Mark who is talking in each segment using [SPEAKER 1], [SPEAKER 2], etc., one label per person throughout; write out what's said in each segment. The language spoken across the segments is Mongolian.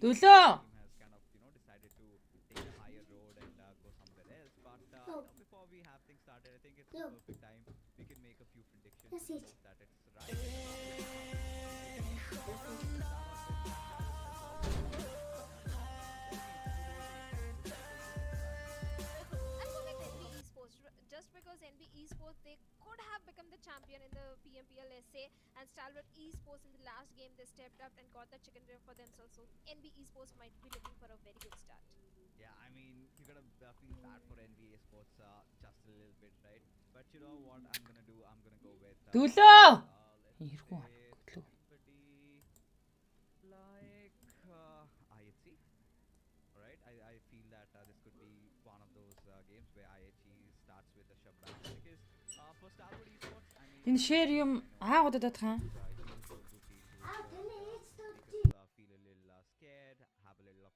[SPEAKER 1] Duloo.
[SPEAKER 2] I'll go with NB Esports just because NB Esports they could have become the champion in the PMPL SA and Stalwart Esports in the last game they stepped up and got the chicken dinner for themselves. So NB Esports might be looking for a very good start.
[SPEAKER 3] Yeah, I mean, you're gonna feel bad for NBA Sports just a little bit, right? But you know what I'm gonna do? I'm gonna go with
[SPEAKER 1] Duloo.
[SPEAKER 3] let's
[SPEAKER 1] Иргүү.
[SPEAKER 3] say somebody like IHC. All right, I feel that this could be one of those games where IHC starts with a shabang because for Starwood Esports, I mean,
[SPEAKER 1] Энэ share юм
[SPEAKER 3] I know
[SPEAKER 1] аагуудад татхан.
[SPEAKER 3] huge goal to feel to make us feel a little scared, have a little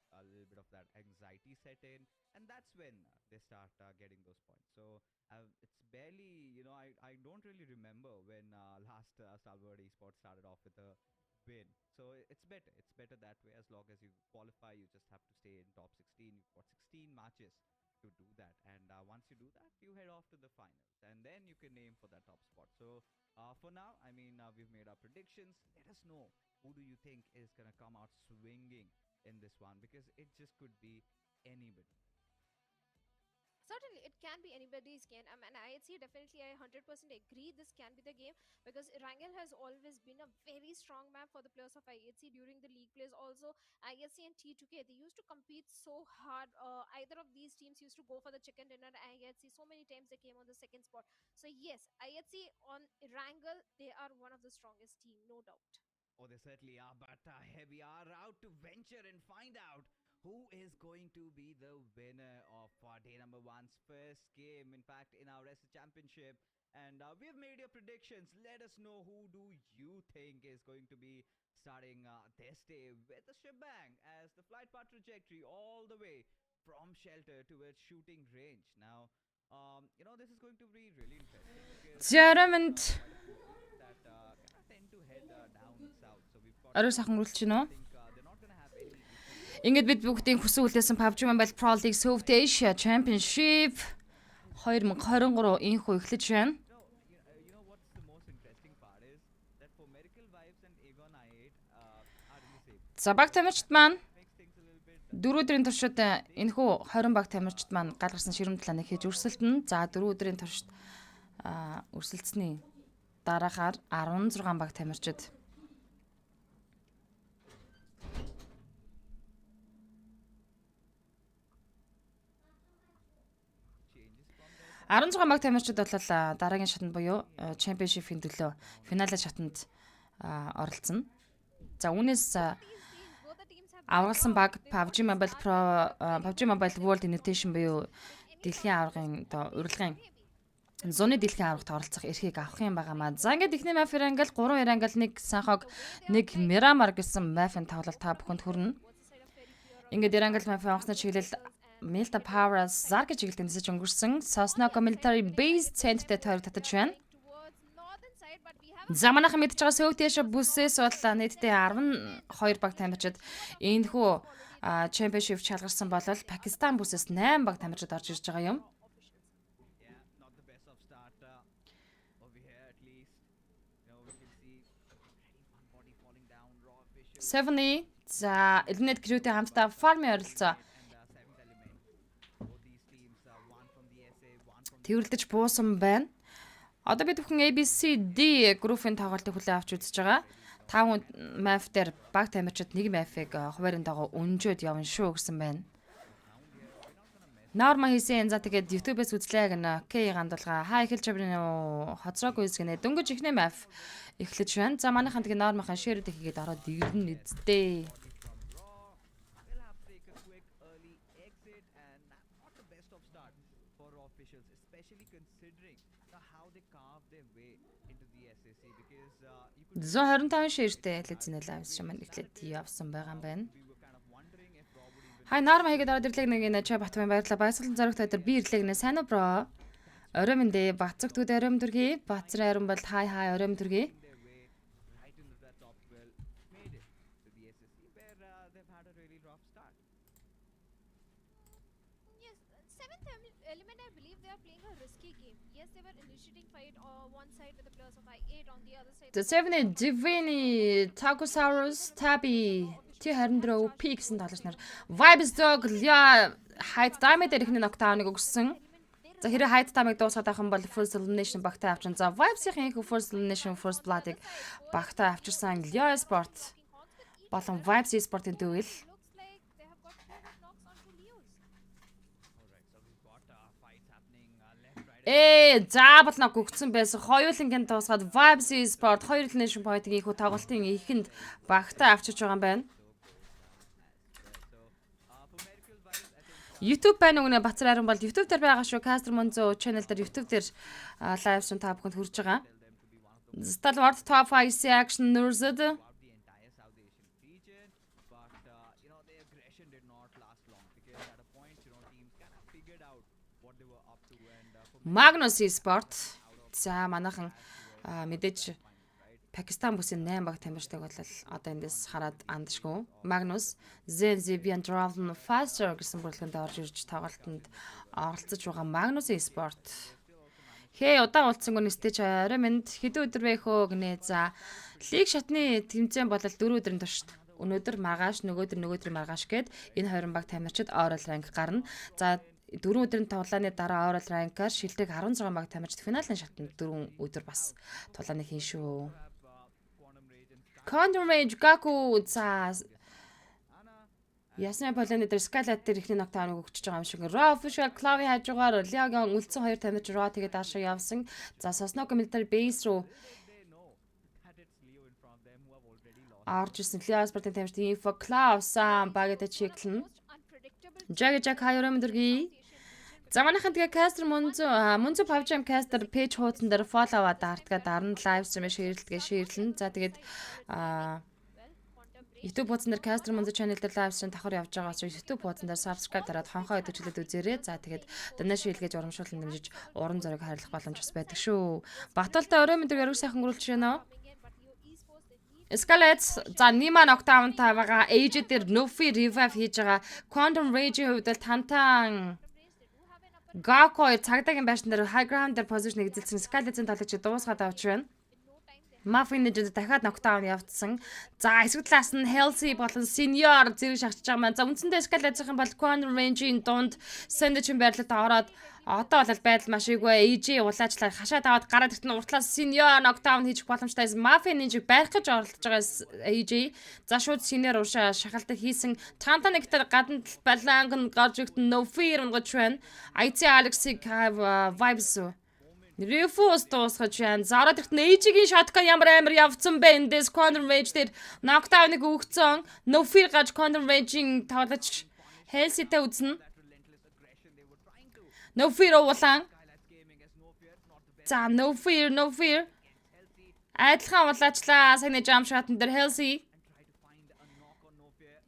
[SPEAKER 3] bit of that anxiety set in, and that's when they start getting those points. So it's barely, I don't really remember when last Stalwart Esports started off with a win. So it's better. It's better that way. As long as you qualify, you just have to stay in top 16. You've got 16 matches to do that, and once you do that, you head off to the finals, and then you can aim for that top spot. So for now, I mean, we've made our predictions. Let us know, who do you think is gonna come out swinging in this one, because it just could be anybody.
[SPEAKER 2] Certainly, it can be anybody's game. And IHC definitely, I 100% agree this can be the game because Rangel has always been a very strong map for the players of IHC during the league plays. Also, IHC and T2K, they used to compete so hard. Either of these teams used to go for the chicken dinner. IHC, so many times they came on the second spot. So, yes, IHC on Rangel, they are one of the strongest team, no doubt.
[SPEAKER 3] Oh, they certainly are, but here we are out to venture and find out who is going to be the winner of day number one's first game, in fact, in our S Championship. And we've made your predictions. Let us know, who do you think is going to be starting this day with a shebang as the flight path trajectory all the way from shelter towards shooting range. Now, this is going to be really interesting because
[SPEAKER 1] Заримд
[SPEAKER 3] quite a few teams that kind of tend to head down south. So we've got
[SPEAKER 1] орой сайхан үргэлж байна уу?
[SPEAKER 3] I think they're not going to have any issues
[SPEAKER 1] Ингээд бид бүгдийн хүсэн үлдээсэн PUBG Mobile Pro League South Asia Championship 2023 инхүү эхлэж байна.
[SPEAKER 3] what's the most interesting part is that for Miracle Vibes and Aegon I8 are in the same.
[SPEAKER 1] За баг тамирчид маань
[SPEAKER 3] Makes things a little bit
[SPEAKER 1] 4 өдрийн туршид энэхүү 20 баг тамирчид маань гал гарсан ширүүм талааныг хийж өрсөлдөн. За 4 өдрийн туршид өрсөлдсөний дараагаар 16 баг тамирчид 16 баг тамирчид бол дараагийн шатанд буюу Championship-ийн төлөө финалын шатанд оролцсон. За үүнээс
[SPEAKER 2] Both the teams have
[SPEAKER 1] авралсан баг PUBG Mobile Pro PUBG Mobile World Invitation буюу дэлхийн аваргын урилгын зуны дэлхийн аваргад оролцох эрхийг авах юм байгаамаа. За ингээд ихний мафер англ 3 ирангл 1 санхог 1 Miramar гэсэн мафийн тоглолт та бүхэнд хүрнэ. Ингээд ирангл мафийн онгоцны чиглэл Milta Powers Zark чиглэлд нисэж өнгөрсөн Sosnoco Military Base Center-тэй тойрог татаж байна.
[SPEAKER 2] towards northern side, but we have
[SPEAKER 1] За манайхан мэдж байгаа South Asia бүсээс бол нийтдээ 12 баг тамирчид энэхүү Championship чалгарсан болол Пакистан бүсээс 8 баг тамирчид орж ирж байгаа юм.
[SPEAKER 3] yeah, not the best of start over here at least. We can see already one body falling down, raw official
[SPEAKER 1] 7E за Eliminate Crew-тэй хамтдаа Farm-ийн оролцоо
[SPEAKER 3] and seventh element. Both these teams, one from the SA, one from
[SPEAKER 1] тэрвэрлэж буусан байна. Одоо бид бүхэн ABCD группийн тоглолтыг хүлээн авч үзэж байгаа. 5 map дээр баг тамирчид нэг map-ыг хуваарийн дагуу өнжөөд явна шүү гэсэн байна. Норма хийсэн за тэгээд YouTube-ээс үзлээ гэнэ. К гандулгаа хаа эхэлж байна уу? Хоцроогүй гэнэ. Дөнгөж ихний map эхлэж байна. За манайхан тэгээд нормахан share-д хийгээд ороод ирнэ үсттэй.
[SPEAKER 3] raw. They'll have to take a quick early exit, and not the best of start for raw officials, especially considering how they carve their way into the SAC, because you could
[SPEAKER 1] 125 share-тэй лизинэ live stream эхлээд явсан байгаа юм байна.
[SPEAKER 3] we were kind of wondering if raw would even
[SPEAKER 1] Хай норма хийгээд ороод ирлээ нэг энэ ча Батбайн баярлалаа. Баясгалан зоригт өдөр би ирлээ гэнэ. Сайн уу бро? Орой минь дээ. Бацэг түүд орой төргий. Бацрын арим бол хай орой төргий.
[SPEAKER 3] their way right in the the top 12 made it to the SSC, where they've had a really rough start.
[SPEAKER 2] Yes, seventh element, I believe they are playing a risky game. Yes, they were initiating fight on one side with the players of I8, on the other side.
[SPEAKER 1] The 7 Divini, Tacosaurus, Tabi, T24 P гэсэн тоглогч нар Vibes Dog Lia Height Diamond дээр ихний knockdown-ыг өгсөн. За хэрэг Height Diamond дуусгаад авах юм бол First Elimination багтаа авчин. За Vibes-ийн их First Elimination First Blood-ыг багтаа авчирсан Lia Sport болон Vibes Sport-ийн дүүл.
[SPEAKER 2] Looks like they have got 2 knocks onto Leos.
[SPEAKER 3] Alright, so we've got fights happening left, right.
[SPEAKER 1] Заабал ног өгцөн байсан. Хоёулангийн дуусгаад Vibes Sport 2 Elimination Point-ийг ихүү тоглолтын ихэнд багтаа авчирч байгаа юм байна. YouTube байна уу нэ Бацар Арин бол YouTube дээр байгаа шүү. Caster MUNZU channel дээр YouTube дээр live stream та бүхэнд хүрч байгаа. Stalwart Top 5 Action Nurzed.
[SPEAKER 3] The entire South Asian region, but the aggression did not last long because at a point, teams kind of figured out what they were up to, and
[SPEAKER 1] Magnus Sport. За манайхан мэдээж Пакистан бүсийн 8 баг тамирчдаг бол одоо эндээс хараад андшгүй. Magnus, Zen Zibian Draven Faster гэсэн бүрэлдэхүүнд орж ирж тоглолтод оролцож байгаа Magnus Sport. Хээ удаан уулзсангүй нэстэж арай минь хэдэн өдөр вэ хөө гинэ. За лиг шатны тэмцээн бол 4 өдрийн турш өнөөдөр маргааш нөгөөдөр маргааш гээд энэ 20 баг тамирчид Oral rank гарна. За 4 өдрийн тоглооны дараа Oral rank-аар шилдэг 16 баг тамирчид финалийн шатанд 4 өдөр бас тоглооны хийн шүү. Quantum Rage Gaku за Ясна Полоны дээр Skylight дээр ихний knockdown өгч байгаа юм шиг. Raw official Clavi хажуугаар Leagan үлдсэн 2 тамирч Raw тэгээд даашаа явсан. За Sosnock military base руу орж ирсэн. Leo Sport-ын тамирчид Info Klaus багада чиглэн. Jack хайрын дөргий. За манайхан тэгээ Caster MUNZU PUBG Caster page хуудсан дээр follow аваад артгаа дарна live stream шеэрлэн. За тэгээд YouTube хуудсан дээр Caster MUNZU channel дээр live stream давхар явж байгаа учраас YouTube хуудсан дээр subscribe дараад хонхоо идэвхжүүлээд үзээрэй. За тэгээд донешн хийлгэж урамшуулан дэмжиж уран зориг хайрлах боломж бас байдаг шүү. Баталтай орой мэдрэг яриг сайхан гөрүүлж байна. Escalates за Nima knockdown тавага age дээр Nofi revive хийж байгаа. Quantum Rage-ийн хувьд бол тантан Gako цагдаагийн байшин дээр high ground дээр position-ыг эзэлсэн Skylight-ийн тоглогч дуусгаад авч байна. Muffin нэжэд дахиад knockdown явуулсан. За эсрэг талаас нь Healthy болон Senior зэрэг шахаж байгаа маань. За үндсэндээ Skylight-ийн бол Quantum Range-ийн дунд Sandwich-ийн байрлалд ороод одоо бол байдал маш иггүй. AJ улаачлаар хашаад аваад гараад иртэн уртлаас Senior knockdown хийж боломжтой. Muffin нэжиг барих гэж оролдож байгаа AJ. За шууд Senior уушаа шахалтай хийсэн. Тантаныг тэр гадна баланг нь гарч иртэн No Fear онгож байна. IT Alex-ийг Vibes Refuse дуусгаж байна. Зараад иртэн AJ-гийн shotgun ямар амар явцсан бэ эндээс Quantum Rage дээр knockdown-ыг өгцөн. No Fear гаж Quantum Rage-ийн тоглож Healthy-тэй үзнэ. No Fear уулан. За No Fear. Айдлахаа улаачлаа. Саяны jump shot-н дээр Healthy.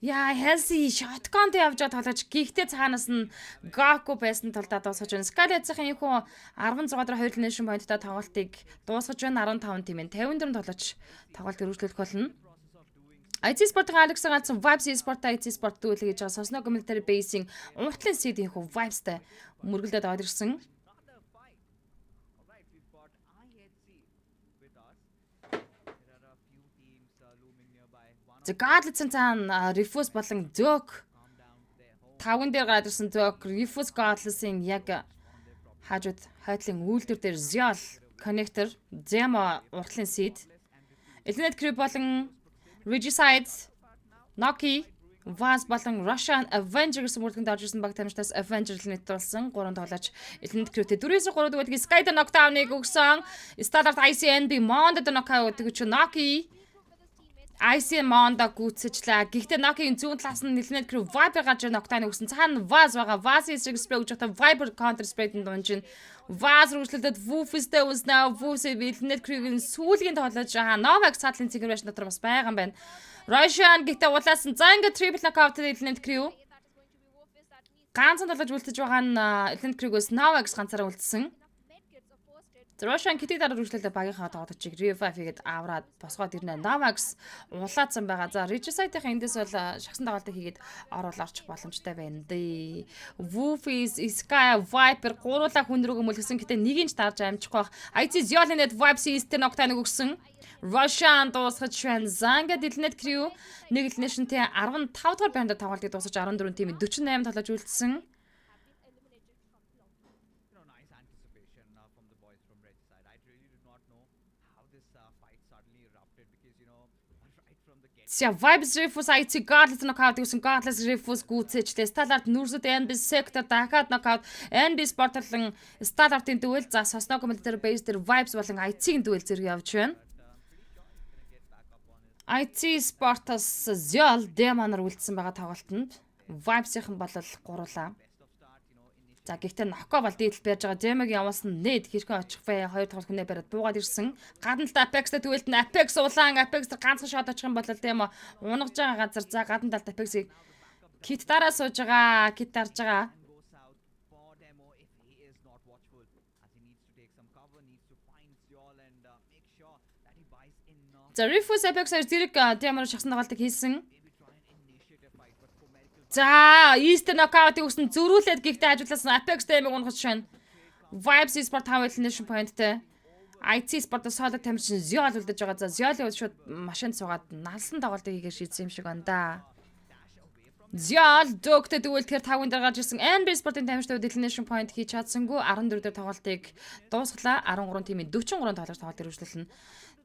[SPEAKER 1] Яа, Healthy shotgun-тэй явж байгаа тоглож гихтээ цаанаас нь Gaku байсан талдаа дуусгаж байна. Skylight-ийн их хүн 16 дээр 2 elimination point-тай тоглолтыг дуусгаж байна. 15 тийм ээ. 54 тоглож тоглолт өргөжлүүлэх болно. IT Sport-ын Alex гаалсан Vibes Sport IT Sport дүүлээ гэж байгаа. Sosnock military base-ийн уртлын seed-ийн хүн Vibes-тай мөргөлдөд аваад ирсэн. The Godless-ын цаана Refuse болон Zook 5-ын дээр гараад ирсэн Zook Refuse Godless-ийн яг хажууд хайтлын үйлдвэр дээр Ziol connector Zema уртлын seed Elite Crew болон Regicide Noki Vance болон Russian Avenger гэсэн бүрэлдэхүүнд орж ирсэн баг тамирчдаас Avenger-ийг нэвтрүүлсэн 3 тоглож Elite Crew-тэй 4-3 дэх Sky knockdown-ыг өгсөн Standard ICNB Mond knock-out гэж Noki IC Monda гүцэжлээ. Гэхдээ Noki-ийн зүүн талаас нь Elite Crew Viper гаж knockdown өгсөн. Цаана Vaz байгаа. Vaz-ийн эсрэг spray өгч байгаа. Viper counter spray-д дунжин. Vaz рүүжлэлтэд Woofus-тэй үзнэ. Woofus Elite Crew-ийн сүүлийн тоглож байгаа. Novak садлын цэгэр байш дотор бас байгаа юм байна. Russian гэхдээ улаас нь за ингээд triple knockout Elite Crew. Ганцхан тоглож үлдэж байгаа нь Elite Crew-гоос Novak ганцаараа үлдсэн. Russian Kitty дараа үргэлжлүүлээ багийнхаа тоглогч Revive-гээд авраад босгоод ирнэ. Navax улаацсан байгаа. За Regicide-ийн эндээс бол шагсан тоглолтыг хийгээд орвол орчих боломжтой байна дээ. Woofis, Sky, Viper гуруула хүн рүүгээ мөлгсөн гэтээ нэгийг ч дарж амжихгүй байх. IT Ziolet Vibes Eastern Octane өгсөн. Russian дуусгаж байна. Zanga Dilnet Crew нэг л нэшнтэй 15 дугаар байранд тоглолтыг дуусгаж 14 тим 48 тоглож үлдсэн. Ja, Vibes Refus IT Godless knockout гэсэн Godless Refus гүйцээчлээ. Сталарт нүрсэд NB Sector дахиад knockout NB Sport-ын Сталартын дүүл за Сосног Military Base дээр Vibes болон IT-ийн дүүл зэрэг явж байна. IT Sport-ос Zol Demon-ор үлдсэн байгаа тоглолтод Vibes-ийн бол гурлаа. За гэхдээ Ноко бол дийдэл байж байгаа. Демэг явуулсан нэд хэрхэн очих вэ? Хоёр тоглолт хүнээ бариад буугаад ирсэн. Гадна талд Apex-тэй түгэлт нь Apex улаан Apex-ээр ганцхан шот очих юм бол тийм унгаж байгаа газар. За гадна талд Apex-ийг кит дараа сууж байгаа. Кит дарж байгаа. За Refus Apex-аар зэрэг Demon шахсан тоглолтыг хийсэн. За, Eastern Knockout-ийг үсэн зөрүүлээд гихтээ хажуулсан Apex Demig унгаж байна. Vibes Sport 5 elimination point-тэй. IT Sport-ос солид тамирчин Ziol үлдэж байгаа. За, Ziol-ийг шууд машинд суугаад налсан тоглолтыг хийгээд шийдсэн юм шиг байна да. Ziol дөгтөд тэгвэл тэр 5-ын дээр гарч ирсэн NB Sport-ын тамирчид elimination point хийж чадсангүй 14 дээр тоглолтыг дуусглаа. 13 тимийн 43 тоглож тоглолт үргэлжлүүлнэ.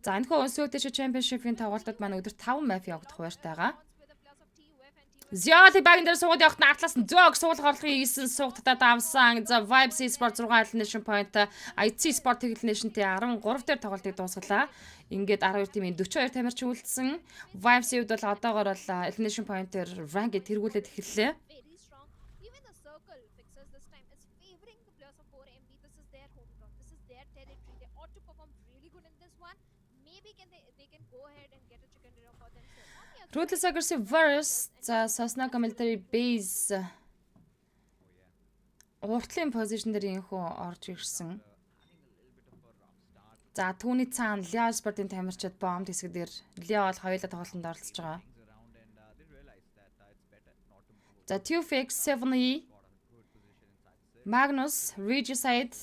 [SPEAKER 1] За, энэхүү Unsuited Championship-ийн тоглолтод маань өдөр 5 map явагдах байртай байгаа. Zioli багийн дээр суугаад явахт натлаас нь зөг суулгах орлогын хийсэн суугтаа давсан. За Vibes Sport 6 elimination point, IT Sport elimination-тэй 13 дээр тоглолтыг дуусгалаа. Ингээд 12 тимийн 42 тамирчин үлдсэн. Vibes-ийн хувьд бол одоогоор бол elimination point-ээр rank тэргүүлээд эхэллээ. Ruthless Aggressive versus за Soсног Military Base уртлын позишн дээр инхүү орж ирсэн. За түүний цаана Leo Sport-ын тамирчид бомб хэсэг дээр Leo бол хоёулаа тоглолтод оролцож байгаа. За Tufix 7E Magnus Regicide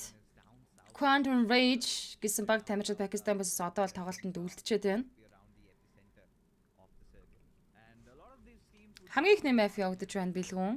[SPEAKER 1] Quantum Rage гэсэн баг тамирчид Пакистан бас одоо бол тоглолтод үлдчихэд байна. Хамгийн ихний map явагдаж байна билгүүн.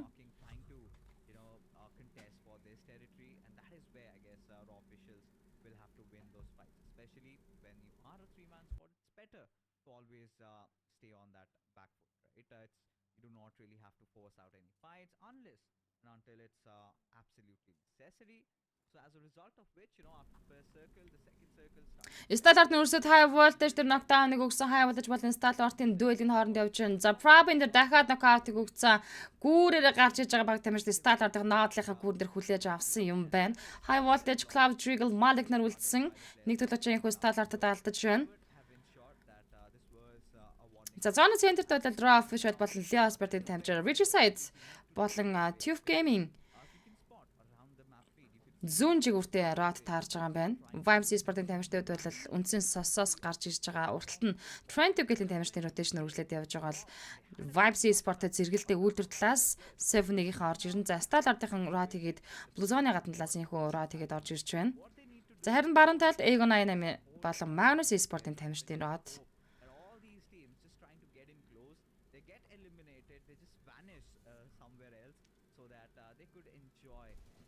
[SPEAKER 1] Сталарт нүрсэд high voltage дээр knockdown-ыг өгсөн high voltage болон Сталартын дуэлийн хооронд явж байна. За Probin дээр дахиад knockout-ыг өгсөн. Гүүрээрээ гарч иж байгаа баг тамирчид Сталартын ноодлынхаа гүүр дээр хүлээж авсан юм байна. High voltage Cloud Trigger Malik нар үлдсэн. Нэг төлөвчийн хүү Сталартад алдаж байна. За зоны центрт бол Raw Official болон Leo Sport-ын тамирчид Regicide болон Tuf Gaming зүүн жигүүртээ рот таарж байгаа юм байна. Vibes Sport-ын тамирчдад бол үндсэн сосоос гарч ирж байгаа. Урталт нь Trent Gale-ийн тамирчдын rotation үргэлжлээд явж байгаа бол Vibes Sport-д зэрэгэлдээ үйлдвэр талаас 7-ийн орж ирнэ. За Stallard-ын рот хийгээд Blue Zone-ийн гадна талаас инхүү рот хийгээд орж ирж байна. За харин баруун талд Egon 88 болон Magnus Sport-ын тамирчдын рот.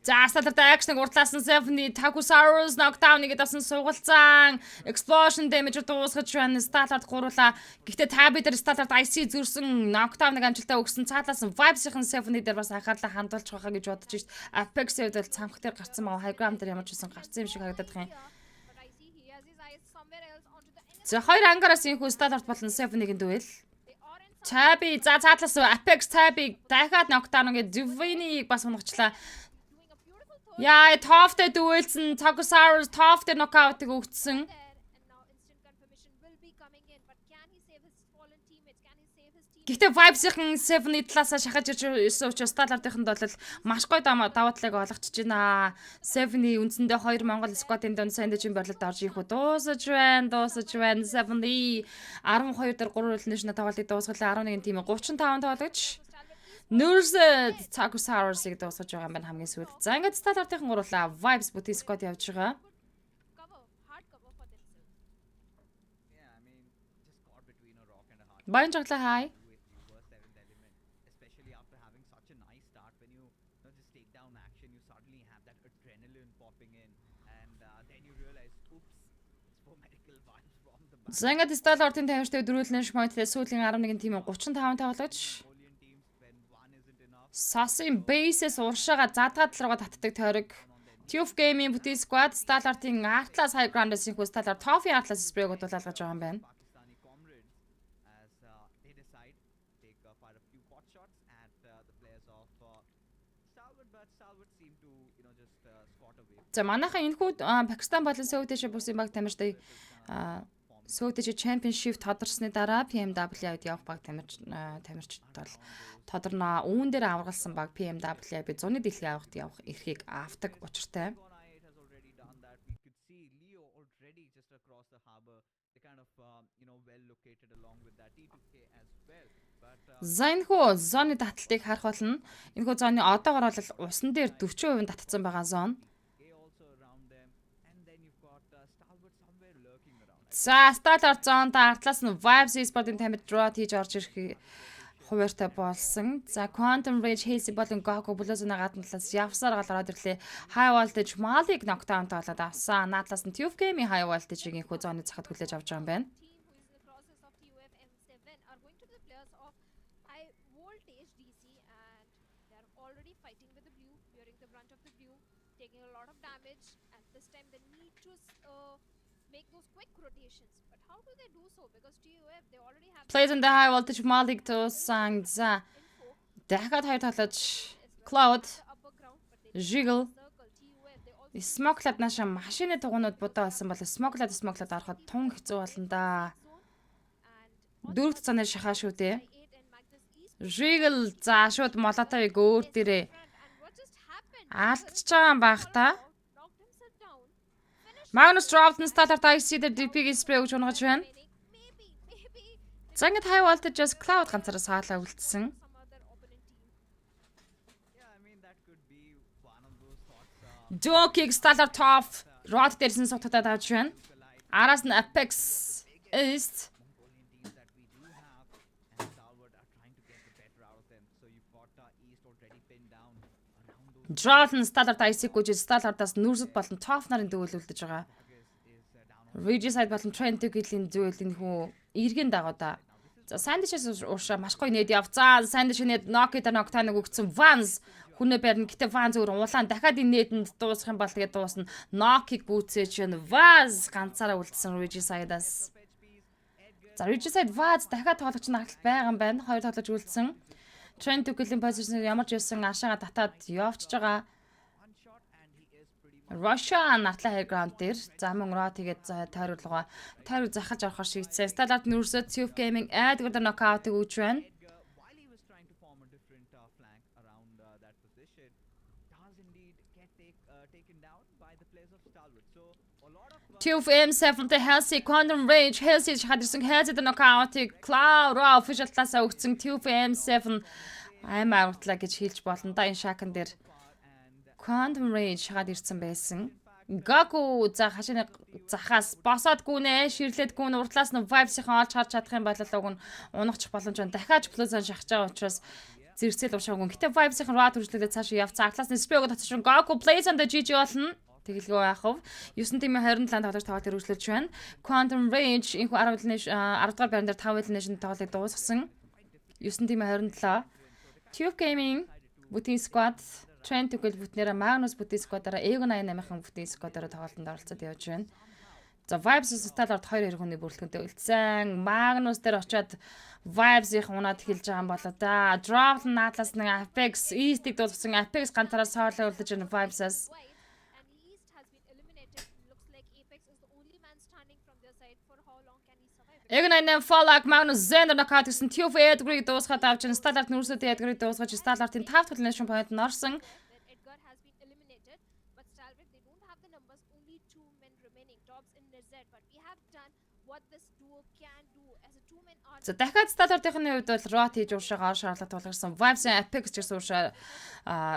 [SPEAKER 1] За Stallard action-ыг уртлаас нь 7 Takusaurus knockdown-ыг дасан сугалцсан. Explosion damage дуусгаж байна. Stallard гуруула. Гэхдээ та бид нар Stallard IC зүрсэн knockdown-ыг амжилттай өгсөн. Цаатлаас нь Vibes-ийн 7 дээр бас анхаарлаа хандуулж байхаа гэж бодож шít. Apex-ийн хувьд бол цамх дээр гарсан байгаа. High ground дээр ямар ч үсэн гарсан юм шиг харагдаад байгаа юм. За хоёр ангаараас инхүү Stallard болон 7-ийн дуэл. Tabi за цаатлаас Apex Tabi дахиад knockdown-ыг Divine-ийг бас унгачлаа. Яа, Toft-тэй дүүлсэн, Takusaurus Toft-тэй knockout-ыг өгсөн. Гэхдээ Vibes-ийн 7-ийн талаасаа шахаж ирж учраас Star-ийн бол маш гоё даваа талыг олгочихж байна. 7-ийн үндсэндээ 2 Монгол squad-ын донд сайн дэжин борлолд орж ирэх үү дуусаж байна. 7-ийн 12 дээр 3 үлнэшнэ тоглолтыг дуусгалаа 11 тим 35 тоглогч. Nurse Takusaurus-ыг дуусгаж байгаа юм байна хамгийн сүүлд. За ингээд Star-ийн гурлаа Vibes бүтэн squad явж байгаа. Баян жаргалаа хай. Зангад Star-ийн тамирчтай дөрүүлнэ шмойтээ сүүлийн 11 тим 35 тоглогч. Сасын бейсэс уршаага задгаад руугаа татдаг тойрог. Tube Gaming бүтэн squad Star-ийн Atlas High Ground-ийн хүү Star Toffee Atlas спрэг удуулж байгаа юм байна. За манайхаа энэ хүү Пакистан болон Сеултэйш бүсийн баг тамирчтай Сеултэйш Championship тодорсны дараа PMW-д явах баг тамирчид бол тодорноо үүн дээр аваргалсан баг PMW би зуны дэлхийн авахд явах эрхийг авдаг учиртай. За энэ хүү зоны таталтыг харах болно. Энэ хүү зоны одоогор бол усан дээр 40% татсан байгаа зон. За Star зонд артлаас нь Vibes Esports-ийн тамирчид draw хийж орж ирэх хуваартай болсон. За Quantum Rage Hazy болон Goku Blues-ны гадна талаас явсаар гараад ирлээ. High Voltage Malik knockdown тоглоод авсан. Наадлаас нь Tube Gaming High Voltage-ийн хүү зоны захад хүлээж авч байгаа юм байна. Plays in the High Voltage Malik to sang за дахиад хоёр тоглож Cloud Jiggle Smokelad наша машины тугуунууд будаа болсон бол Smokelad ороход тун хэцүү болно да. Дөрөвт цанаар шахаа шүү дээ. Jiggle за шууд молотойг өөр дээрээ алдчихж байгаа юм байх та. Magnus dropped and started IC the DP spray гэж унгаж байна. Зангид High Voltage-с Cloud ганцаараа саалаа үлдсэн. Duo kick Starter top rod дээрсэн сутгатаад авч байна. Араас нь Apex East Jordan Starter IC гэж Starter-аас Nurse болон Top нарын дүүлүүлдэж байгаа. Regicide болон Trend гэлийн зүйл энэ хүү эргэн дагуу да. За Sandwich-с уршаа маш гоё нэд явцаа. Sandwich-нэд Nokia-да Noctane өгсөн Vans хүнээ барьна. Гэтэ Vans өөр улаан дахиад энэ нэдэнд дуусах юм бол тэгээд дуусна. Nokia-г бүүцээж байна. Vans ганцаараа үлдсэн Regicide-аас. За Regicide Vans дахиад тоглогч нагт байгаа юм байна. Хоёр тоглож үлдсэн. Trend гэлийн позишныг ямар ч байсан ашаага татаад явчихж байгаа. Russia натлаа хайграунд дээр замун роо тэгээд тойруулгаа захаж авахар шийдсэн. Starlight Nurse Tube Gaming гэдэг нокаутыг өгч байна. Tube M7 the Healthy Quantum Rage Healthy хадсан Healthy нокаутыг Cloud official талаас өгсөн Tube M7 аймаа уртлаа гэж хэлж болно да энэ шакан дээр. Quantum Rage шахаад ирсэн байсан. Goku за хашааны захаас босоодгүй нэ ширлээдгүй нь уртлаас нь Vibes-ийн олж харж чадах юм бол уг нь унахчих боломж байна. Дахиад Plus- aan шахаж байгаа учраас зэрэгцэл уушаагүй. Гэтэ Vibes-ийн рад үржлүүлээд цаашаа явцсан. Атлаас нь Spray-го татчихсан. Goku plays on the GG болно. Тэгэлгүй яахав. 9 тимийн 27 тоглож таваад үргэлжлүүлж байна. Quantum Rage энэхүү 10 дугаар байран дээр 5 elimination тоглолтыг дуусгасан. 9 тимийн 27. Tube Gaming бүтэн squad Trend тэгвэл бүтнээрээ Magnus бүтэн squad-аараа Ego 88-ын бүтэн squad-аараа тоглолтод оролцоод явж байна. За Vibes Star-аар 2 хүний бүрэлдэхүүнтэй үлдсэн. Magnus дээр очиод Vibes-ийн унаад эхэлж байгаа юм болоо да. Drop наадлаас нэг Apex East-ийг дуусгасан. Apex ганцаараа соолоо үлдэж байна Vibes-аас. Эгнайнен Falak Magnus Zender knockout гэсэн TF Edgar дуусгаад авч Stallart нүрсэд Edgar дуусгаж Stallart-ийн 5 дахь elimination point орсон.
[SPEAKER 2] Edgar has been eliminated, but Stalvik they don't have the numbers. Only 2 men remaining. Tops in Z, but we have done what this duo can do as a 2-man army.
[SPEAKER 1] За дахиад Stallart-ийн хувьд бол rot хийж уушаагаар шаарлалт тулгарсан. Vibes and Apex гэсэн уушаа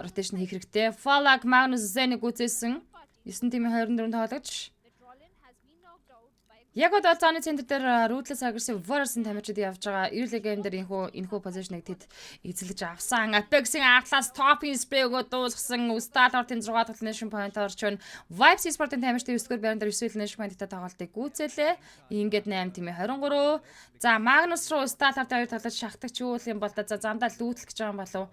[SPEAKER 1] rotation хийх хэрэгтэй. Falak Magnus Zen-ийг үзээсэн. 9 тимийн 24 тоглогч. Яг бол зооны центр дээр ruthless aggressive versus тамирчид явж байгаа. Early game дээр энэхүү position-ыг тэд эзэлж авсан. Apex-ийн артлаас top-ийн spray-гоо дуусгасан. Stallart-ийн 6 дахь elimination point орж байна. Vibes Sport-ийн тамирчдын 9-р байран дээр 9 elimination point-тай тоглолтыг гүйцээлээ. Ингээд 8 тимээ 23. За Magnus руу Stallart 2 тоглож шахтагч юу юм бол за замдаа лүүтлэх гэж байгаа юм болов.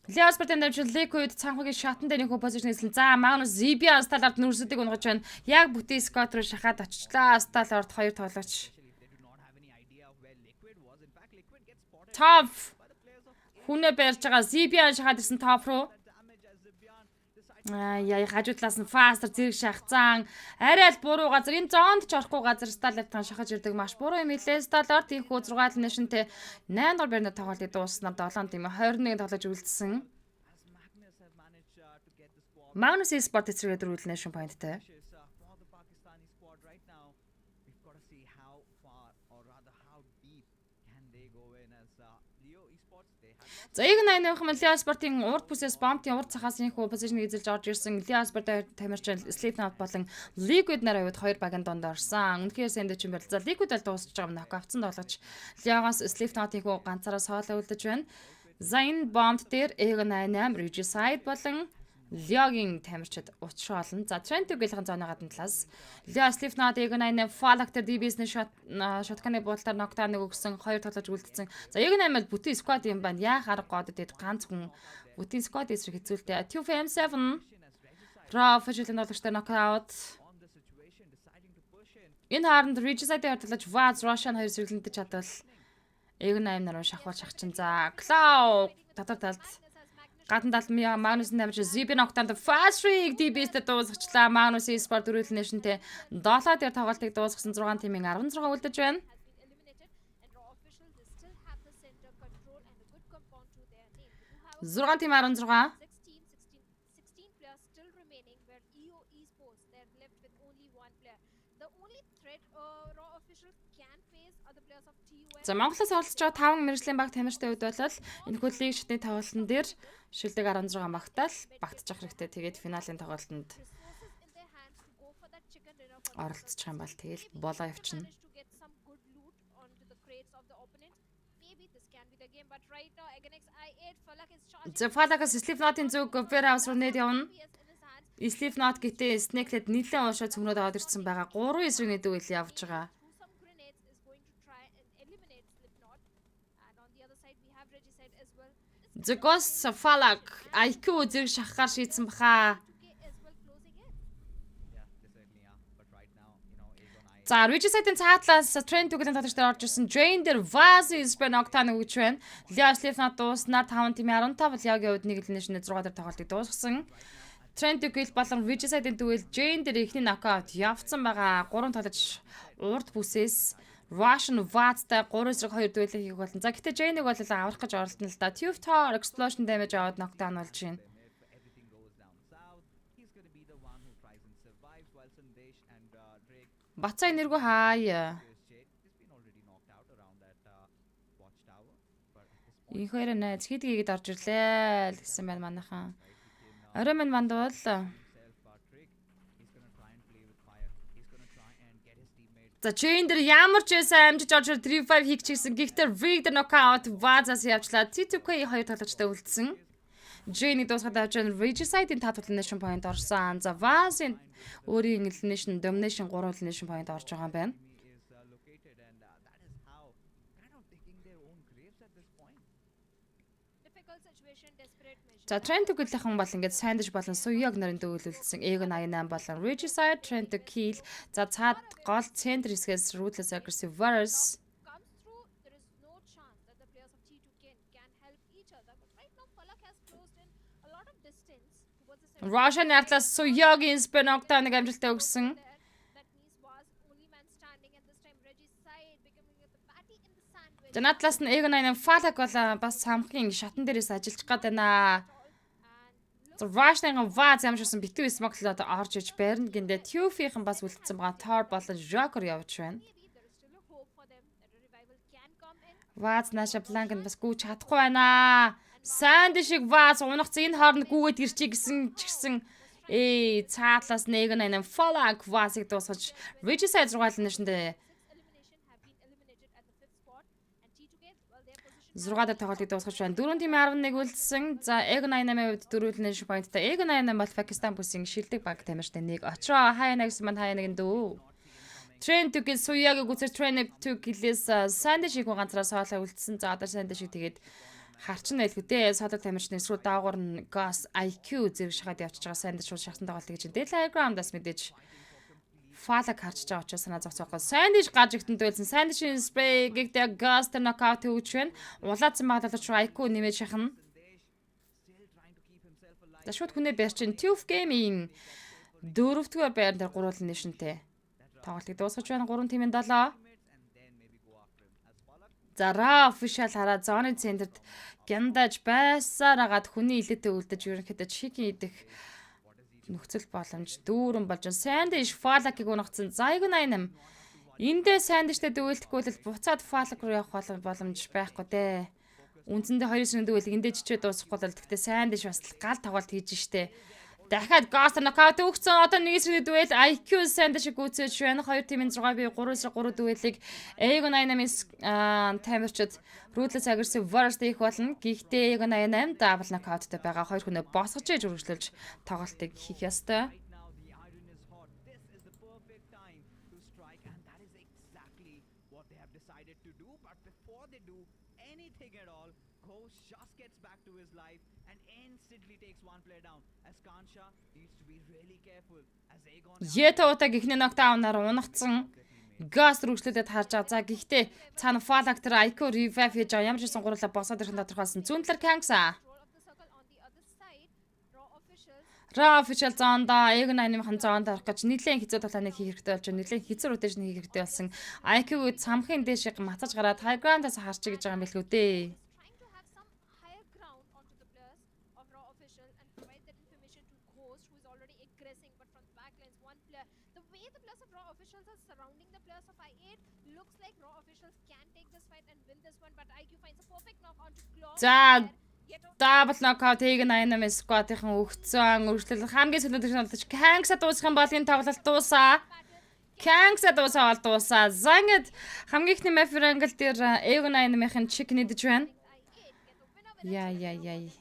[SPEAKER 1] Лиас бертэн дэвчл Liquid цанхагийн шатан дээр нөхөө позишн эзлэн. За Magnus ZB Stallart нүрсэдийг унгаж байна. Яг бүтэн Scott руу шахаад оччлаа. Stallart 2 тоглогч. Top хүнээ барьж байгаа ZB шахаад ирсэн топ руу. Яа хажуу талаас нь faster зэрэг шахацсан. Арай л буруу газар энэ зоонд ч орохгүй газар Stallart-ын шахаж ирдэг маш буруу юм хэлээ. Stallart ийхүү 6 elimination-тэй 8 дугаар байрны тоглолтыг дуусснаар 7 тийм 21 тоглож үлдсэн. Magnus Sport эцрэгээр 4 elimination point-тэй. За Эгнайнын Лиа Спортын урд бүсээс бомтын урд цахаас нөхөө позишныг эзэлж орж ирсэн. Лиа Спорт тамирчин Slipknot болон Liquid нараа үед 2 багийн донд орсон. Үнэхээр сэндэж юм байна. За Liquid бол дуусч байгаа юм нокаутсан тоглож. Лиагаас Slipknot ийхүү ганцаараа соолоо үлдэж байна. За энэ бомт дээр Эгнайнам Regicide болон Лиагийн тамирчид уучраална. За Trent Гэлхэн зооны гадна талаас Лиа Slipknot Эгнайнам Falak дээр DBS-ний шотканы буултаар нокдауныг өгсөн 2 тоглож үлдсэн. За Эгнайнам бол бүтэн squad юм байна. Яа харах годод эд ганц хүн бүтэн squad эсрэг хэзүүлтэй. TFM7 Raw official нөлөөлөгчтэй knockout. Энэ хаанд Regicide-ийн хадгалж Vaz Russian 2 сэргэлэнтэй чадвал Эгнайнам наруу шахвал шахчин. За Cloud татар талд гадна талд Magnus-ын тамирч ZB нокдаанд fast streak DBS-тэй дуусгачлаа. Magnus Sport 4 elimination-тэй 7 дээр тоглолтыг дуусгасан 6 тимийн 16 үлдэж байна. 6 тим 16.
[SPEAKER 2] 16 players still remaining where EO Esports they're left with only 1 player. The only threat Raw official can face are the players of TUF.
[SPEAKER 1] За Монголоос оролцож байгаа 5 мэргэжлийн баг тамирчтай үед бол энэ хөдөлгөөний шатны тоглолтын дээр шилдэг 16 багтаал багтчих хэрэгтэй. Тэгээд финалийн тоглолтод оролцох юм бол тэгэл болоо явчихна. За Falak-аас Slipknot-ын зүг warehouse руу нээд явна. Slipknot гэтээ Snake-лэд нэлээд уушаа цөмрөөд аваад ирсэн байгаа. 3 эсрэг нэдэг үйл явж байгаа. The Ghost Falak IQ зэрэг шахахаар шийдсэн баха. За Regicide-ийн цаатлаас Trent Гэлэн тоглогч дээр орж ирсэн. Jane дээр Vaz Spin Octane өгч байна. Leo Slipknot дууснаар 5 тимийн 15 Leo-гийн хувьд 1 elimination 6 дээр тоглолтыг дуусгасан. Trent Гэлэн болон Regicide-ийн тэгвэл Jane дээр ихний knockout явцсан байгаа. 3 тоглож урд бүсээс Russian Vaz-тай 3 эсрэг 2 дуэлийг хийх болно. За гэтээ Jane-ыг бол аврах гэж оролдсон л да. Tube Tower Explosion damage аваад knockdown болж байна. Бацаа энерго хаяа. Энэ хоёр найз хэд гээд орж ирлээ л гэсэн байна манайхан. Орой минь мандвал. За Jane дээр ямар ч байсан амжиж орж 3-5 хийх чигсэн. Гэхдээ Rig дээр knockout Vaz-аас явчлаа. T2K 2 тоглогчтой үлдсэн. Jane дуусгаад авч байгаа Regicide-ийн 5 elimination point орсон. За Vaz-ийн өөрийн elimination domination 3 elimination point орж байгаа юм байна. За Trent Гэлэн бол ингээд Sandwich болон Suyog нарын дүүлүүлсэн. Egon 88 болон Regicide, Trent Kill. За цаад гол центр хэсгээс Ruthless Aggressive Virus. Russian артлаас Suyog-ийн Spin Octane-ыг амжилттай өгсөн. За надлаас нь Egon 8 Falak бол бас самхын шатан дээрээс ажиллаж гад байна. За Rush-ын Vaz ямарчсан битүү Smoke-л орж иж барьна гиндэ Tufy-ийн бас үлдсэн байгаа Thor болон Joker явж байна. Vaz наша Blank нь бас гүйж чадахгүй байна. Санд шиг Vaz унахц энэ хооронд гүйгээд ирчээ гэсэн ч гэсэн цаатлаас Egon 8 Falak Vaz-ыг дуусгаж Regicide зургаална нэшэндээ 6-аар тоглолтыг дуусгаж байна. 4 тимийн 11 үлдсэн. За Egon 8-ийн хувьд дөрвөлнэн шиг поинттай. Egon 8 бол Пакистан бүсийн шилдэг баг тамирчтай нэг. Очроо хаяа нэгс манд хаяа нэгэн дөө. Train to kill Suyaga гүцэр Train to kill-с Sandy шиг ганцаараа соолоо үлдсэн. За одоо Sandy шиг тэгээд харчин байлгүй дээ. Соолог тамирчны эсрүү даагуур нь Gas IQ зэрэг шахаад явчихж байгаа Sandy шууд шахсан тоглолтыг чинь. Telegram-даас мэдээж Falak харж байгаа учраас санаа зовцоохгүй. Sandy гарч ихтэн дүүлсэн. Sandy-ийн spray гэгдээ Gas тэр knockout өгч байна. Улаацсан багталж IQ нэмээд шахна. За шууд хүнээ барьчин Tuf Game-ийн 4-р байр дээр гурван нэшнтэй. Тоглолтыг дуусгаж байна 3 тимийн 7. За Ra official хараа зооны центрт гяндаж байсаар агаад хүний илээтэй үлдэж ерөнхийдөө чигийн идэх нөхцөл боломж дүүрэн болж Sandy Falak-ыг унагцсан. За Egon 8. Эндээ Sandy-штэй дүүлдэхгүй л буцаад Falak руу явах боломж байхгүй дээ. Үндсэндээ 2-9 дүүлэг эндээ жичээ дуусахгүй л гэхдээ Sandy бас гал тоглолт хийж штэ. Дахиад Gas knockout өгсөн. Одоо нэг эсрэг дүүл IQ Sandy шиг гүйцээж байна. 2 тимийн 6 бие 3-3 дүүлийг Egon 8-ийн тамирчид Ruthless Aggressive Warriors их болно. Гэхдээ Egon 8 double knockoutтай байгаа 2 хүнээ босгож иж үргэлжлүүлж тоглолтыг хийх ёстой. Yeta утаг ихний нокдаунаар унагцсан. Gas рүүгчлүүлээд харж байгаа. За гэхдээ цаана Falak тэр IQ revive хийж байгаа. Ямар ч байсан гурлаа босоод ирэх тодорхойлсон. Зүүн талаар Kangsa. Ra official зоонда Egon 8-ийн зоонд орох гэж нэлээд хэцүү тоглоомыг хийх хэрэгтэй болж байна. Нэлээд хэцүү rotation хийх хэрэгтэй болсон. IQ-г самхын дэшиг матаж гараад high ground-аас харчих гэж байгаа юм билүү дээ. За double knockout Egon 8 squad-ийн өгцөн үргэлжлэл хамгийн сүүлд болж Kangsa дуусах юм бол энэ тоглолт дуусаа. Kangsa дуусаа. За ингээд хамгийн ихний map angle дээр Egon 8-ийн чик нэдэж байна. Яй.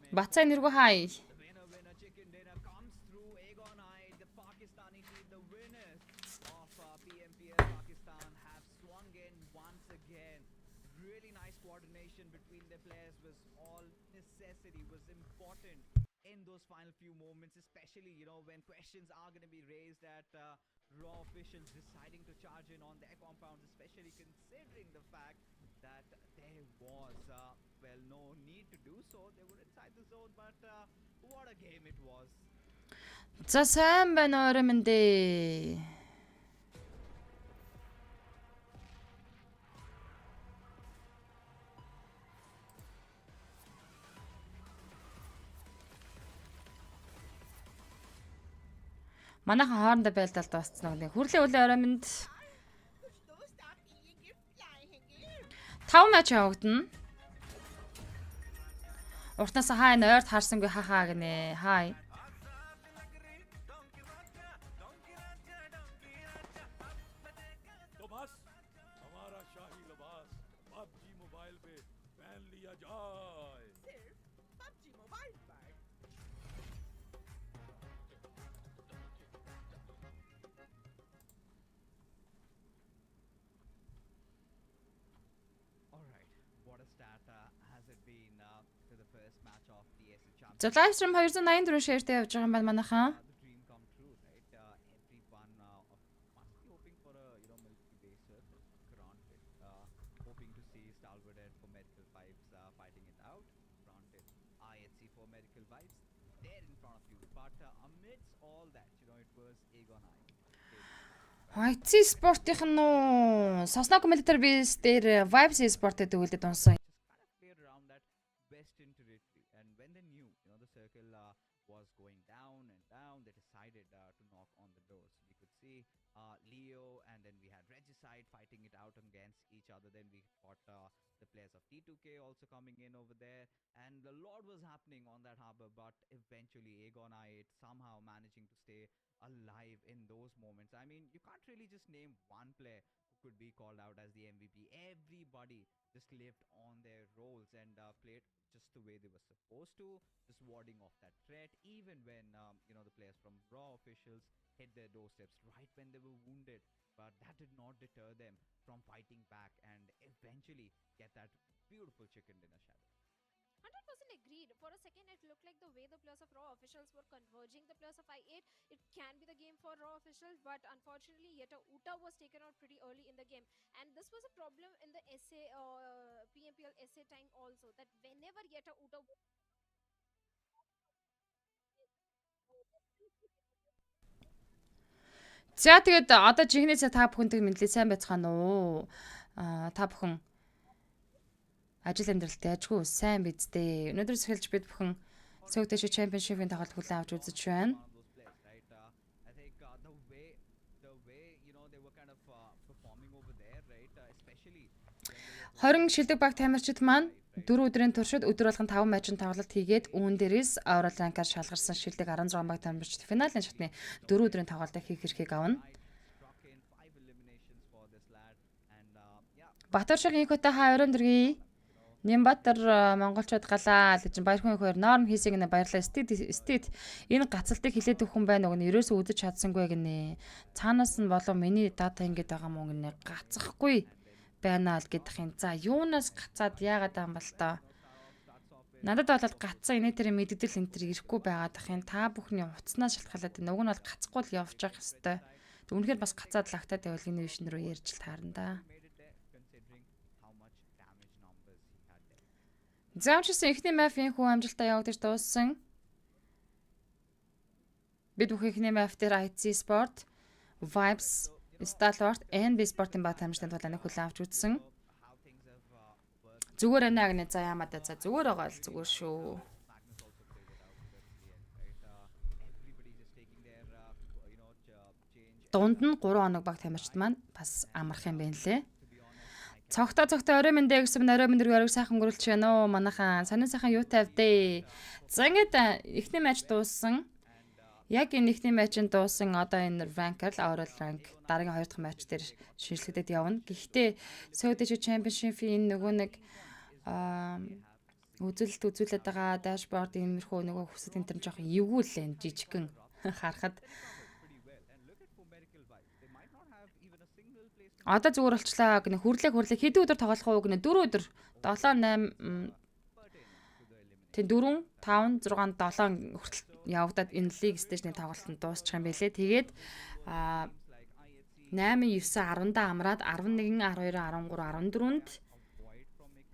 [SPEAKER 1] Бацаа нэргүй хай.
[SPEAKER 3] Those final few moments, especially when questions are going to be raised at Raw officials deciding to charge in on their compounds, especially considering the fact that there was no need to do so. They were inside the zone, but what a game it was.
[SPEAKER 1] За сайн байна уу минь. Манайхан хоорондоо байлдал дууссан нэг хүрлээ үлээ орой минь 5 матч явагдана. Уртнаас хаа энэ ойрт харсангүй хаа гинэ. Хай. За live stream 284 шеэртэй явж байгаа юм байна манайхан. IC спортын нуу Сосна комментатор бис дээр Vibes спорт гэдэг үлдээд унсан.
[SPEAKER 3] just kind of played around that Western territory. And when they knew, the circle was going down and down, they decided to knock on the doors. We could see Leo, and then we had Regicide fighting it out against each other. Then we got the players of T2K also coming in over there, and a lot was happening on that harbor. But eventually, Aegon I8 somehow managing to stay alive in those moments. I mean, you can't really just name one player who could be called out as the MVP. Everybody just lived on their roles and played just the way they were supposed to, just warding off that threat, even when the players from Raw officials hit their doorsteps right when they were wounded. But that did not deter them from fighting back and eventually get that beautiful chicken dinner shadow.
[SPEAKER 2] 100% agreed. For a second, it looked like the way the players of Raw officials were converging the players of I8. It can be the game for Raw officials, but unfortunately, Yeta Uta was taken out pretty early in the game. And this was a problem in the SA, PMPL SA time also, that whenever Yeta Uta
[SPEAKER 1] За тэгээд одоо жигнэсээ та бүхэнд мэдлээ сайн байцгаана уу? Та бүхэн ажил амьдралтай ажгүй сайн бидтэй. Өнөөдрөөс эхэлж бид бүхэн Sögdesh Championship-ийн тоглолт хүлээн авч үзэж байна.
[SPEAKER 3] One of those players, right? I think the way they were kind of performing over there, right? Especially when they were
[SPEAKER 1] 20 шилдэг баг тамирчид маань 4 өдрийн туршид өдөр болгон 5 матчын тоглолт хийгээд үүн дээрээс Overall rank-аар шалгарсан шилдэг 16 баг тамирчид финалийн шатны 4 өдрийн тоглолтыг хийх эрхийг авна.
[SPEAKER 3] struck in 5 eliminations for this lad, and yeah,
[SPEAKER 1] Батаршиг инхөтэй хаа өрөөмдөргий Нямбатар монголчууд галаа л гэж баярхан ихээр Норн хийсийг нэ баярлаа. Стит энэ гацалтыг хилээд өгөх юм байна уу? Ерөөсөө үзэж чадсангүй гинэ. Цаанаас нь болов миний дата ингэж байгаа мó гинэ. Гацхгүй байна л гэдэх юм. За юунаас гацаад яагаад юм бол та. Надад бол гацсан инээ тэр мэддэл энэ тэр ирэхгүй байгаад ах юм. Та бүхний уцснаас шалтгаалаад энэ уг нь бол гацхгүй л явж явах хэвээр. Үнэхээр бас гацаад лагтаад байвал энэ вишн рүү ярьж л таарна да.
[SPEAKER 3] made it there considering how much damage numbers he had there.
[SPEAKER 1] Заамчсан эхний мафийн хүн амжилтаа явагдаж дууссан. Бид бүх эхний маф дээр IC Sport, Vibes, Stalwart, and Sport-ын баг тамирчдын тулааны хүлээн авч үзсэн.
[SPEAKER 3] How things have worked.
[SPEAKER 1] Зүгээр байна гэнэ за ямаа да за зүгээр байгаа л зүгээр шүү.
[SPEAKER 3] Magnus also played it out towards the end, right? Everybody just taking their change.
[SPEAKER 1] Дунд нь 3 хоног баг тамирчид маань бас амарх юм байна лээ. Цогтой орой мэндэ гэсэн орой мэндэр өрөг сайхан өнгөрүүлж байна уу манайхан сонин сайхан юу тавьдээ. За ингээд эхний матч дууссан. Яг энэ эхний матчын дууссан одоо энэ rank-аар overall rank дараагийн 2 дахь матч дээр шинжилгээдэд явна. Гэхдээ Sögdesh Championship-ийн нөгөө нэг үзүүлэлт үзүүлээд байгаа dashboard иймэрхүү нөгөө хүсэл энэ төр жоох эвгүй л энэ жижигхэн харахад одоо зүгээр болчлаа гэнэ хүрлэг хэдэн өдөр тоглох уу гэнэ 4 өдөр 7 8 тэг 4 5 6 7 хүртэл явагдаад энэ лиг стейжний тоглолтод дуусчих юм байлээ. Тэгээд 8 9 10-нд амраад 11 12 13 14-нд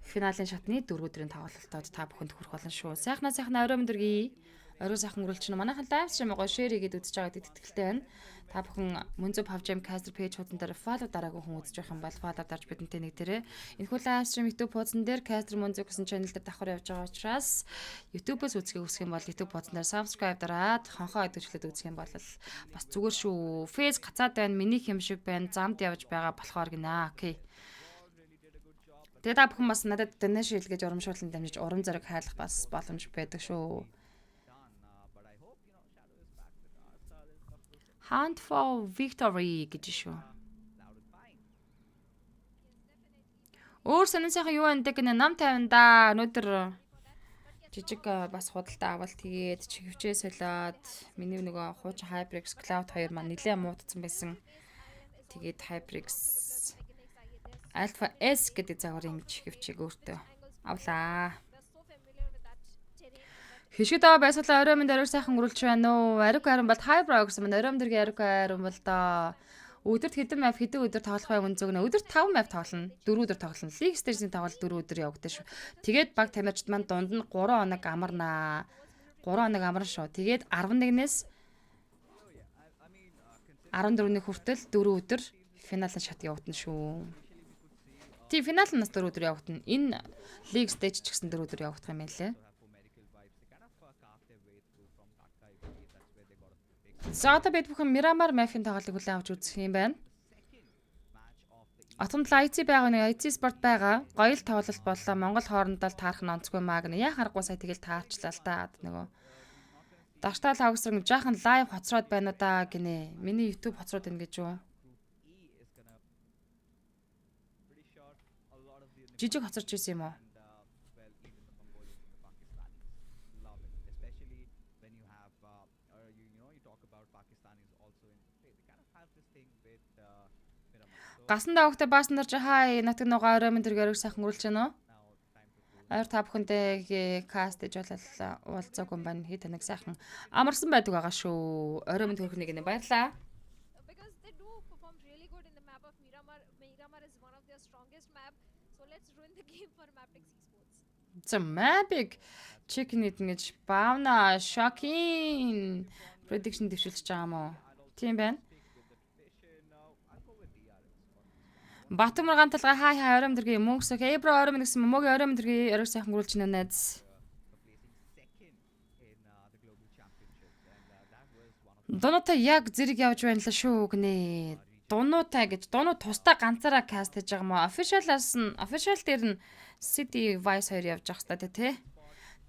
[SPEAKER 1] финалийн шатны 4 өдрийн тоглолтод та бүхэнд хүрэх болно шүү. Сайхнаа орой өндөргий орой сайхан өрүүлчихнэ. Манайхан лайв стрим гоё шеэр хийгээд үзэж байгаа гэдэгт итгэлтэй байна. Та бүхэн MUNZU PUBG caster page хуудсан дээр follow дараагүй хүн үзэж байх юм бол follow дарж бидэнтэй нэгдэрээ. Энэхүү лайв стрим YouTube хуудсан дээр caster MUNZU гэсэн channel дээр давхар явж байгаа учраас YouTube-ос үзэхийг хүсэх юм бол YouTube хуудсан дээр subscribe дараад хонхоо идэвхжлээд үзэх юм бол бас зүгээр шүү. Face гацаад байна, миний хэм шиг байна, замд явж байгаа болохоор гинэ. Окей. Тэгээд та бүхэн бас надад donation хийлгэж урамшуулсан дамжиж урам зориг хайлах бас боломж байдаг шүү. Hunt for victory гэж шүү. Өөр сонин сайхан юу энэ гэнэ нам 50 да. Өнөөдөр жижиг бас худалдаа авалт хийгээд чигвчээ солиод миний нөгөө хуучин Hybrix Cloud 2 маань нэлээд муудсан байсан. Тэгээд Hybrix Alpha S гэдэг загварын чигвчийг өөртөө авлаа. Хишгэд аваа байсгалаа орой минь орой сайхан өрүүлж байна уу? Ариук харин бол хайбра гэсэн мань орой өдргийн ариук харин бол да. Өдөрт хэдэн мав хэдэн өдөр тоглох байг үнцөгнө. Өдөрт 5 мав тоглоно. 4 өдөр тоглоно. Лиг стейжийн тоглолт 4 өдөр явагдаж шүү. Тэгээд баг тамирчид маань дунд нь 3 хоног амарнаа. 3 хоног амарна шүү. Тэгээд 11-ээс 14-ний хүртэл 4 өдөр финалын шат явагдана шүү. Тийм финал нь нас 4 өдөр явагдана. Энэ лиг стейж ч гэсэн 4 өдөр явагдах юм байлээ. За одоо бид бүхэн Miramar Mafia-ийн тоглолтыг хүлээн авч үзэх юм байна. Отгонд IC байгаа нэг IC спорт байгаа. Гоё л тоглолт боллоо. Монгол хоорондоо таарах нь онцгүй маа гэнэ. Яа харахгүй сая тэгэл таарчлаа л да. Нөгөө Дагштал хавсраг жаахан лайв хоцроод байна уу да гинэ. Миний YouTube хоцроод байна гэж юу? Жижиг хоцорч ирсэн юм уу? Гасан давхтай баасан нар хай натг нугаа орой минь тэргээр сайхан үргэлж байна уу? Ойр та бүхэндээ каст гэж уулзаагүй юм байна. Хий таныг сайхан амарсан байдаг байгаа шүү. Орой минь төрхнийг нэ баярлаа.
[SPEAKER 2] Because they do perform really good in the map of Miramar. Miramar is one of their strongest map. So let's ruin the game for Mapix Esports.
[SPEAKER 1] За Mavic chicken гэж баавна shocking prediction дэвшүүлж байгаа юм уу? Тийм байна. Батмар ганталга хай орой мдэргийн мөнгөс Эбро орой мэн гэсэн мөгийн орой мдэргийн орой сайхан гүрүүлж байна найз. Дунуутай яг зэрэг явж байна л шүү гинэ. Дунуутай гэж дунуу тусдаа ганцаараа каст хийж байгаа юм уу? Official дээр нь City Vice 2 явж байгаа хэвээр тий.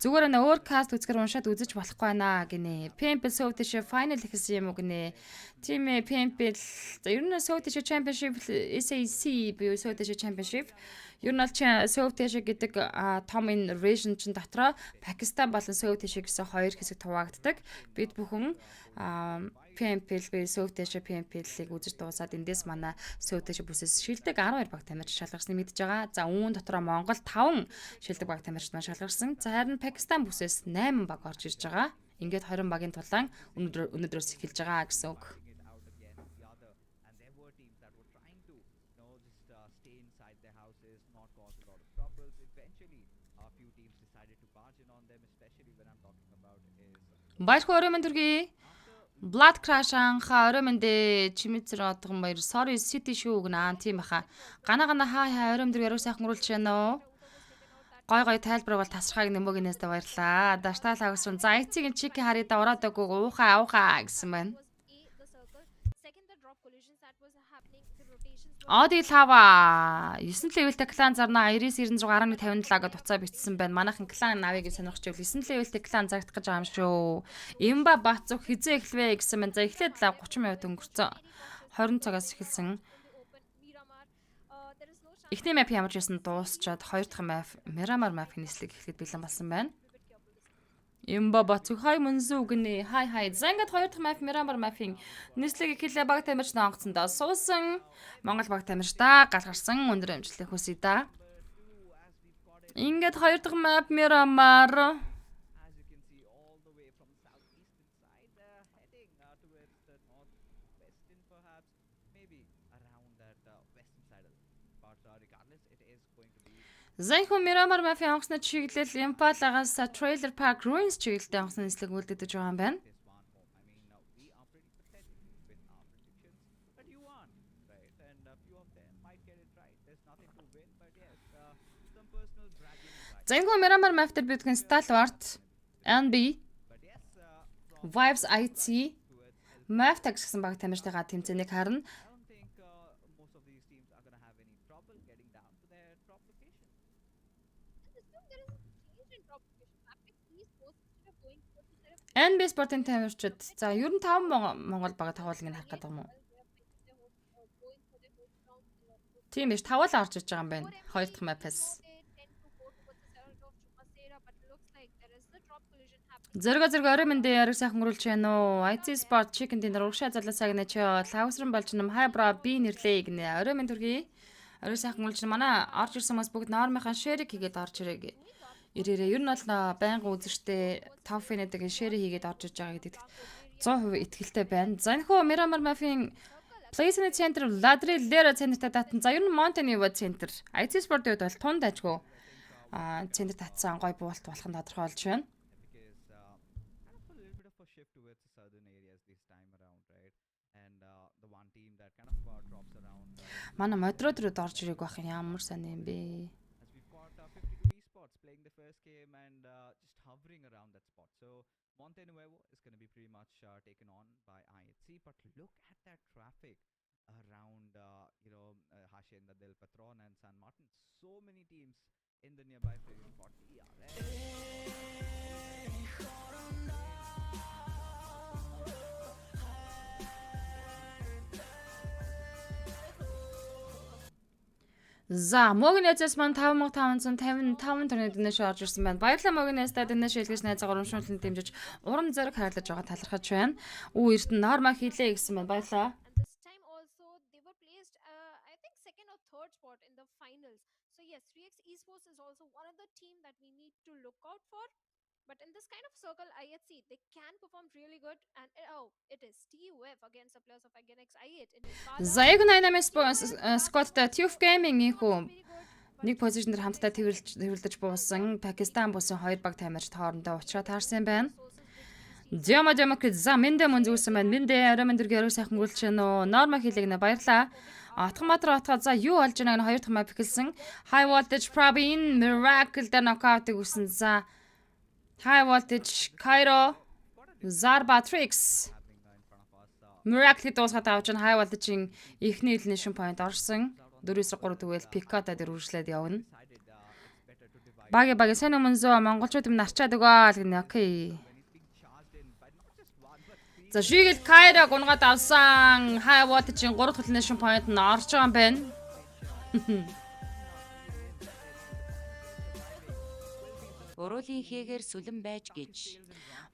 [SPEAKER 1] Зүгээр нэ өөр каст үзгээр уншаад үзэж болохгүй байна гинэ. PMP South-ийн final ихсэн юм уу гинэ. Тийм ээ PMP ер нь South-ийн Championship SAC буюу South-ийн Championship. Ер нь South-ийн гэдэг том энэ region чин дотроо Пакистан болон South-ийн гэсэн хоёр хэсэг хуваагддаг. Бид бүхэн PMP буюу South-ийн PMP-ийг үзэж дуусаад эндээс манай South-ийн бүсээс шилдэг 12 баг тамирч шалгарсныг мэдж байгаа. За үүн дотроо Монгол 5 шилдэг баг тамирчид маань шалгарсан. За харин Пакистан бүсээс 8 баг орж ирж байгаа. Ингээд 20 багийн тулаан өнөөдрөөс эхэлж байгаа гэсэн үг. Баярхуу орой минь төргий. Blood Crash анха орой минь дэ чимэцэр одгон баяр. Sorry City шүү гэнэ. Тийм баха. Гана хай орой минь төргий яруу сайхан гөрүүлж байна уу? Гой тайлбар бол тасархааг нэмэгнээс баярлаа. Даштал хагсрын за эцгийн чики харьяа ураад өгөө уухаа гэсэн байна. Оди лава 9 левелтэй клан зарна 9996.57 гэж уцаа бичсэн байна. Манайхан клан навыг сонирхож байвал 9 левелтэй клан зарагдах гэж байгаа юм шүү. Имба бацух хизээ эхлэвэ гэсэн байна. За эхлээд 30 минут өнгөрцөн. 20 цагаас эхэлсэн. Эхний map ямар ч байсан дуусчаад хоёр дахь map Miramar map-ийн нислэг эхлээд бэлэн болсон байна. Имба бацух хай MUNZU гинэ. Хай. За ингээд хоёр дахь map Miramar map-ийн нислэг эхлээ баг тамирч нонгоцсон доо суусан. Монгол баг тамирчдаа галгарсан өндөр амжилтыг хүсье да. Ингээд хоёр дахь map Miramar. Зайхуу Miramar map-ийн онгоцны чиглэл Impala-гаас Trailer Park Ruins чиглэлтэй онгоцны нислэг үлдэгдэж байгаа юм байна. Зайхуу Miramar map дээр бидгэн Stalwart, NB, Vibes IT, Map Tax гэсэн баг тамирчдаа тэмцээнийг харна. NB спортын тамирчид за ер нь 5 Монгол бага тоглолтыг харах гэдэг юм уу? Тийм биш 5 л орж иж байгаа юм байна. Хоёр дахь map-аас. Зэрэг орой минь дэ яриг сайхан гөрүүлж байна уу? IT Sport Chicken Dinner урагшаа залуусаа гэнэ чи лавсран болж нам хай бра би нэрлээ гэнэ. Орой минь төргий. Орой сайхан гөрүүлж манай орж ирсэн хүмүүс бүгд нормынхаа шэрийг хийгээд орж ирээ. Ирээрээ ер нь бол байнга үзэртэй топ фэнэдэг шэр хийгээд орж иж байгаа гэдэг 100% итгэлтэй байна. За энэ хөө Miramar map-ийн Placement Center Ladri Lera центртэй татсан. За ер нь Mountain View центр IT Sport-ийн хувьд бол тунд ажгүй центр татсан гой буулт болох нь тодорхой болж байна. Манай модераторууд орж ирэх байх ямар сайн юм бэ?
[SPEAKER 3] As we've got 52 esports playing the first game and just hovering around that spot. So Monte Nuevo is going to be pretty much taken on by IHC. But look at that traffic around, Hacienda del Patron and San Martin. So many teams in the nearby playing spot.
[SPEAKER 1] За, Могинэзээс маань 5555 төрний дэнэш орж ирсэн байна. Баярлалаа Могинэзтэй дэнэш хэлгэж найзаа урамшуулсан дэмжиж урам зориг хайрлаж байгаа талархаж байна. Эрдэнэ норма хийлээ гэсэн байна. Баярлалаа.
[SPEAKER 2] And this time also they were placed, I think, second or third spot in the finals. So yes, 3x Esports is also one of the team that we need to look out for. But in this kind of circle, IHC, they can perform really good. And it is TUF against the players of Againx i8 in Impala.
[SPEAKER 1] За, яг 88 Scott-тай TUF Gaming ийхүү нэг позишн дээр хамтдаа тэрвэрлдэж буусан Пакистан бусын хоёр баг тамирчид хоорондоо уулзраа таарсан байна. Демократ за Миндэ мөн зүйлсэн байна. Миндэ орой өндөргийн орой сайхан гүйлж байна уу? Норма хийлэгнэ баярлаа. Атгаматар отгоо за юу олж байгааг нь хоёр дахь мап эхэлсэн. High voltage Praveen Miracle дээр нокаутыг үсэн. За High voltage Cairo Zarbatrix Miracle дуусгаад авч High voltage-ийн эхний elimination point орсон. 4-3 тэгвэл Picata дээр үргэлжлээд явна. Баги сайн MUNZU монголчууд юм нарчаад өгөө гэнэ. Окей. За шигэл Cairo гунгаад авсан High voltage-ийн 3 дахь elimination point нь орж байгаа юм байна.
[SPEAKER 4] Уруулын хийгээр сүлэн байж гэж.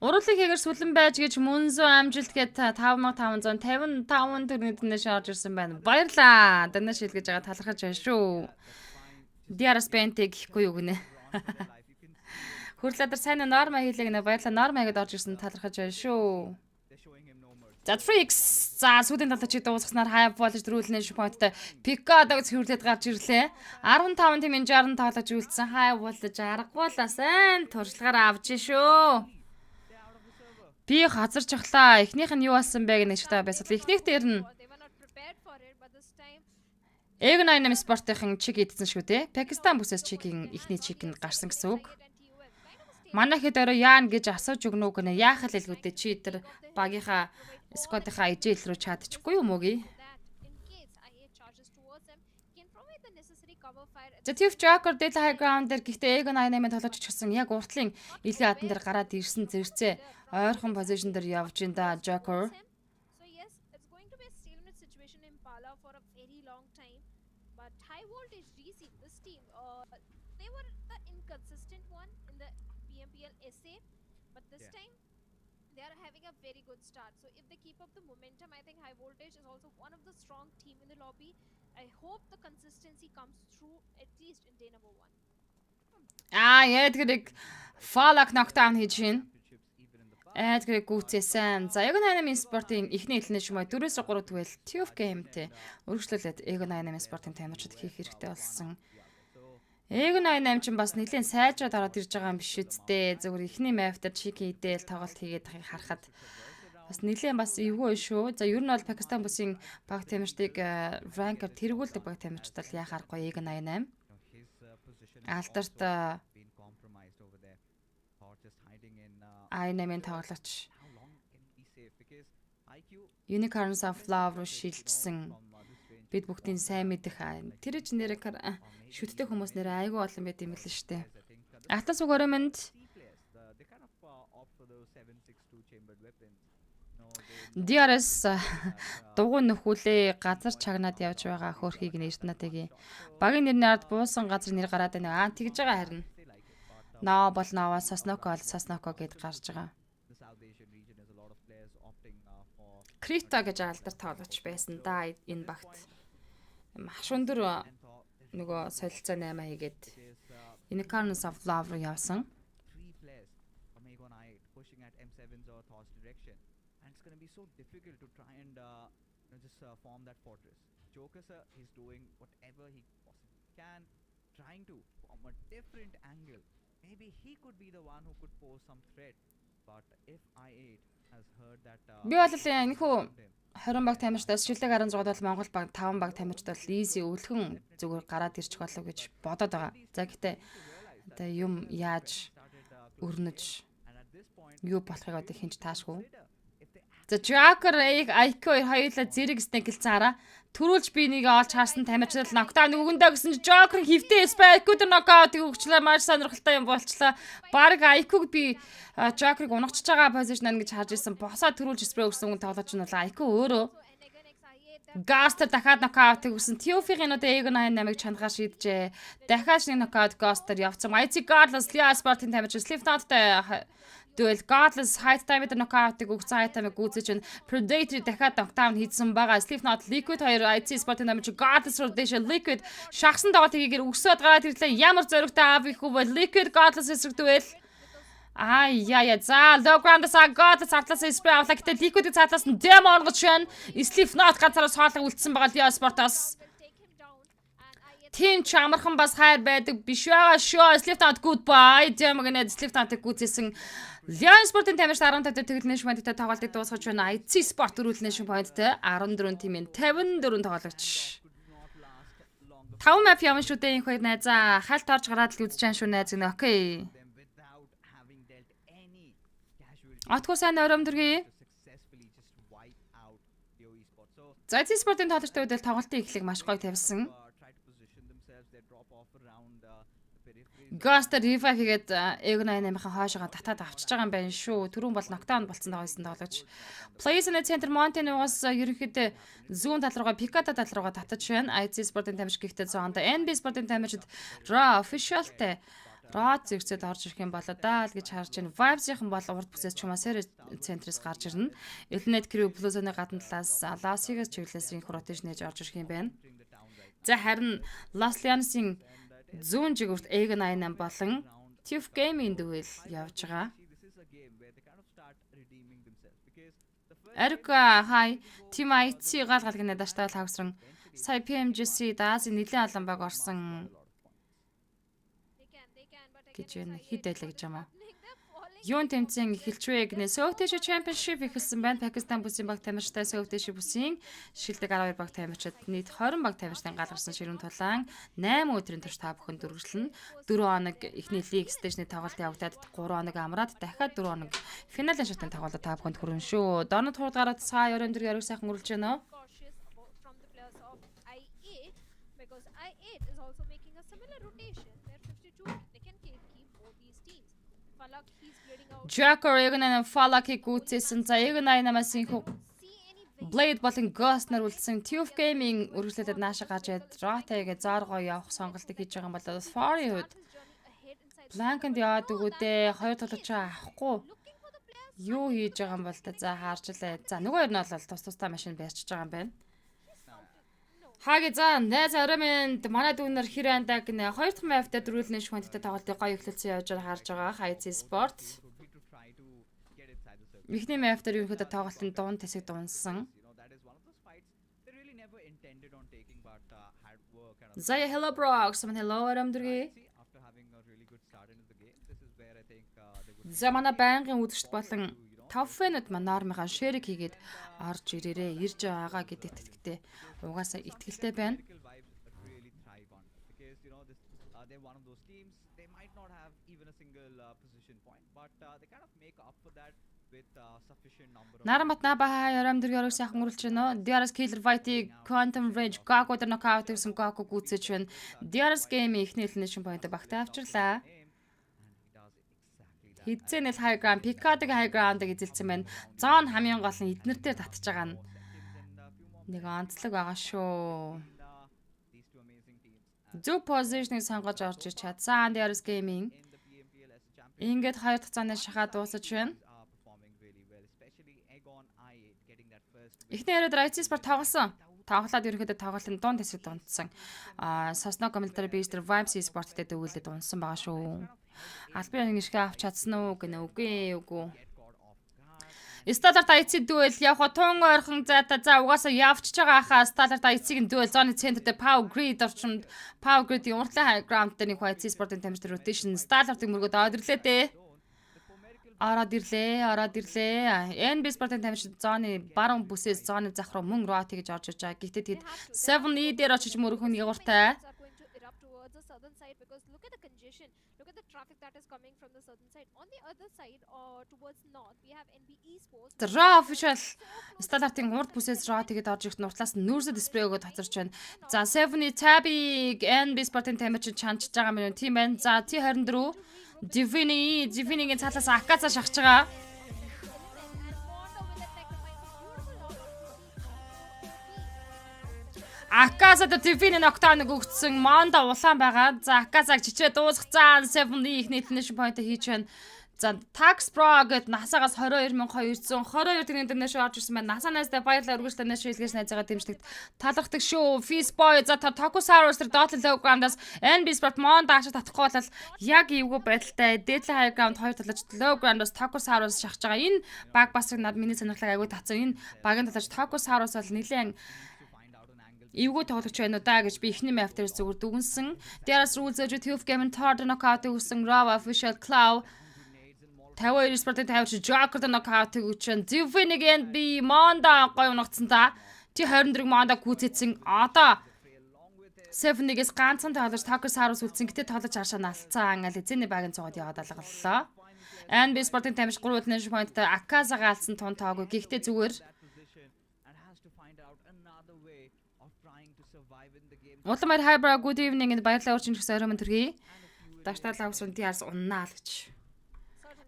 [SPEAKER 1] Уруулын хийгээр сүлэн байж гэж MUNZU амжилт гээд 5555 төрний дэнэш орж ирсэн байна. Баярлаа. Дэнэш хэлгэж байгаа талархаж байна шүү. DRS Bent гэхгүй юу гинэ. Хүрлээдэр сайн норма хийлээ гинэ. Баярлаа. Норма хийгээд орж ирсэн талархаж байна шүү. За Trix за сүүлийн талаа чи дуусгаснаар High voltage дөрүүлнэ point-тай Picada гэж хүрлээд гарч ирлээ. 15 тимийн 60 тоглож үлдсэн High voltage аргуулаа сайн туршлагаараа авч шүү. Би хазарч явлаа. Эхнийх нь юу болсон бэ гэж та байсал. Эхнийх дээр нь
[SPEAKER 2] They were not prepared for it, but this time
[SPEAKER 1] Эг98 спортын чиг идсэн шүү те. Пакистан бүсээс чигийн эхний чиг нь гарсан гэсэн үг. Манай хэд орой яан гэж асууж өгнө үг нэ. Яах л илгүүдээ чи тэр багийнхаа Скотынхаа ижил рүү чадчихгүй юм уу гээ. За TUF Joker Delta High Ground дээр гэхдээ Эг98 тоглож чигсэн яг уртлын илийн адан дээр гараад ирсэн зэрцээ ойрхон позишн дээр явж ин да Joker.
[SPEAKER 2] So yes, it's going to be a stalemate situation in Impala for a very long time. But high voltage DC, this team, they were the inconsistent one in the BMPL SA. But this time, they are having a very good start. So if they keep up the momentum, I think high voltage is also one of the strong team in the lobby. I hope the consistency comes through at least in day number 1.
[SPEAKER 1] Яадаг Fallout knockdown хийж байна. Эдгээр гүцээсэн. За Эг98 спортын эхний элнэж мой 4-3 тэгвэл TUF Game-тэй өргөжлүүлээд Эг98 спортын тамирчид хийх хэрэгтэй болсон. Эг98 ч бас нэлийн сайжраад ороод ирж байгаа юм биш үсттэй. Зөвхөн эхний map дээр чики идэл тоглолт хийгээд харахад бас нэлийн бас эвгүй шүү. За ер нь бол Пакистан бүсийн баг тамирчдыг ранкер тэргүүлдэг баг тамирчдад яхаарахгүй Эг98. Алдарт I8-ын тоглогч Unicorns of Love руу шилжсэн. Бид бүгдийн сайн мэдэх тэр ч нэрээр шүтдэг хүмүүс нэрээ айгүй олон байт юм л шүү дээ. Атлас Угоромонд DRS дугуй нөхүүлээ газар чагнаад явж байгаа хөөрхийг нэртнатайгийн багийн нэрний ард буусан газар нэр гараад байна. Тэгж байгаа харин. Наа бол наваа Сасноко гэд гарч байгаа. Крита гэж алдар тоглож байсан да энэ багт. Хашуундөр нөгөө солилцоо 8 хийгээд Unicorns of Love руу явсан. So difficult to try and just form that fortress. Joker sir is doing whatever he possibly can, trying to from a different angle. Maybe he could be the one who could pose some threat. But if I8 Би бол энэхүү 20 баг тамирчдаас шилдэг 16-д бол Монгол баг 5 баг тамирчд бол easy өвлгөн зүгээр гараад ирчих болов гэж бодоод байгаа. За гэхдээ одоо юм яаж өрнөж юу болохыг одоо хинж таашгүй. За Joker IQ хоёулаа зэрэг снэгэлцэн хараа. Төрүүлж би нэг олж харсан тамирчид нокдаун өгөндөө гэсэн чи Joker хөвтэй спайкүүд нокаут өгчлээ маш сонирхолтой юм болчлаа. Бараг IQ-г би Joker-ыг унагчж байгаа позишн гэж харж ирсэн. Босоо төрүүлж спрей өгсөн хүн тоглож нь бол IQ өөрөө Гастер дахиад нокаут өгсөн. Тиофигийн одоо Эго 88-ыг чангаа шийджээ. Дахиад нэг нокаут Гастер явцсан. IC Godless Lea Sport-ийн тамирчин Slipknot-тай duel Godless height time-д нокаутыг өгсөн height time-ыг гүйцэж чинь Predator дахиад нокдаун хийсэн байгаа. Slipknot Liquid 2 IC Sport-ийн тамирчин Godless Rotation Liquid шахсан тоглолтыг игээр өсөөд гараад ирлээ. Ямар зоригтой аав их вэ? Liquid Godless эсрэг duel. Яа за low ground-аас Godless атлаас спрей авлаа. Гэтэ Liquid-ийг цаатлаас нь Demon онгоч шин Slipknot ганцаараа соолго үлдсэн байгаа Lea Sport-аас. Тим ч амархан бас хайр байдаг биш байгаа шүү. Slipknot goodbye. Demon-г Slipknot-ыг гүйцээсэн Lea Sport-ийн тамирч 15 тэгэлнэш point-тэй тоглолтыг дуусгаж байна. IC Sport дөрүүлнэш point-тэй 14 тимийн 54 тоглогч. 5 map явна шүү дээ энэ хоёр найзаа. Хальт орж гараад л үзэж байгаа шүү найз гэнэ. Окей. Атгүй сайн ором дөргий. За IC Sport-ийн тоглолтын үед тоглолтын эхлэг маш гоё тавьсан. Gaster revive хийгээд Эго 88-ийн хоошоогоо татаад авчиж байгаа юм байна шүү. Түрүүн бол нокдаун болцсон дагуулсан тоглож. Plays in the center mountain угаас ерөнхийдөө зүүн тал руугаа Picata тал руугаа татаж байна. IC Sport-ийн тамирч гэхдээ зоонд NB Sport-ийн тамирчид Raw official-тэй Raw зэрэгцээд орж ирэх юм болоо даа л гэж харж байна. Vibes-ийн бол урд бүсээс чумасэр центрээс гарч ирнэ. Elite Crew Plus-ны гадна талаас Las Vegas чиглэлээс инх rotation хийж орж ирэх юм байна. За харин Las Lions-ийн зүүн жигүүрт Эго 88 болон Tiff Game-ийн duel явж байгаа. Эрка хай Team IC гал галгын даштаал хавсран сая PMGC даас нэлийн алан баг орсон гэж хэд байлаа гэж юм аа. Юун тэмцээн эхэлчихвэ гэнэ Southeast Championship эхэлсэн байна. Пакистан бүсийн баг тамирчтай Southeast бүсийн шилдэг 12 баг тамирчид нийт 20 баг тамирчдын галгарсан ширүүн тулаан 8 өдрийн турш та бүхэн дөрвөлнө. 4 хоног эхний лиг стейжний тоглолт явагдаад 3 хоног амраад дахиад 4 хоног финалийн шатны тоглолт та бүхэнд хүрнэ шүү. Донод хурд гараад цаа өрөөнд дөрөв сайхан үргэлж байна. Joker Ego 88 Falak-ыг гүйцээсэн. За Ego 88-аас инхүү Blade болон Ghost нар үлдсэн. Tiff Game-ийн үргэлжлүүлээд нааша гарч яд Rota-г зааргоо явах сонголтыг хийж байгаа юм болоо. Fari хувьд Blank-нд яваад өгөөдөө хоёр тоглогч авахгүй юу хийж байгаа юм бол та за хаарчлаа. За нөгөө хоёр нь бол тус-тустай машин барьчихж байгаа юм байна. Хаги за найз арамын манай дүүнэр хэр андаа гинэ 2 дахь маптай дөрүүлнэ шүнттэй тоглолтыг гоё эхлүүлсэн явж харж байгаа IC Sport. Эхний маптер ерөнхийдөө тоглолтын дуун тасыг дуунсан. Зая hello bro, someone hello арамдэрги. За манай байнгын үзэгчд болон топ фэнүүд манаармынхаа шэрэг хийгээд орж ирээрээ ирж байгаа гэдэгт итгэдэг. Угаасаа итгэлтэй байна. Нарамат набаа ярамдэр яруу сайхан үргэлж байна. DRS Killer Fight-ийг Quantum Rage Gaku дээр нокаут гэсэн Gaku гүйцэж байна. DRS Game-ийн эхний элинэшн point багтаа авчирлаа. Хидцэнэл high ground, Picard-ыг high ground-ыг эзэлсэн байна. Зон хамгийн гол нь эднэртээ татж байгаа нь нэг онцлог байгаа шүү. Зөв позишныг сонгож орж ир чадсан DRS Game-ийн ингээд хоёр дахь цаанаа шахаад дуусаж байна. Эхний яриад IC Sport тоглосон. Тоглоод ерөнхийдөө тоглолтын дунд хэсэг дундсан. Sosno Military Base дээр Vibes Sport-тэй дөвөлдөд дундсан байгаа шүү. Албан гიშгэ авч чадсан уу гэнэ үгүй. Сталарт IC дуэл явах тун ойрхон зайта за угаасаа явчихж байгаа хаа Сталарт IC-ийн дуэл зоны центрт Power Grid орчинд Power Grid-ийн уртлын high ground дээр нэг IC Sport-ын тамирчид rotation Сталартыг мөргөд аваад ирлээ дээ. Ороод ирлээ. NB Sport-ын тамирчид зооны баруун бүсээс зооны зах руу мөн Roa тэгж орж иж байгаа. Гэхдээ тэд 7E дээр очиж мөрөх нь ягууртай.
[SPEAKER 2] Are going to erupt towards the southern side because look at the congestion, look at the traffic that is coming from the southern side. On the other side, towards north, we have NB Esports.
[SPEAKER 1] Raw official стандартын урд бүсээс Roa тэгэд орж ирэхэд нуртлаас нүүрсэ дисплей өгөөд хоцорч байна. За 7E Tabby NB Sport-ын тамирчид чанчж байгаа мэн тийм байна. За T24 Divini-гийн цаалаас Акаца шахаж байгаа. Акасад Divini ноктааныг өгсөн Монда улаан байгаа. За Акасаг чичээ дуусгацаа 7E их нийтлэнэш point хийж байна. За Tax Pro гэд насаагаас 22,222 тэрний интернэшнл орж ирсэн байна. Насанаас баярлалаа үргэлжлэнэ шилгээс найзаагаа дэмждэг. Талархдаг шүү. Feastboy за Tokusaurus тэр Dota low ground-аас NB Sport Monda ашиг татахгүй бол яг эвгүй байдалтай. Deadly high ground хоёр талж low ground-аас Tokusaurus шахаж байгаа. Энэ баг бас над миний сонирхлыг аягүй татсан. Энэ багийн талж Tokusaurus бол нэлээд эвгүй тоглогч байна уу да гэж би ихний мафтерс зүгээр дүгнсэн. Дээрээс rules of Tooth Game Third knockout өгсөн Raw official Clow 52 спортын тавьж Joker-д нокаут өгч Divini NB Monda гоё ногцсон та. T24 Monda гүйцэтсэн. Одоо 7-ээс ганцхан тоглож Tokusaurus үлдсэн. Гэтэ тоглож харшаа налцсан. Ингээл эзэний багийн цугад яваад алгаллаа. NB Sport-ын тамирч 3 үлнэш point-тай Akaza гаалсан тун таагүй. Гэхдээ зүгээр Улмаар хайбра good evening-д баярлалаа урьж ирсэн оройн төргий. Даштаалаа авсан диарс уннаа л гэж.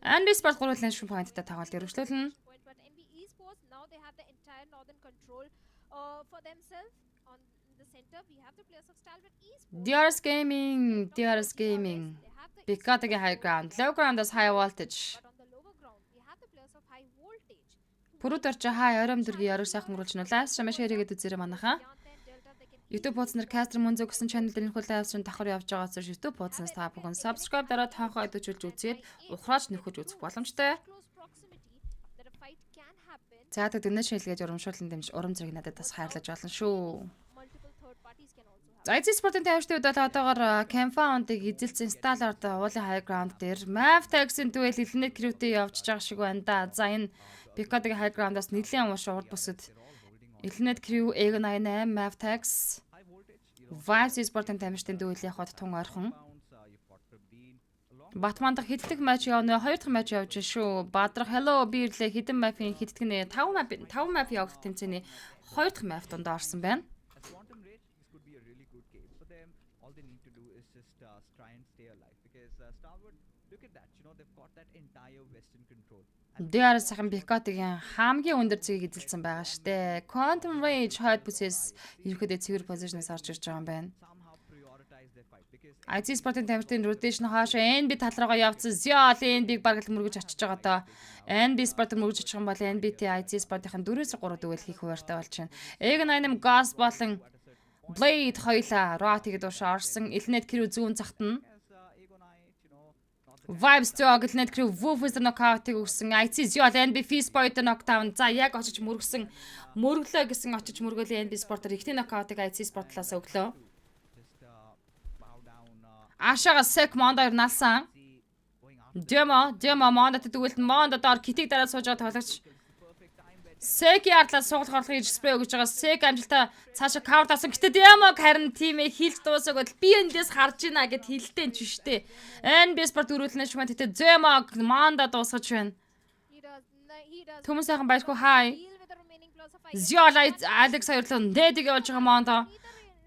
[SPEAKER 1] NB Sport 3 үлнэш point-тай тоглолт өргөжлүүлнэ.
[SPEAKER 2] But NB Esports now they have the entire northern control for themselves. On the center we have the players of Stalwart Esports.
[SPEAKER 1] DRS Gaming. Bigataгийн high ground, low ground-аас high voltage.
[SPEAKER 2] But on the lower ground we have the players of high voltage.
[SPEAKER 1] Пүрүдэрч хай оройн төргий орой сайхан мөрүүлж нуулаас шамаш хэрэгэд үзээрэй манайхаа. YouTube хуудас нар MUNZU гэсэн channel дээр нөхөрлөө авсан давхар явж байгаа учраас YouTube хуудаснаас та бүхэн subscribe дараад таахаа өдөржүүлж үзээд ухрааж нөхөж үзэх боломжтой.
[SPEAKER 2] Close proximity that a fight can happen.
[SPEAKER 1] За тэг дэнэ шилгээд урамшуулсан дэмж урам зэрэг надад бас хайрлаж болно шүү.
[SPEAKER 2] Multiple third parties can also have.
[SPEAKER 1] За эцэг спортын тавьчдын үед бол одоогоор Campfount-ыг эзэлсэн Stalwart уулын high ground дээр Mavtax-ын дуэл Elite Crew-тэй явж байгаа шиг байна да. За энэ Bigataгийн high ground-аас нэлийн уушаа урд бүсэд Elite Crew, Egon88, Mavtax, Vibes Sport-ын тамирчдын дуэл явахад тун ойрхон. Батман дахь хиддэг матч явна. Хоёр дахь матч явж шүү. Бадрах hello би ирлээ хідэн мапын хиддэг нэ 5 map явагдах тэмцээний хоёр дахь map донд орсон байна.
[SPEAKER 3] At quantum rate, this could be a really good game for them. All they need to do is just try and stay alive because Stalwart, look at that. You know, they've got that entire western control.
[SPEAKER 1] DR сайхан Bigataгийн хамгийн өндөр зэгийг эзэлсэн байгаа штэ. Quantum Rage хойд бүсээс ерөөдөө цэвэр позишнээс орж ирж байгаа юм байна.
[SPEAKER 3] Somehow prioritize their fight because
[SPEAKER 1] IT Sport-ын тамирчдын rotation хаашаа NB тал руугаа явцсан. Ziol NB-г бараг л мөргөж очиж байгаа доо. NB Sport мөргөж очих юм бол NBT IT Sport-ын 4-3 дуэл хийх хуваартай болж байна. Egon88 Ghost болон Blade хоёлаа Raw тэгэд уушаа орсон. Elite Crew зүүн цагт нь Vibes Dog Elite Crew Wolves knockout-ыг өгсөн. IT Ziol NB Feastboy knockdown. За яг очиж мөргөсөн. Мөрглөө гэсэн очиж мөргөлийн NB Sport-оор ихний knockout-ыг IT Sport-лаас өглөө.
[SPEAKER 3] bow down.
[SPEAKER 1] Ашаага Sek Monda-аар налсан. Demo Monda-т дүүлэн Monda доор китиг дараа сууж байгаа тоглогч. Sek ярдлаа суулгах орлого хийж спрей өгж байгаа. Sek амжилтаа цаашаа cover тасан. Гэтэ Demo харин тимээ хилж дуусаагаад би эндээс харж ийна гэд хилдэн ч штэ. NB Sport өрүүлнэ шмэ тэтэ Demo Monda дуусгаж байна.
[SPEAKER 2] He does
[SPEAKER 1] Түмэн сайхан баяргүй хай.
[SPEAKER 2] deal with the remaining players of
[SPEAKER 1] Ziol Alex хоёрлоо дэдэг явж байгаа Monda.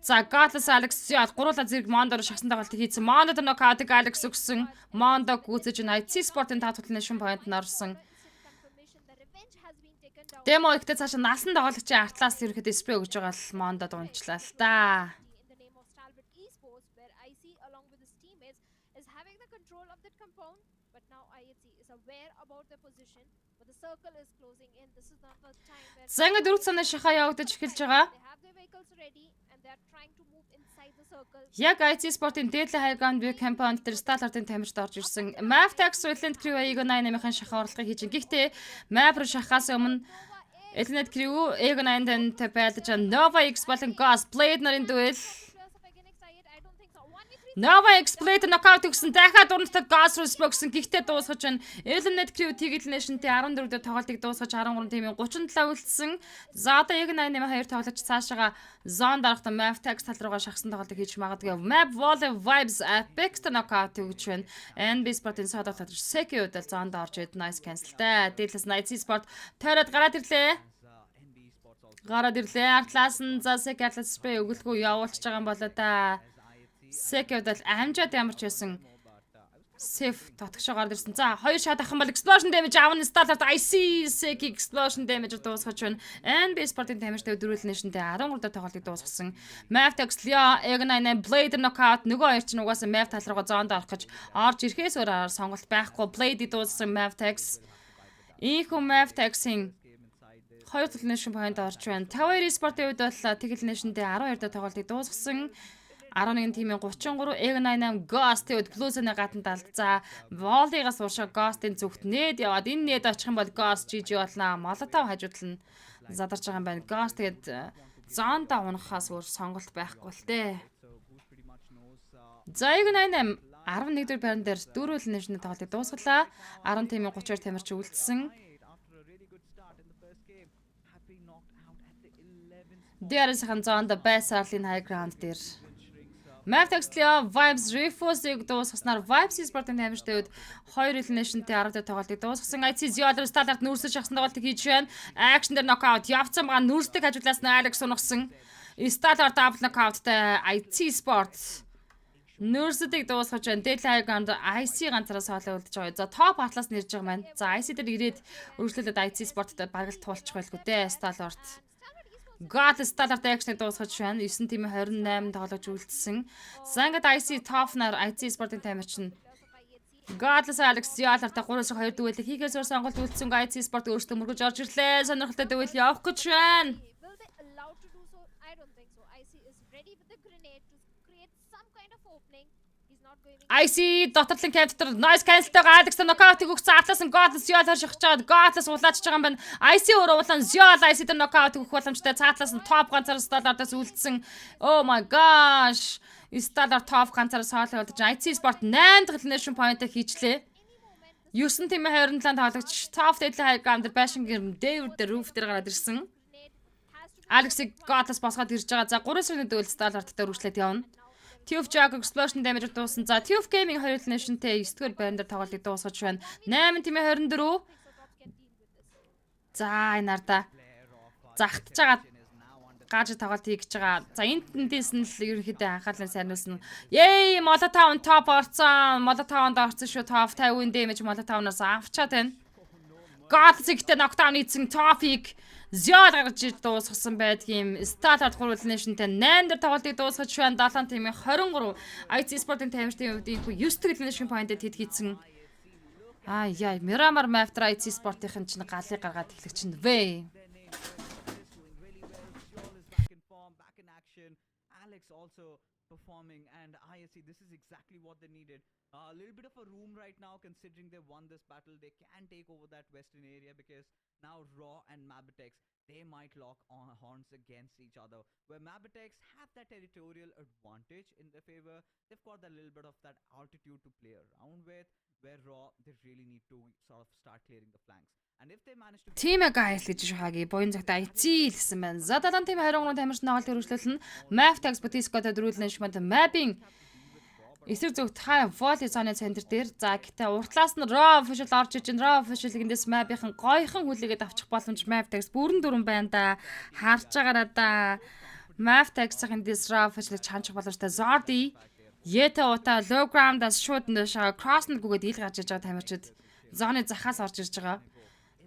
[SPEAKER 1] За Gatlas Alex Ziol гуруула зэрэг Monda руу шахсан тоглолт хийсэн. Monda дээр knockout-ыг Alex өгсөн. Monda гүйцэж IT Sport-ын татварлын нэшин point нарсан.
[SPEAKER 2] confirmation that revenge has been taken down.
[SPEAKER 1] Demo ихтэй цаашаа насан тоглогчийн артлаас ерөөхдөө спрей өгж байгаа л Monda дуунчлаа л та.
[SPEAKER 2] In the name of Stalwart Esports, where IC along with his teammates is having the control of that compound, but now IC is aware about their position, but the circle is closing in. This is not the time where
[SPEAKER 1] За ингээд дөрөв цанаа шахаа явагдаж эхэлж байгаа.
[SPEAKER 2] they have their vehicles ready and they are trying to move inside the circle.
[SPEAKER 1] Яг IT Sport-ын Deadly High Ground Big Campaign дээр Stalwart-ын тамирчид орж ирсэн. Mavtax Elite Crew Egon88-ийн шахаа орлогыг хийж. Гэхдээ Mav руу шахахаас өмнө Elite Crew Egon88-тэй байлдаж Nova X болон Ghost Blade нарын дуэл
[SPEAKER 2] Players of Against I don't think so. 1v3
[SPEAKER 1] Nova Exploit knockout гэсэн дахиад унтад Gas Respect гэсэн гэхдээ дуусгаж байна. Eliminate Crew Ticket Nation-тэй 14 дэх тоглолтыг дуусгаж 13 тимийн 37 үлдсэн. За одоо яг 8-8 2 тоглож цаашаага Zone дарахтан Map Tax тал руугаа шахсан тоглолтыг хийж магадгүй. Map Volley Vibes Apex knockout гэж байна. NB Sport-ын содод тоглож Seki удаа Zone орж ид nice cancel-тэй. Дээлээс Night Sport тойроод гараад ирлээ. Гараад ирлээ. Артлаас нь за Seki Atlas Spray өгөлгүй явуулчихж байгаа юм болоо да. Seki удаа амжаад ямар ч байсан safe татгашаа гард ирсэн. За хоёр шат авах юм бол explosion damage аавн сталарт IC Seki explosion damage дуусгаж байна. NB Sport-ын дамжтай дөрвөл нэшнтэй 13 дахь тоглолтыг дуусгасан. Mavtex Leo Egg98 Blade knockout нөгөө хоёр ч угаасаа Mav тал руугаа зоонд орох гэж орж ирэхээс өөр сонголт байхгүй. Blade дуусгасан Mavtex. Ийхүү Mavtex-ийн 2 төлнэшн point орж байна. Tower Sport-ийн үед бол Tegel Nation-тэй 12 дахь тоглолтыг дуусгасан. 11 тимийн 33 Egg98 Ghost-ийн үед Blues-ны гадна талцаа. Volley-гаас уушаа Ghost-ийн зүгт нээд яваад энэ нээд очих юм бол Ghost GG болно. Molotov хажуудлан задарч байгаа юм байна. Ghost тэгээд Zone-да унахаас өөр сонголт байхгүй л дээ. За Egg98 11 дэх байран дээр дөрвөл нэшний тоглолтыг дуусгалаа. 10 тимийн 32 тамирч үлдсэн. Дээрээс Zone-да байсаарлын high ground дээр Mavtex Leo Vibes Refuse-ийг дуусгаснаар Vibes Sport-ын тамирчтай үед 2 elimination-тэй 10 дахь тоглолтыг дуусгасан. IC Zioler Stallard нүүрсэж шахсан тоглолтыг хийж байна. Action дээр knockout явцсан байгаа нүүрсдэг хажуудлаас нь Alex унагсан. Stallard double knockout-тай IC Sport нүүрсдэг дуусгаж байна. Deadline ганд IC ганцаараа соолоо үлдэж байгаа. За топ атлаас нэрж байгаа маань. За IC дээр ирээд өргөжлөлөд IC Sport-тай багт туулчих байлгүй дээ. Stallard God Stallard action дуусгаж байна. 9 тимийн 28 тоглож үлдсэн. За ингээд IC Top-нар IC Sport-ын тамирч нь Godless Alex Zioler-тай 3-2 дүүлэг хийхээс өөр сонголт үлдсэн. IC Sport өөрсдөө мөргөж орж ирлээ. Сонирхолтой дүүл явах гэж байна.
[SPEAKER 2] Will they allowed to do so? I don't think so. IC is ready with the grenade to create some kind of opening. He's not going
[SPEAKER 1] IC доторлын кемптер nice cancel-тэйгээ Alex knockout-ыг өгсөн. Атлаас нь Godless Zioler шахаж байгаа. Godless улаачж байгаа юм байна. IC өөрөө улаан Zioler IC дээр knockout өгөх боломжтой. Цаатлаас нь топ ганцаар Stallard-аас үлдсэн. Oh my gosh. Stallard топ ганцаар соолоо болдож IC Sport 8 дахь elimination point-ыг хийчлээ. 9 тимийн 27 тоглогч top deadline high ground дээр байшин гэрм David дээр roof дээр гараад ирсэн. Alex-ийг Godless босгоод ирж байгаа. За 3 сарын дүүл Stallard-тай үргэлжлээд явна. Tuf Jag explosion damage дууссан. За Tuf Gaming 2 elimination-тэй 9 дугаар байран дээр тоглолтыг дуусгаж байна. 8 тимийн 24. За энэ ардаа загтж байгаа гаж тоглолт хийж байгаа. За энэндээс нь л ерөнхийдөө анхаарлын сайрнуулсан. Yay Molotov top орцсон. Molotov-д орцсон шүү. Top 50 damage Molotov-наас авчаад байна. God-тэй knockdown хийсэн Top-ийг Zioler гаргаж дуусгасан байдгийн. Stallard 3 elimination-тэй 8 дээр тоглолтыг дуусгаж байна. 7 тимийн 23 IC Sport-ын тамирчдын хувьд ийхүү 9 дахь elimination point-д хэд хийсэн. Яа, Miramar Maftra IC Sport-ын чинь галыг гаргаад эхлэх чинь вэ.
[SPEAKER 3] Alex also performing, and ISC, this is exactly what they needed. A little bit of a room right now, considering they won this battle. They can take over that western area because now Raw and Mabitex, they might lock on horns against each other. Where Mabitex have that territorial advantage in their favor, they've got a little bit of that altitude to play around with. Where Raw, they really need to sort of start clearing the flanks. And if they manage to
[SPEAKER 1] Team guys гэж шахагийн буян цагта IC-лсэн байна. За 7 тим 23 тамирч нагалт хөрвүүлэн Mavtex Botisco-д дөрүүлэн шмат mapping эсрэг зүгт хай volley зоны центр дээр. За гэтээ уртлаас нь Raw official орж иж Raw official эндээс map-ийн гойхон хүлээгээд авчих боломж Mavtex бүрэн дүрэн байна да. Харж байгаараа да. Mavtex-ийн эндээс Raw official чанчих боломжтой. Zordi Yeta ута low ground-аас шууд нөшөө cross-нд гүгээд ил гарч иж байгаа тамирчид зоны захаас орж ирж байгаа.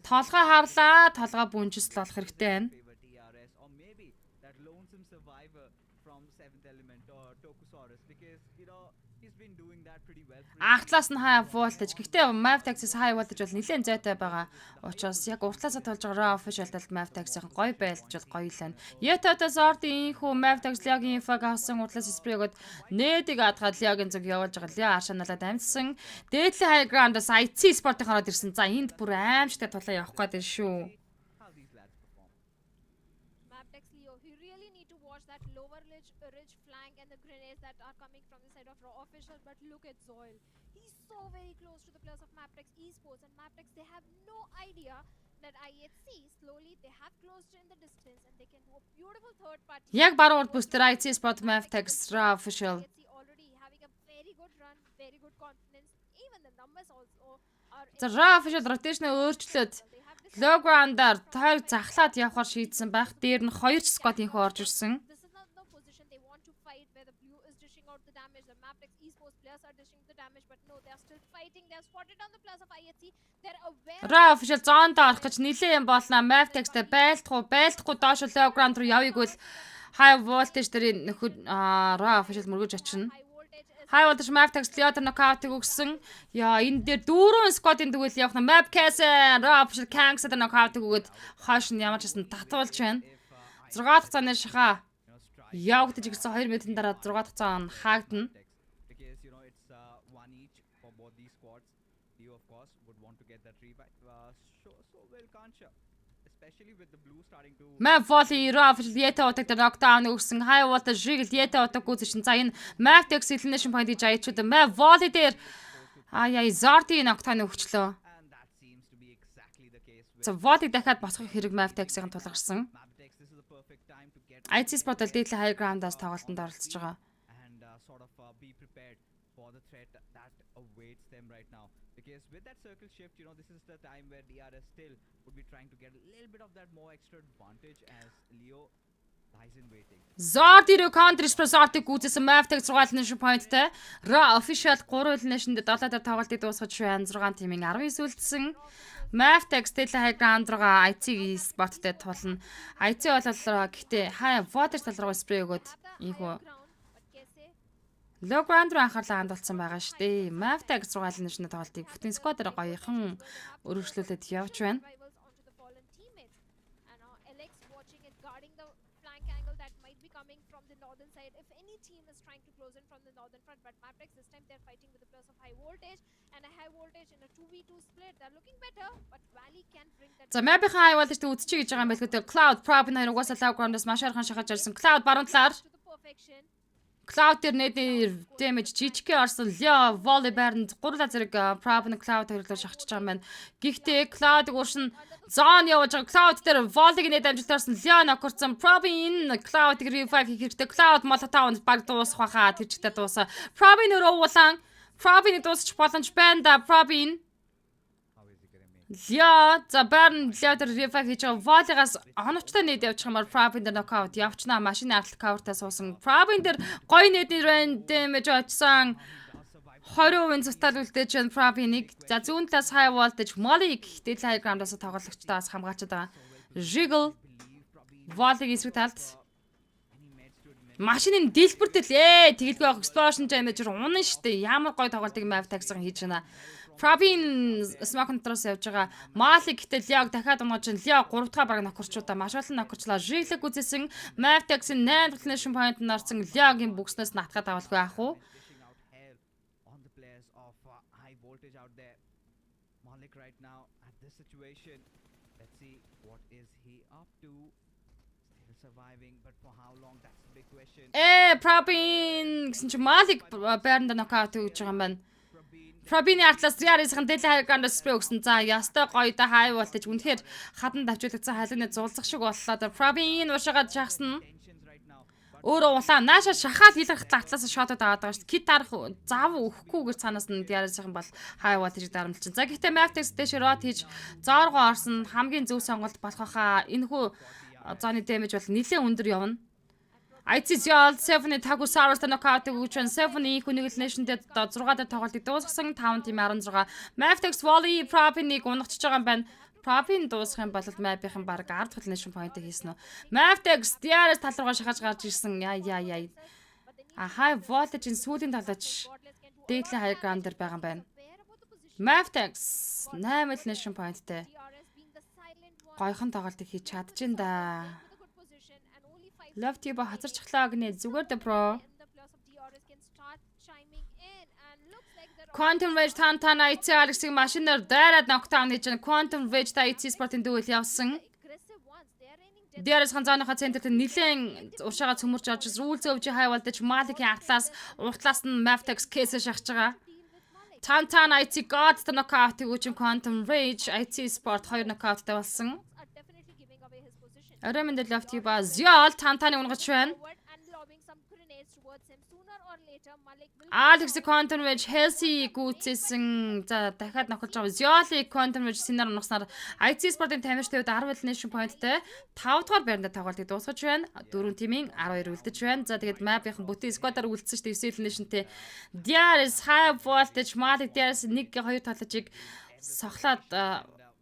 [SPEAKER 1] Толгой харлаа, толгой бүнжсэл болох хэрэгтэй байна.
[SPEAKER 3] or maybe that lonesome survivor from 7th element or Tokusaurus, because he's been doing that pretty well.
[SPEAKER 1] Ахтлаас нь хай voltage. Гэхдээ Mavtex-с хай voltage бол нэлээд зайтай байгаа. Учраас яг уртлаасаа толж байгаа official талд Mavtex-ийн гоё байлж бол гоё л байна. Yeta-та Zordi хүү Mavtex Leog-ийн info авсан уртлаас spray өгöd нээдэг адгаад Leog-ийн зүг явуулж байгаа. Leo ашааналаад амьдсан. Дээдлийн high ground-аас IC Sport-ийн хараад ирсэн. За энд бүр аимшигтай тулаа явах гээд байна шүү.
[SPEAKER 2] Maptex Leo, he really need to watch that lower ledge rich flank and the grenades that are coming from the side of Raw Official, but look at Zoil. He's so very close to the players of Maptex Esports, and Maptex, they have no idea that IHC slowly they have closed in the distance and they can do a beautiful third party.
[SPEAKER 1] Яг баруун бус дээр IC Sport Maptex Raw Official.
[SPEAKER 2] IHC already having a very good run, very good confidence. Even the numbers also are
[SPEAKER 1] За Raw Official rotation өөрчлөөд low ground-аар тойр захлаад явахаар шийдсэн байх. Дээр нь 2 squad-ийнхөө орж ирсэн.
[SPEAKER 2] this is not the position they want to fight where the blue is dishing out the damage. The Maptex Esports players are dishing the damage, but no, they are still fighting. They have spotted on the players of IHC. They're aware.
[SPEAKER 1] Raw Official зоонд орох гэж нилээ юм болнаа. Maptex-тэй байлдахгүй доош low ground руу явъя гэвэл high voltage дээр нөхөд Raw Official мөргөж очино.
[SPEAKER 2] High voltage
[SPEAKER 1] High voltage Maptex Leader knockout-ыг өгсөн. Яа энэ дээр 4 squad-ын тэгвэл явах нь Mapcast Raw Official Kangs-д knockout-ыг өгөөд хойш нь ямар ч гэсэн татуулж байна. 6 дахь цааны шаха явагдаж ирсэн 2 минутын дараа 6 дахь цаан хаагдана.
[SPEAKER 3] Because it's one each for both these squads. You of course would want to get that revive. So well Kansha, especially with the blue starting to.
[SPEAKER 1] Map volley Raw Official Yeta утаг дээр knockdown өгсөн. High voltage Jiggle Yeta утаг үзсэн. За энэ Maptex elimination point-ийг аяачууд Map volley дээр Zorti knockdown өгчлөө.
[SPEAKER 3] And that seems to be exactly the case with
[SPEAKER 1] За volley дахиад босгох хэрэг Maptex-ийн тулгарсан.
[SPEAKER 3] Maptex. This is the perfect time to get
[SPEAKER 1] IC Sport-д дээдлээ high ground-аас тоглолтод оролцож байгаа.
[SPEAKER 3] and sort of be prepared for the threat that awaits them right now. Because with that circle shift, this is the time where DRS still would be trying to get a little bit of that more extra advantage as Leo lies in waiting.
[SPEAKER 1] Zorti руу counter Zorti-г үзсэн Maptex 6 elimination point-тэй Raw Official 3 elimination-д 7 дээр тоглолтыг дуусгаж байна. 6 тимийн 19 үлдсэн. Maptex дээдлээ high ground руугаа IC Sport-тэй тулна. IC бол гэхдээ high voltage тал руу спрей өгөөд ийхүү low ground руу анхаарлаа хандуулсан байгаа шүү дээ. Maptex 6 elimination тоглолтыг бүтэн squad-аар гоёхан өргөжлүүлээд явж байна.
[SPEAKER 2] rivals onto the fallen teammates. And Alex watching it, guarding the flank angle that might be coming from the northern side. If any team is trying to close in from the northern front, but Maptex this time they're fighting with the players of high voltage and a high voltage in a 2v2 split. They're looking better, but Valley can bring that.
[SPEAKER 1] За Map-ийн high voltage-д үзчихье гэж байгаа юм байлгүй дээ. Cloud Prop энэ хоёр угаасаа low ground-аас маш хархан шахаж ирсэн. Cloud баруун талаар
[SPEAKER 2] To the perfection.
[SPEAKER 1] Cloud дээр нэдний damage жижигхэн орсон. Leo volley байранд 3 лазерыг Prop нь Cloud хоёрлоо шахчихж байгаа юм байна. Гэхдээ Cloud-ыг ууршин zone явуулж байгаа. Cloud дээр volley-г нэд амжилтаар орсон. Leo нокорсон. Prop энэ Cloud-ыг revive хийх хэрэгтэй. Cloud Molotov-д баг дуусах байхаа тэр чигтээ дуусаа. Prop-ийн өрөө уулан. Prop-ийн дуусчих боломж байна да. Prop-ийн
[SPEAKER 3] How is he gonna make?
[SPEAKER 1] Лё за Барн Лё дээр revive хийж байгаа волигаас оновчтой нэд явчих юмар Prabin дээр knockout явчнаа машины аргалт cover-таа суусан. Prabin дээр гоё нэдний range damage очсон. 20% зутал үлдээж байна Prabin-ыг. За зүүн талаас high voltage Molly дээд high ground-аас тоглогчдоос хамгаалчаад байгаа. Jiggle волиг эсрэг талд машины дэлбэртэл тэгэлгүй авах explosion damage унна штэ. Ямар гоё тоглолтыг Maptex-ын хийж байна. Prabin smoke контроос явж байгаа. Malik гэтэл Leo дахиад унгаж Leo 3 дахь баг нокорчуудаа маш олон нокорчлаа. Жиглэг үзсэн Maptex-ийн 8 elimination point нарсан Leo-гийн бүкснээс натгаад авалгүй ах уу?
[SPEAKER 3] Dishing out hell on the players of high voltage out there. Malik right now at this situation. Let's see what is he up to. Still surviving, but for how long? That's the big question.
[SPEAKER 1] Prabin гэсэн чи Malik байранд knockout хийж байгаа юм байна. Prabin-ийн артлаас Ziaris-ын дээлээ high ground-аас spray өгсөн. За ястай гоё да high voltage үнэхээр хадан давчуулагдсан халигны зулцах шиг боллоо. Prabin уушаагаад шахсан.
[SPEAKER 3] Tensions right now.
[SPEAKER 1] Өөрөө улаан нааша шахаад хилэх атлаас шотод аваад байгаа шүү дээ. Кит дарах заав өгөхгүйгээр цаанаас нь Ziaris-ын бол high voltage дарамлчин. За гэхдээ Maptex дэш рот хийж зооргоо орсон хамгийн зөв сонголт болох хаа. Энэхүү зооны damage бол нэлээд өндөр явна. IC Zol 7-ны Tagu Saros-тай knockout-ыг өгч байна. 7-ийн их үнийг elimination-д 6 дээр тоглолтыг дуусгасан 5 тим 16. Maptex volley Prabin-ыг унагчж байгаа юм байна. Prabin дуусах юм бол Map-ийн баг 10 дахь elimination point-ыг хийсэн нь. Maptex DRS тал руугаа шахаж гарч ирсэн. Яа. High voltage-ийн сүүлийн талаач дээдлийн high ground дээр байгаа юм байна. Maptex 8 elimination point-тэй
[SPEAKER 2] DRS being the silent one.
[SPEAKER 1] гойхон тоглолтыг хийж чадчихна да.
[SPEAKER 2] With a good position and only 5
[SPEAKER 1] Love Tube хазарчихлаа гинэ зүгээр дээ bro.
[SPEAKER 2] and the players of DRS can start chiming in and looks like they're
[SPEAKER 1] Quantum Rage тантана IC Alex-ийн машинаар дайраад knockdown хийж байгаа. Quantum Rage та IC Sport-ын дүүл явсан.
[SPEAKER 2] aggressive ones. They are raining
[SPEAKER 1] DRS ханзааныхаа центрт нилээн уршаага цөмөрч орж рүүл зөвж хайвалдаж Маликийн артлаас уртлаас нь Mavtex кейсэ шахаж байгаа. Танtan IT God the knockout гэж Quantum Rage IT Sport 2 knockoutтай болсон. Арамын дээр лафти ба Зял Тантаны унгаж байна. Alex Quantum Rage Healthy гүйцээсэн. За дахиад нохолж байгаа. Зяли Quantum Rage синар унгахнаар IT Sport-ын тамирчтай үед 10 elimination point-тэй 5 дугаар байранд тоглолтыг дуусгаж байна. 4 тимийн 12 үлдэж байна. За тэгээд map-ийн бүтэн squad-аар үлдсэн шүү дээ 9 elimination-тэй. DRS high voltage Malik DRS 1-2 талажиг сохлоод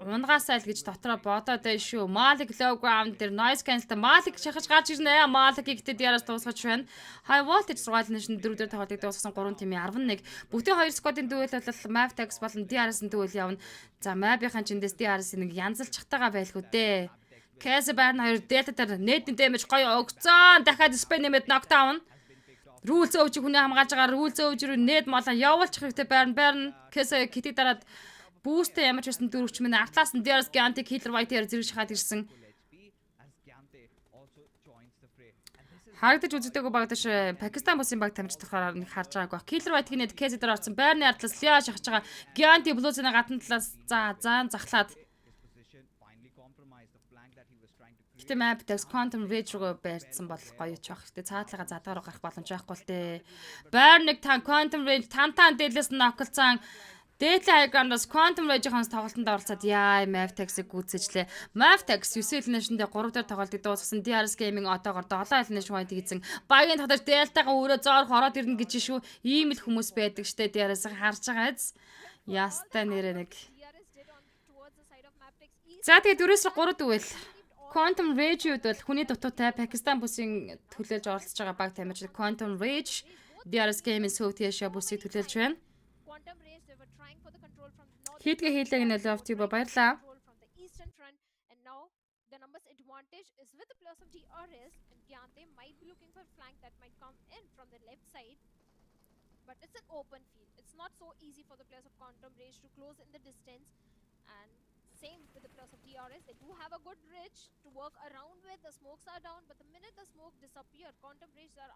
[SPEAKER 1] унгаасаа л гэж дотроо бодоод байна шүү. Malik low ground дээр noise cancel Malik шахаж гарч ирнэ. Malik-ийг гэдэг яраас дуусгаж байна. High voltage survival nation 4 дээр тоглолтыг дуусгасан 3 тимийн 11. Бүтэн 2 squad-ын дүүл бол Mavtex болон DRS-ын дүүл явна. За Map-ийн чиндээс DRS-ийн нэг янзалчихтайгаа байлгүй дээ. Case Barn 2 Delta дээр net damage гоё өгцөн. Дахиад spin нэмээд knockdown. Rule зөөж хүний хамгаалж байгаа rule зөөж рүү net молоо явуулчих хэрэгтэй Barn Case китиг дараад boost ямар ч байсан дөрөвч минь артлаас нь DRS Giant Killer White-ээр зэрэг шахаад ирсэн. Харагдаж үзэгдээгүй багташ Пакистан бусын баг тамирчдахаар нэг харж байгаагүй. Killer White-ийн нэг case дээр орсон байрны артлаас Lea шахаж байгаа. Giant Blue-ийн гадна талаас заан захлаад. Гэтэ Mavtex Quantum Rage руу байрцсан бол гоё ч байх. Гэтэ цаатлага задгаар гарах боломж байхгүй л дээ. Байр нэг Quantum Rage Танtan дээлээс ноклцсан. Дээдлийн хайграндаас Quantum Rage-ийн тоглолтод оролцоод Mavtex-ийг гүйцэжлээ. Mavtex 9 elimination-д 3 дээр тоглолтыг дуусгасан. DRS Gaming отоогоор 7 elimination point хийсэн. Багийн тоглолт Delta-га өөрөө зоорох ороод ирнэ гэж шүү. Ийм л хүмүүс байдаг штэ DRS-ыг харж байгаа биз. Ястай нэрээ нэг. За тэгээд 4-3 дүүл. Quantum Rage-үүд бол хүний дутуутай Пакистан бүсийн төлөөлж оролцож байгаа баг тамирчид Quantum Rage DRS Gaming South-Asia бүсийг төлөөлж байна. Хийдгээ хийлэг нь лофти ба баярлаа.
[SPEAKER 2] The numbers advantage is with the players of DRS and Gyante might be looking for a flank that might come in from the left side. But it's an open field. It's not so easy for the players of Quantum Rage to close in the distance. And same with the players of DRS. They do have a good bridge to work around with. The smokes are down, but the minute the smoke disappear, Quantum Rage are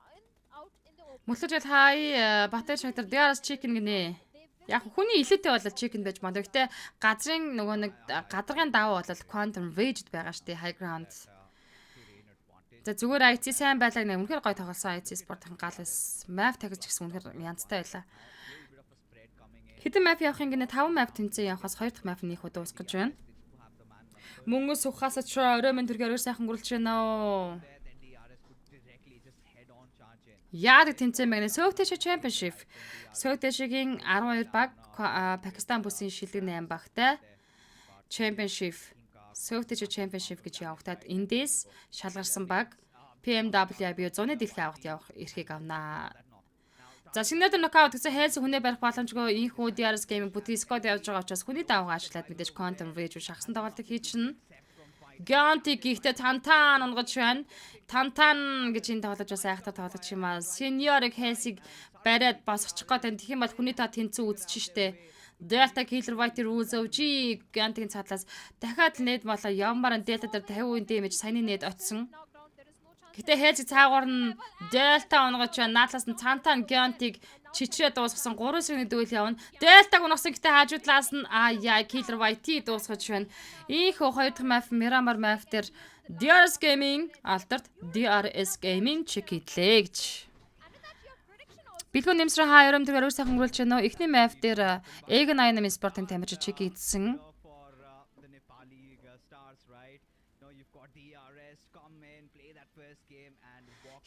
[SPEAKER 2] out in the open.
[SPEAKER 1] Мөслөж хай батар шагтар DRS chicken гинэ. Яг хүний илүүтэй бол chicken байж магадгүй. Гэтэ газрын нөгөө нэг гадаргын даваа бол Quantum Rage байгаа штэ high ground. За зүгээр IT сайн байлаа нэ үнэхээр гоё тоглосон IT спортын гал эс Mavtex гэсэн үнэхээр янзтай байлаа. Хэдэн map явахын гинэ 5 map тэнцээ явахаас 2 дахь map нөх дуусгаж байна. Мөнгө сухаас ч орой мен төргээр сайхан гүрлж байна оо. Яадаг тэнцээ мэгнэ South-Asia Championship. South-Asia-гийн 12 баг Пакистан бүсийн шилдэг 8 багтай Championship. South-Asia Championship гэж явагдаад эндээс шалгарсан баг PMWB 100-ны дэлхийн авахт явах эрхийг авнаа. За signature knockout гэсэн хайлс хүнээ барих боломжгүй ийхүү DRS Gaming бүтэн squad явж байгаа учраас хүний давгаа ашиглаад мэдээж Quantum Rage шахсан тоглолтыг хийчихнэ. Giant гихтээ Tantan онгож байна. Tantan гэж энэ тоглож бас айхтар тоглож юм аа. Senior-ыг хайлсыг бариад босгочих гээд тэгэх юм бол хүний та тэнцүү үзчих штэ. Delta Killer White rule зовжи Giant-ийн цаатлаас дахиад нед болоо явмаар Delta дээр 50% damage саяны нед очсон. Гэтэ хайлс цаагуур нь Delta онгож байна. Наадлаас нь Tantan Giant-ыг чичрээ дуусгасан 3 сэрний дүүл явна. Delta унгасан гэтээ хажуудлаас нь Killer White дуусгаж байна. Ийхүү 2 дахь map Miramar map дээр DRS Gaming алдарт DRS Gaming чек хийлээ гэж. Бэлгүүн нэмсрэ хаа өрөм тэргээр сайхан гүрэлж байна уу? Эхний map дээр Egan Iron Sport-ын тамирчид чек хийсэн.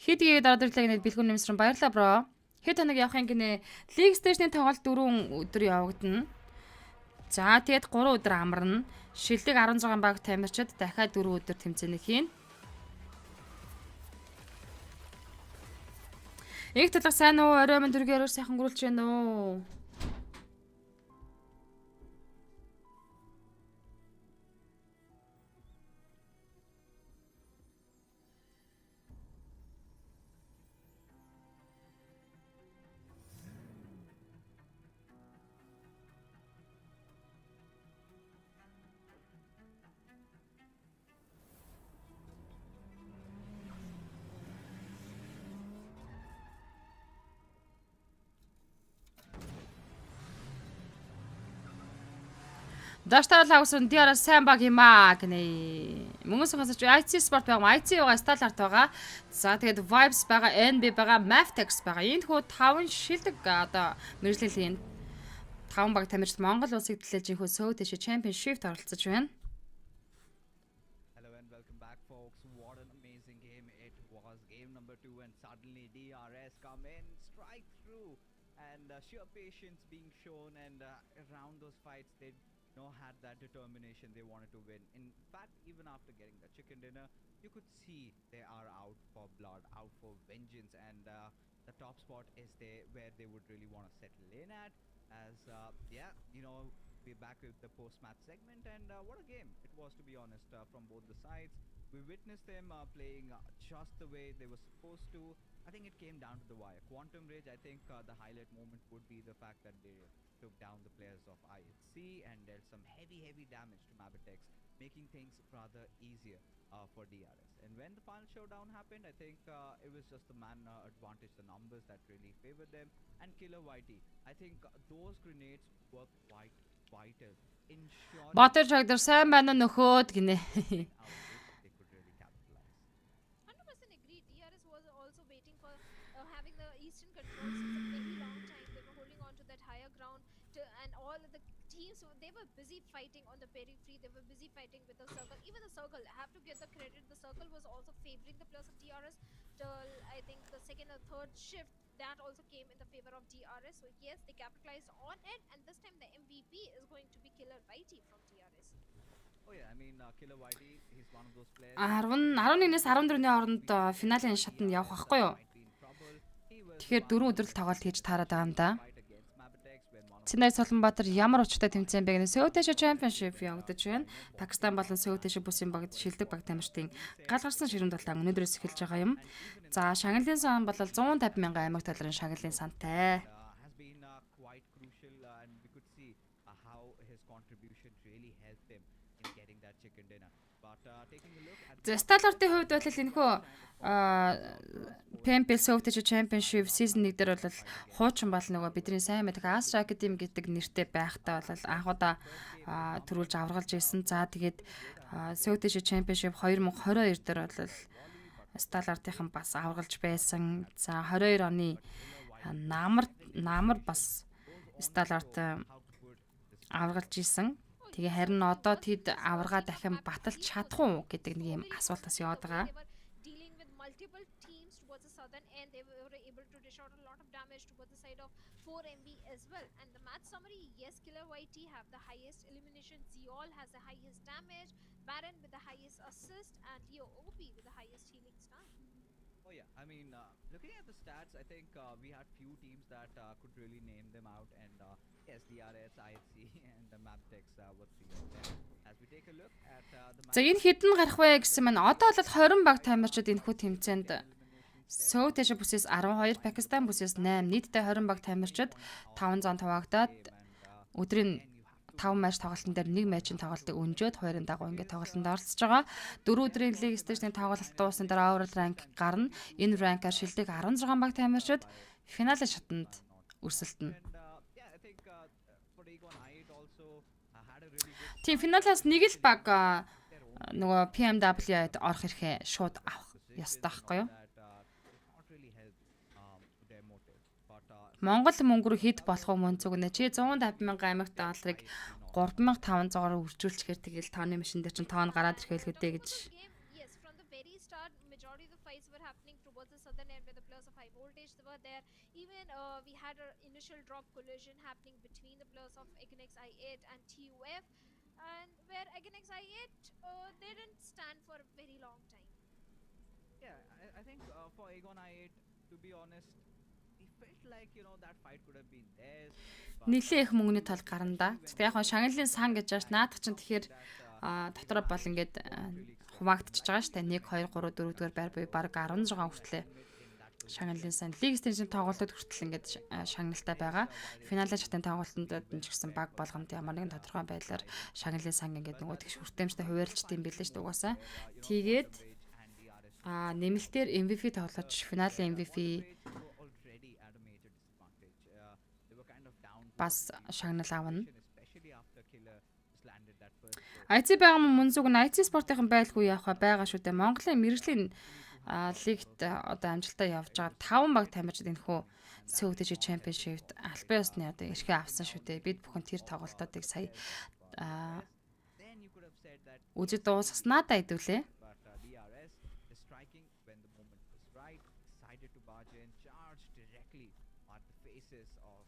[SPEAKER 1] Хэдийгээр дараа дэрлэг нэт бэлгүүн нэмсрэн баярлаа бро. Хэд хоног явахын гинэ League Stage-ны тоглолт 4 өдөр явагдана. За тэгээд 3 өдөр амарна. Шилдэг 16 баг тамирчид дахиад 4 өдөр тэмцээнийг хийн. Их талах сайн уу? Орой минь төргээр сайхан гүрэлж байна уу? Даштаалаа усан диараа сайн баг юмаа гинэ. Мөнгөс хасаж IT спорт байгаа, IT байгаа, Сталарт байгаа. За тэгээд Vibes байгаа, NB байгаа, Maftex байгаа. Энэ хүү 5 шилдэг одоо мэржлийн 5 баг тамирчид Монгол улсыг төлөөлж инхүү Сөүтэш Championship оролцож байна.
[SPEAKER 3] Hello and welcome back, folks. What an amazing game it was. Game number 2, and suddenly DRS come in, strike through, and sheer patience being shown, and around those fights they had that determination. They wanted to win. In fact, even after getting the chicken dinner, you could see they are out for blood, out for vengeance, and the top spot is where they would really want to settle in at. As we're back with the post-match segment, and what a game it was, to be honest, from both the sides. We witnessed them playing just the way they were supposed to. I think it came down to the wire. Quantum Rage, I think the highlight moment would be the fact that they took down the players of IHC and dealt some heavy damage to Mabitex, making things rather easier for DRS. And when the final showdown happened, I think it was just the man advantage, the numbers that really favored them. And Killer Whitey, I think those grenades were quite vital in short.
[SPEAKER 1] Батэр чагдэр сайн байна нөхөөд гинэ.
[SPEAKER 3] They could really capitalize.
[SPEAKER 2] 100% agree. DRS was also waiting for having the eastern control since a very long time. They were holding on to that higher ground, and all of the teams, they were busy fighting on the periphery. They were busy fighting with the circle. Even the circle, I have to give the credit. The circle was also favoring the players of DRS till I think the second or third shift. That also came in the favor of DRS. So yes, they capitalized on it, and this time the MVP is going to be Killer Whitey from DRS.
[SPEAKER 3] Oh yeah, I mean Killer Whitey, he's one of those players.
[SPEAKER 1] 11-ээс 14-ны хооронд финалийн шатанд явах байхгүй юу? Тэгэхээр 4 өдрөл тоглолт хийж таарад байгаа юм да. Цэнай Солонбаатар ямар учиртай тэмцээн бэ гэнэ Сөүтэш Championship явагдаж байна. Пакистан болон Сөүтэш бүсийн багт шилдэг баг тамирчдын гал гарсан ширүүн дулаан өнөөдрөөс эхэлж байгаа юм. За шагналын сан бол 150 мянган аймаг долларын шагналын сантай.
[SPEAKER 3] Has been quite crucial, and we could see how his contribution really helped him in getting that chicken dinner. But taking a look at
[SPEAKER 1] За Сталартын хувьд бол энэхүү PMP Сөүтэш Championship season 1 дээр бол хуучин бол нөгөө бидний сайн мэддэг Astra Academy гэдэг нэртэй байхдаа бол анхудаа төрүүлж аваргалж ирсэн. За тэгээд Сөүтэш Championship 2022 дээр бол Сталартынхан бас аваргалж байсан. За 22 оны намар бас Сталарт аваргалж исэн. Тэгээ харин одоо тэд аварга дахин баталж чадах уу гэдэг нэг юм асуултаас яваад байгаа.
[SPEAKER 2] They were dealing with multiple teams towards the southern end. They were able to dish out a lot of damage towards the side of 4MB as well. And the match summary, yes, Killer Whitey have the highest elimination. Zeol has the highest damage. Baron with the highest assist, and Leo OP with the highest healing stun.
[SPEAKER 3] Oh yeah, I mean looking at the stats, I think we had few teams that could really name them out, and yes, DRS, IHC, and the Maptex were three of them. As we take a look at the
[SPEAKER 1] За энэ хэдэн гарах вэ гэсэн маань одоо бол 20 баг тамирчид энэхүү тэмцээнд Сөүтэш бүсээс 12, Пакистан бүсээс 8, нийтдээ 20 баг тамирчид 500 туваагдаад өдрийн 5 матч тоглолтын дээр 1 матчийн тоглолтыг өнжөөд хоёрын дагуу ингээд тоглолтод оролцож байгаа. 4 өдрийн лиг стейжний тоглолт дууссан дараа overall rank гарна. Энэ ранкаар шилдэг 16 баг тамирчид финалийн шатанд өрсөлдөнө.
[SPEAKER 3] yeah, I think for Egon I also had a really good
[SPEAKER 1] Тийм финалаас нэг л баг нөгөө PMW-д орох ирэхээ шууд авах ёстой байхгүй юу?
[SPEAKER 3] not really help their motive, but
[SPEAKER 1] Монгол мөнгөөр хэд болох вэ мөнцөг нэ чи 150 мянган аймагт долларыг 3500-аар үржүүлчихээр тэгэл тооны машин дээр чинь тоон гараад ирэхэл хөдөө гэж.
[SPEAKER 2] Game, yes, from the very start, majority of the fights were happening towards the southern end where the players of high voltage they were there. Even we had an initial drop collision happening between the players of Egenex I8 and TUF, and where Egenex I8 they didn't stand for a very long time.
[SPEAKER 3] yeah, I think for Egon I8, to be honest, we felt like that fight could have been theirs.
[SPEAKER 1] Нийлээ их мөнгөний тал гарна да. Тэгтээ яг хоо шагналын сан гэж ааш наадах чинь тэгэхээр дотроо бол ингээд хуваагдчихж байгаа шүү дээ. 1 2 3 4 дугаар байр буй баг 16 хүртлээ. Шагналын сан лиг стейжийн тоглолтод хүртэл ингээд шагналтай байгаа. Финалийн шатны тоглолтод ч гэсэн баг болгонд ямар нэгэн тодорхой байдлаар шагналын сан ингээд нөгөө тэгш хүртээмжтэй хуваарлцдаг юм билээ шүү дээ угаасаа. Тэгээд нэмэлтээр MVP тоглож финалийн MVP
[SPEAKER 3] Already at a major disadvantage. They were kind of down.
[SPEAKER 1] бас шагнал авна.
[SPEAKER 3] Especially after Killer just landed landed that first pro
[SPEAKER 1] IT байгаа мунзуг нь IT спортын байлгүй явах байгаа шүү дээ. Монголын мэрэгжлийн лигт одоо амжилтаа явж байгаа 5 баг тамирчид энэхүү Сөүдэж чемпионшипт албан ёсны одоо эрхээ авсан шүү дээ. Бид бүхэн тэр тоглолтуудыг сая
[SPEAKER 3] then you could have said that
[SPEAKER 1] үзэж дуусгаснаа хэдүүлээ.
[SPEAKER 3] but DRS is striking when the moment was right, decided to barge in, charge directly at the faces of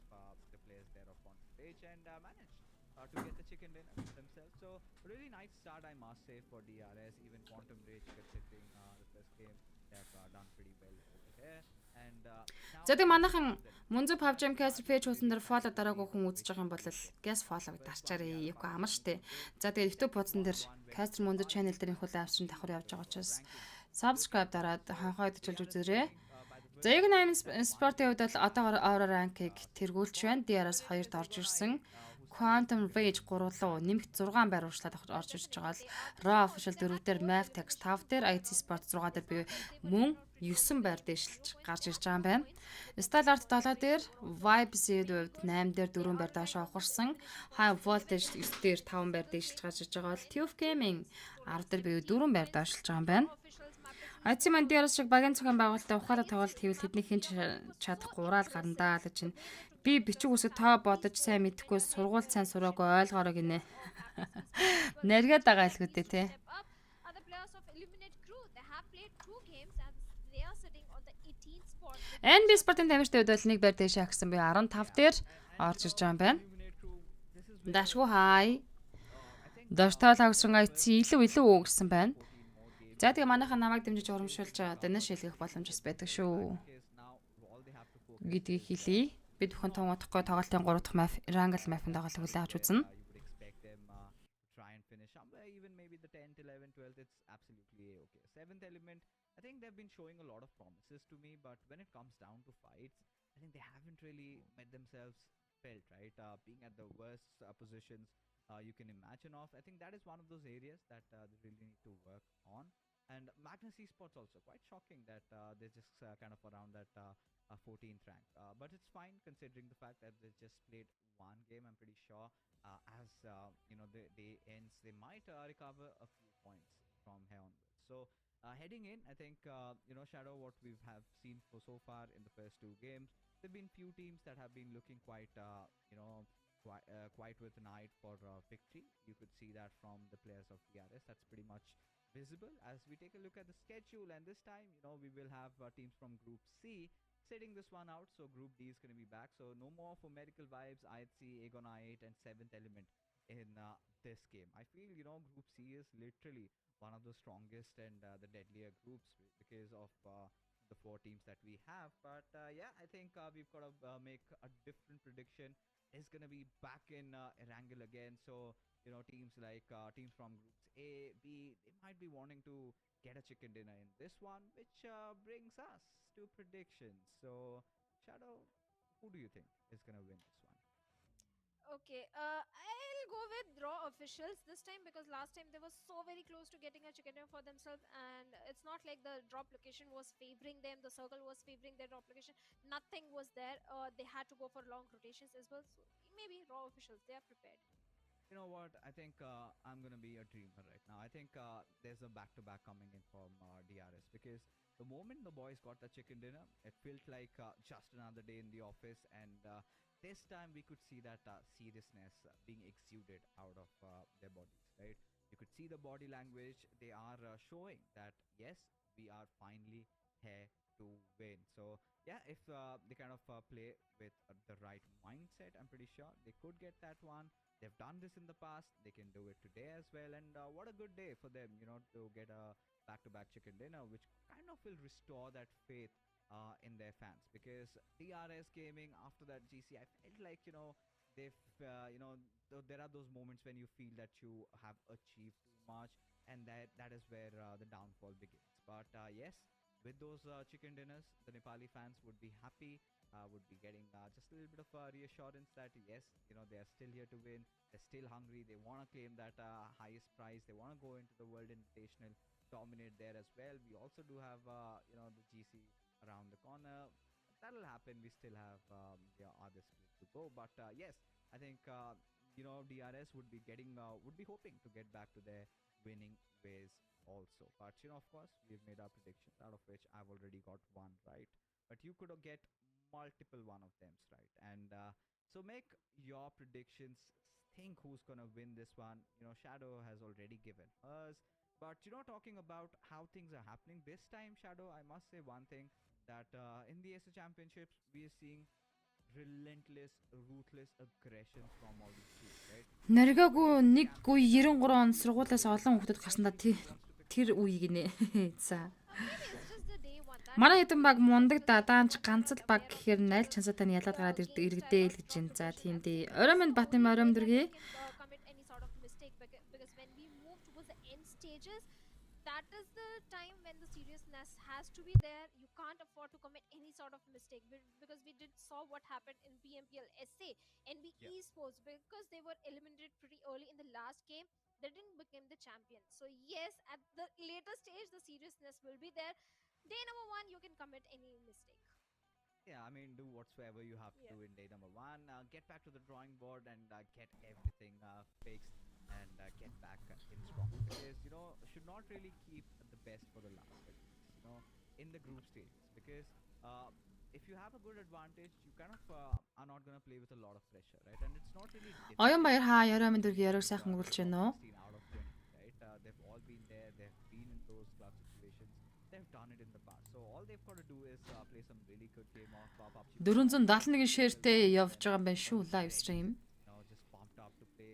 [SPEAKER 3] the players there of Quantum Rage and managed to get the chicken dinner themselves. So really nice start, I must say, for DRS. Even Quantum Rage considering the first game, they have done pretty well over here. And now
[SPEAKER 1] За тэг манайхан Мунзу PUBG Caster page хуусан дээр follow дараагүй хүн үзэж байгаа юм бол guest follow дарчаарай. Юуко амар штэ. За тэгээ YouTube бодсон дээр Caster Munzu channel дээр инхүү live stream давхар явж байгаа учраас subscribe дараад хонхоо идчихүүлж үзээрэй. За яг 8 спортын хувьд бол одоогоор Aura rank-ыг тэргүүлж байна. DRS 2-т орж ирсэн. Quantum Rage 3 руу нэмэгт 6 байр урьдчилаад орж ирж байгаа л Raw official 4 дээр Map Text 5 дээр IT Sport 6 дээр би мөн 9 байр дэвшилж гарч ирж байгаа юм байна. Style Art 7 дээр Vibe Seed 8 дээр 4 байр доош авахарсан. High Voltage 9 дээр 5 байр дэвшилж гарч ирж байгаа бол TUF Gaming 10 дээр би 4 байр доошлж байгаа юм байна. IT Manders шиг багийн зохион байгуулалтаа ухаараа тоглолт хийвэл тэдний хэн чадахгүй ураал гарандаа л чинь би бичиг үсэг тоо бодож сайн мэдэхгүй сургууль сайн сураагүй ойлгоорой гинэ. Наргаад байгаа л хөдөө те.
[SPEAKER 2] Other players of Illuminate Crew, they have played 2 games and they are sitting on the 18th spot.
[SPEAKER 1] NB спортын тамирчтай үед бол нэг байр дэшээ агсан би 15 дээр орж ирж байгаа юм байна.
[SPEAKER 3] Illuminate Crew, this is
[SPEAKER 1] Дашгүй хай. Дортой лагсан IT илүү гэсэн байна. За тэгээ манайхаа намайг дэмжиж урамшуулж дэнэ шилгэх боломж бас байдаг шүү.
[SPEAKER 3] case now all they have to focus
[SPEAKER 1] Гэдгийг хэлье. Бид бүхэн томоодохгүй тоглолтын 3 дахь map Wrangle map-ын тоглолт хүлээж авч үзнэ.
[SPEAKER 3] you would expect them to try and finish somewhere, even maybe the 10th, 11th, 12th, it's absolutely okay. 7th element, I think they've been showing a lot of promises to me, but when it comes down to fights, I think they haven't really made themselves felt, right? Being at the worst positions you can imagine of. I think that is one of those areas that they really need to work on. And Magnus Esports also quite shocking that they're just kind of around that 14th rank. But it's fine considering the fact that they just played one game. I'm pretty sure as the day ends, they might recover a few points from here onwards. So heading in, I think Shadow, what we have seen for so far in the first 2 games, there've been few teams that have been looking quite quite with an eye for victory. You could see that from the players of DRS. That's pretty much visible as we take a look at the schedule, and this time we will have teams from Group C sitting this one out. So Group D is going to be back, so no more for Medical Vibes, IHC, Aegon I8 and 7th Element in this game. I feel Group C is literally one of the strongest and the deadlier groups because of the 4 teams that we have. But yeah, I think we've got to make a different prediction. Is going to be back in Erangel again, so teams like teams from groups A, B, they might be wanting to get a chicken dinner in this one, which brings us to predictions. So Shadow, who do you think is going to win this one?
[SPEAKER 2] Okay, I'll go with Raw officials this time because last time they were so very close to getting a chicken dinner for themselves, and it's not like the drop location was favoring them, the circle was favoring their drop location, nothing was there. They had to go for long rotations as well, so maybe Raw officials, they are prepared.
[SPEAKER 3] You know what? I think I'm going to be a dreamer right now. I think there's a back-to-back coming in from DRS because the moment the boys got the chicken dinner, it felt like just another day in the office, and this time we could see that seriousness being exuded out of their bodies, right? You could see the body language. They are showing that yes, we are finally here to win. So yeah, if they kind of play with the right mindset, I'm pretty sure they could get that one. They've done this in the past, they can do it today as well, and what a good day for them to get a back-to-back chicken dinner, which kind of will restore that faith in their fans. Because DRS Gaming, after that GC, I felt like they've there are those moments when you feel that you have achieved too much, and that is where the downfall begins. But yes, with those chicken dinners, the Nepali fans would be happy, would be getting just a little bit of reassurance that yes, they are still here to win, they're still hungry, they want to claim that highest prize, they want to go into the World Invitational, dominate there as well. We also do have the GC around the corner. That'll happen. We still have the other split to go, but yes, I think DRS would be hoping to get back to their winning ways also. But of course, we've made our predictions, out of which I've already got one right. But you could get multiple one of them right. And so make your predictions. Think who's gonna win this one. Shadow has already given hers. But talking about how things are happening this time, Shadow, I must say one thing, that in the Asia Championships, we are seeing relentless, ruthless aggression from all these teams, right?
[SPEAKER 1] Наригаагүй нэг үе 93 он сургуулиас олон хүүхдүүд гарсандаа тэр үеийг нэ. За.
[SPEAKER 2] Maybe it's just the day one. That
[SPEAKER 1] Манай хэдэн баг мундаг дадаанч ганц л баг гэхээр найл чансаатай нь ялаад гараад иргэдээ л гэж байна. За тийм дээ. Орой минь бат юм орой дэргээ.
[SPEAKER 2] commit any sort of mistake because when we move towards the end stages, that is the time when the seriousness has to be there. You can't afford to commit any sort of mistake because we did saw what happened in PMPL SA, NB
[SPEAKER 3] Yeah.
[SPEAKER 2] Esports, because they were eliminated pretty early in the last game. They didn't become the champion. So yes, at the later stage, the seriousness will be there. Day number one, you can commit any mistake.
[SPEAKER 3] Yeah, I mean, do whatsoever you have to
[SPEAKER 2] Yeah.
[SPEAKER 3] do in day number one. Get back to the drawing board and get everything fixed and get back in strong. Because should not really keep the best for the last, at least, in the group stages. Because if you have a good advantage, you kind of are not gonna play with a lot of pressure, right? And it's not really difficult.
[SPEAKER 1] Оюун баяр хаа орой минь дэргээ яриг сайхан мөрүүлж байна уу?
[SPEAKER 3] 16 out of 20, right? They've all been there. They've been in those clutch situations. They've done it in the past. So all they've got to do is play some really good game of PUBG.
[SPEAKER 1] 471 шеэртэй явж байгаа юм байна шүү live stream.
[SPEAKER 3] Just pumped up to play.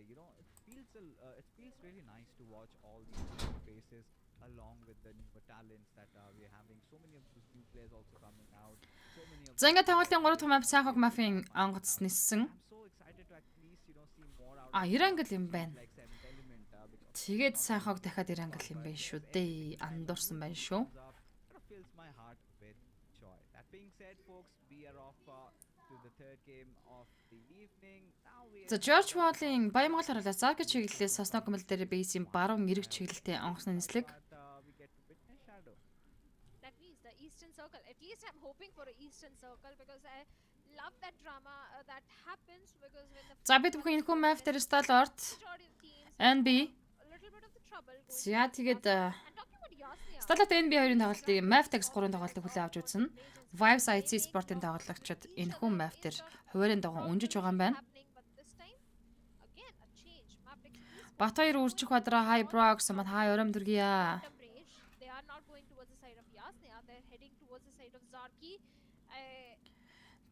[SPEAKER 3] It feels really nice to watch all these new faces along with the newer talents that we're having. So many of those new players also coming out. So many of
[SPEAKER 1] За ингээд тоглолтын 3 дахь map сайхаг мафийн онгоц ниссэн.
[SPEAKER 3] I'm so excited to at least see more out
[SPEAKER 1] А
[SPEAKER 3] of
[SPEAKER 1] Ирангл юм байна.
[SPEAKER 3] like Seventh Element because
[SPEAKER 1] Тэгээд сайхаг дахиад Ирангл юм байна шүү дээ. Андуурсан байна шүү.
[SPEAKER 3] kind of fills my heart with joy. That being said, folks, we are off to the third game of the evening. Now we
[SPEAKER 1] За George Wall-ийн Баямгал харуулаа Зарки чиглэлээс Сосног гэмэл дээр бейсийн баруун эрэг чиглэлтэй онгоцны нислэг.
[SPEAKER 3] we get to witness Shadow.
[SPEAKER 2] That means the Eastern Circle. At least I'm hoping for an Eastern Circle because I love that drama that happens because when the
[SPEAKER 1] За бид бүхэн энэхүү map дээр Stalwart,
[SPEAKER 2] majority of the teams
[SPEAKER 1] NB.
[SPEAKER 2] a little bit of the trouble going.
[SPEAKER 1] За тэгээд
[SPEAKER 2] And talking about Yasnia,
[SPEAKER 1] Stalwart NB хоёрын тоглолтыг Mavtex 3-ын тоглолтыг хүлээн авч үзнэ. Vibes IC Sport-ын тоглогчид энэхүү map дээр хуваарийн дагуу өнжиж байгаа юм байна.
[SPEAKER 2] happening, but this time again a change. Maptex Esports
[SPEAKER 1] Бат хоёр үржих бадраа High Brox мат High ором дэргийа.
[SPEAKER 2] Quantum Rage. They are not going towards the side of Yasnia. They're heading towards the side of Zarki.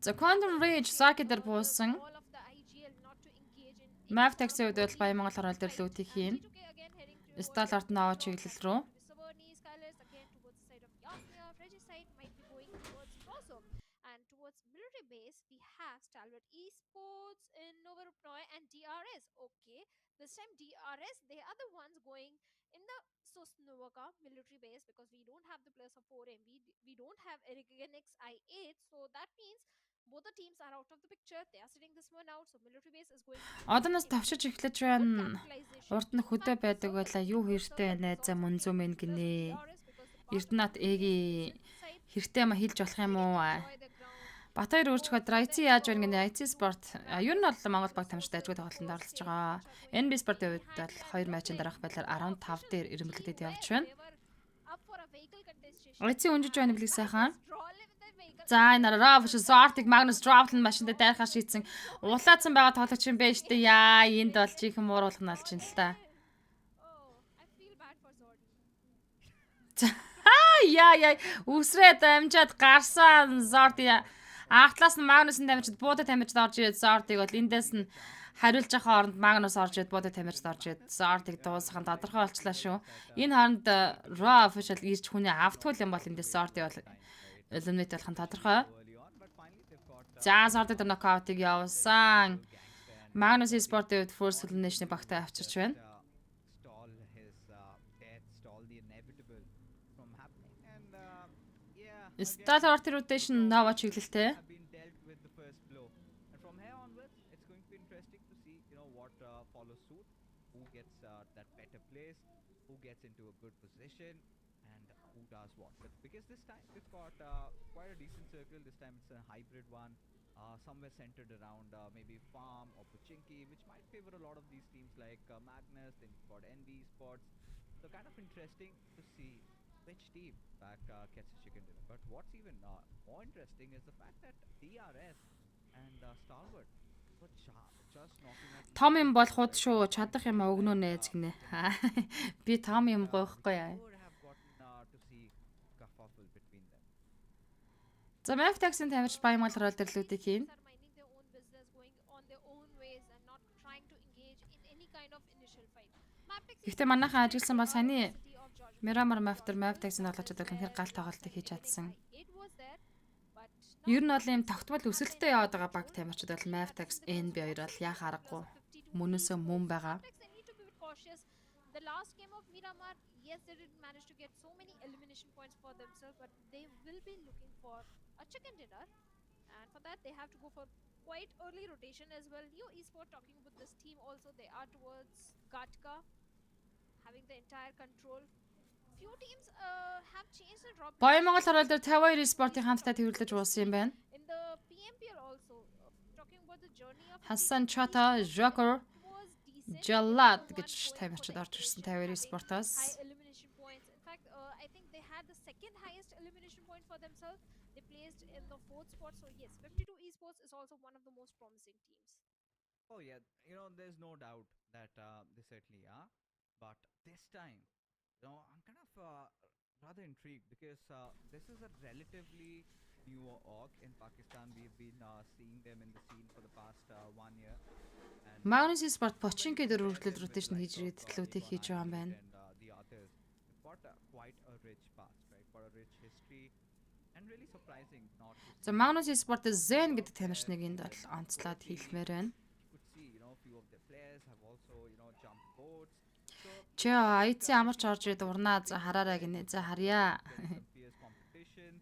[SPEAKER 1] За Quantum Rage Saki дээр буусан.
[SPEAKER 2] All of the IGL not to engage in
[SPEAKER 1] Mavtex-ийн хувьд бол Баямгал харуул дээр лүүтийг хийн.
[SPEAKER 2] T2K again heading towards
[SPEAKER 1] Stalwart Nova чиглэл рүү.
[SPEAKER 2] Saberni, Skylers again towards the side of Yasnia. Regicide might be going towards Blossom. And towards military base, we have Stalwart Esports in Novorupnoy and DRS. Okay, this time DRS, they are the ones going in the Sosnovaka military base because we don't have the players of 4MB. We don't have Erigenix I8. So that means both the teams are out of the picture. They are sitting this one out. So military base is going to
[SPEAKER 1] Одоо нас тавчиж эхлэж байна. Урд нь хөдөө байдаг байлаа. Юу хэрэгтэй байна? За MUNZU мэн гинэ. Эрдэнэт эги хэрэгтэй юм хэлж болох юм уу? Батаяр үржих бадраа IT яаж байна гинэ? IT Sport. Ер нь бол Монгол баг тамирчид ажгүй тоглолтод оролцож байгаа. NB Sport-ийн хувьд бол 2 матчын дараах байдлаар 15 дээр эренбэлтэд явж байна. IT өнжиж байна билэг сайхан. За энэ Rav Short-ыг Magnus Dropland машинд дайрахаар шийдсэн. Улаацсан байгаа тоглогч юм байна шүү дээ. Яа, энд бол чихэн мууруулах нь алж ин л та. Яа, үсрээ дамжаад гарсан Zord ахтлаас нь Magnus-ын дамжид буудад тамирчид орж ирээд Zord-ыг бол эндээс нь хариулж байгаа хооронд Magnus орж ирээд буудад тамирчид орж ирээд Zord-ыг дуусгах нь тодорхой болчлаа шүү. Энэ хооронд Raw official ирж хүний автгүй юм бол эндээс Zord-ыг бол eliminate болох нь тодорхой. За Zord-ыг knockout-ыг явуулсан. Magnus Esports-ийн first elimination-ыг багтаа авчирч байна.
[SPEAKER 3] Stall his death, stall the inevitable from happening. And yeah,
[SPEAKER 1] Stalwart rotation Nova чиглэлтэй.
[SPEAKER 3] have been dealt with the first blow. And from here onwards, it's going to be interesting to see, what follows suit, who gets that better place, who gets into a good position, and who does what. But because this time we've got quite a decent circle. This time it's a hybrid one. somewhere centered around maybe Farm or Pochinki, which might favor a lot of these teams like Magnus. Then you've got NV Sports. So kind of interesting to see which team back gets a chicken dinner. But what's even more interesting is the fact that DRS and Stalwart were just knocking out each
[SPEAKER 1] Том
[SPEAKER 3] other's
[SPEAKER 1] юм болоход
[SPEAKER 3] right?
[SPEAKER 1] шүү. Чадах юм өгнө нээз гинэ. Би том юм гоохгүй яа.
[SPEAKER 3] Would have gotten to see kerfuffle between them.
[SPEAKER 1] За Mavtax-ын тамирч Баямгал рол төрлүүдийг хийн.
[SPEAKER 2] Are minding their own business, going on their own ways and not trying to engage in any kind of initial fight.
[SPEAKER 1] Гэхдээ манайхан ажигласан бол саяны Miramar Mafter Mavtax-ын тоглолчид бол үнэхээр гал тоглолтыг хийж чадсан. Ер нь бол ийм тогтмол өсөлттэй яваад байгаа баг тамирчид бол Mavtax NB хоёр бол яа харахгүй мөнөөсөө мөн байгаа.
[SPEAKER 2] The last game of Miramar, yes, they didn't manage to get so many elimination points for themselves, but they will be looking for a chicken dinner, and for that they have to go for quite early rotation as well. Neo Esport talking about this team also, they are towards Gatka, having the entire control. Few teams have changed the drop.
[SPEAKER 1] Баямгал рол дээр 52 спортын хамтдаа төвлөж уусан юм байна.
[SPEAKER 2] In the PMPL also, talking about the journey of
[SPEAKER 1] Hassan Chata, Joker, Jalad гэж тамирчид орж ирсэн 52 спортоос.
[SPEAKER 2] high elimination points. In fact, I think they had the second highest elimination point for themselves. They placed in the 4th spot. So yes, 52 Esports is also one of the most promising teams.
[SPEAKER 3] Oh yeah, there's no doubt that they certainly are. But this time, I'm kind of rather intrigued because this is a relatively newer org in Pakistan. We've been seeing them in the scene for the past 1 year. And
[SPEAKER 1] Magnus Sport Pochinki дээр үргэлжлэл rotation хийж ирээд төлөвтэй хийж байгаа юм байна.
[SPEAKER 3] and the others, they've got quite a rich past, right? Got a rich history, and really surprising not to
[SPEAKER 1] За Magnus Sport Zen гэдэг тамирчныг энд бол онцлоод хийлмээр байна.
[SPEAKER 3] you could see, few of their players have also, jumped boats. So
[SPEAKER 1] Чи IC амарч орж ирээд урнаа за хараарай гинэ. За харьяа.
[SPEAKER 3] some fierce competition.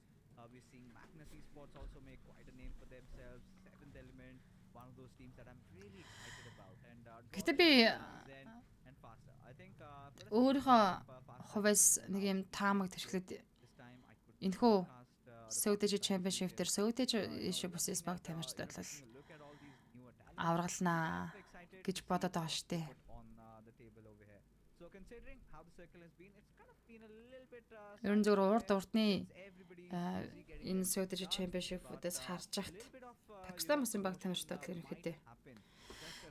[SPEAKER 3] We're seeing Magnus Esports also make quite a name for themselves. 7th Element, one of those teams that I'm really excited about. And
[SPEAKER 1] Гэтэ би
[SPEAKER 3] Zen and faster. I think
[SPEAKER 1] өөрийнхөө хувьас нэг юм таамаг төрхлөд
[SPEAKER 3] this time I could
[SPEAKER 1] энэхүү
[SPEAKER 3] cast
[SPEAKER 1] Södэж Championship дээр Södэж Шибүсэс баг тамирчид бол
[SPEAKER 3] look at all these newer talents.
[SPEAKER 1] аврагалнаа
[SPEAKER 3] Excited
[SPEAKER 1] гэж бодоод байгаа штэ.
[SPEAKER 3] put on the table over here. So considering how the circle has been, it's kind of been a little bit
[SPEAKER 1] Ер нь зөвхөн урд урдны
[SPEAKER 3] everybody
[SPEAKER 1] энэ Södэж Championship-уудаас харж хахад
[SPEAKER 3] little bit of
[SPEAKER 1] Пакистан мөсөн баг тамирчид бол ерөнхийдөө
[SPEAKER 3] happen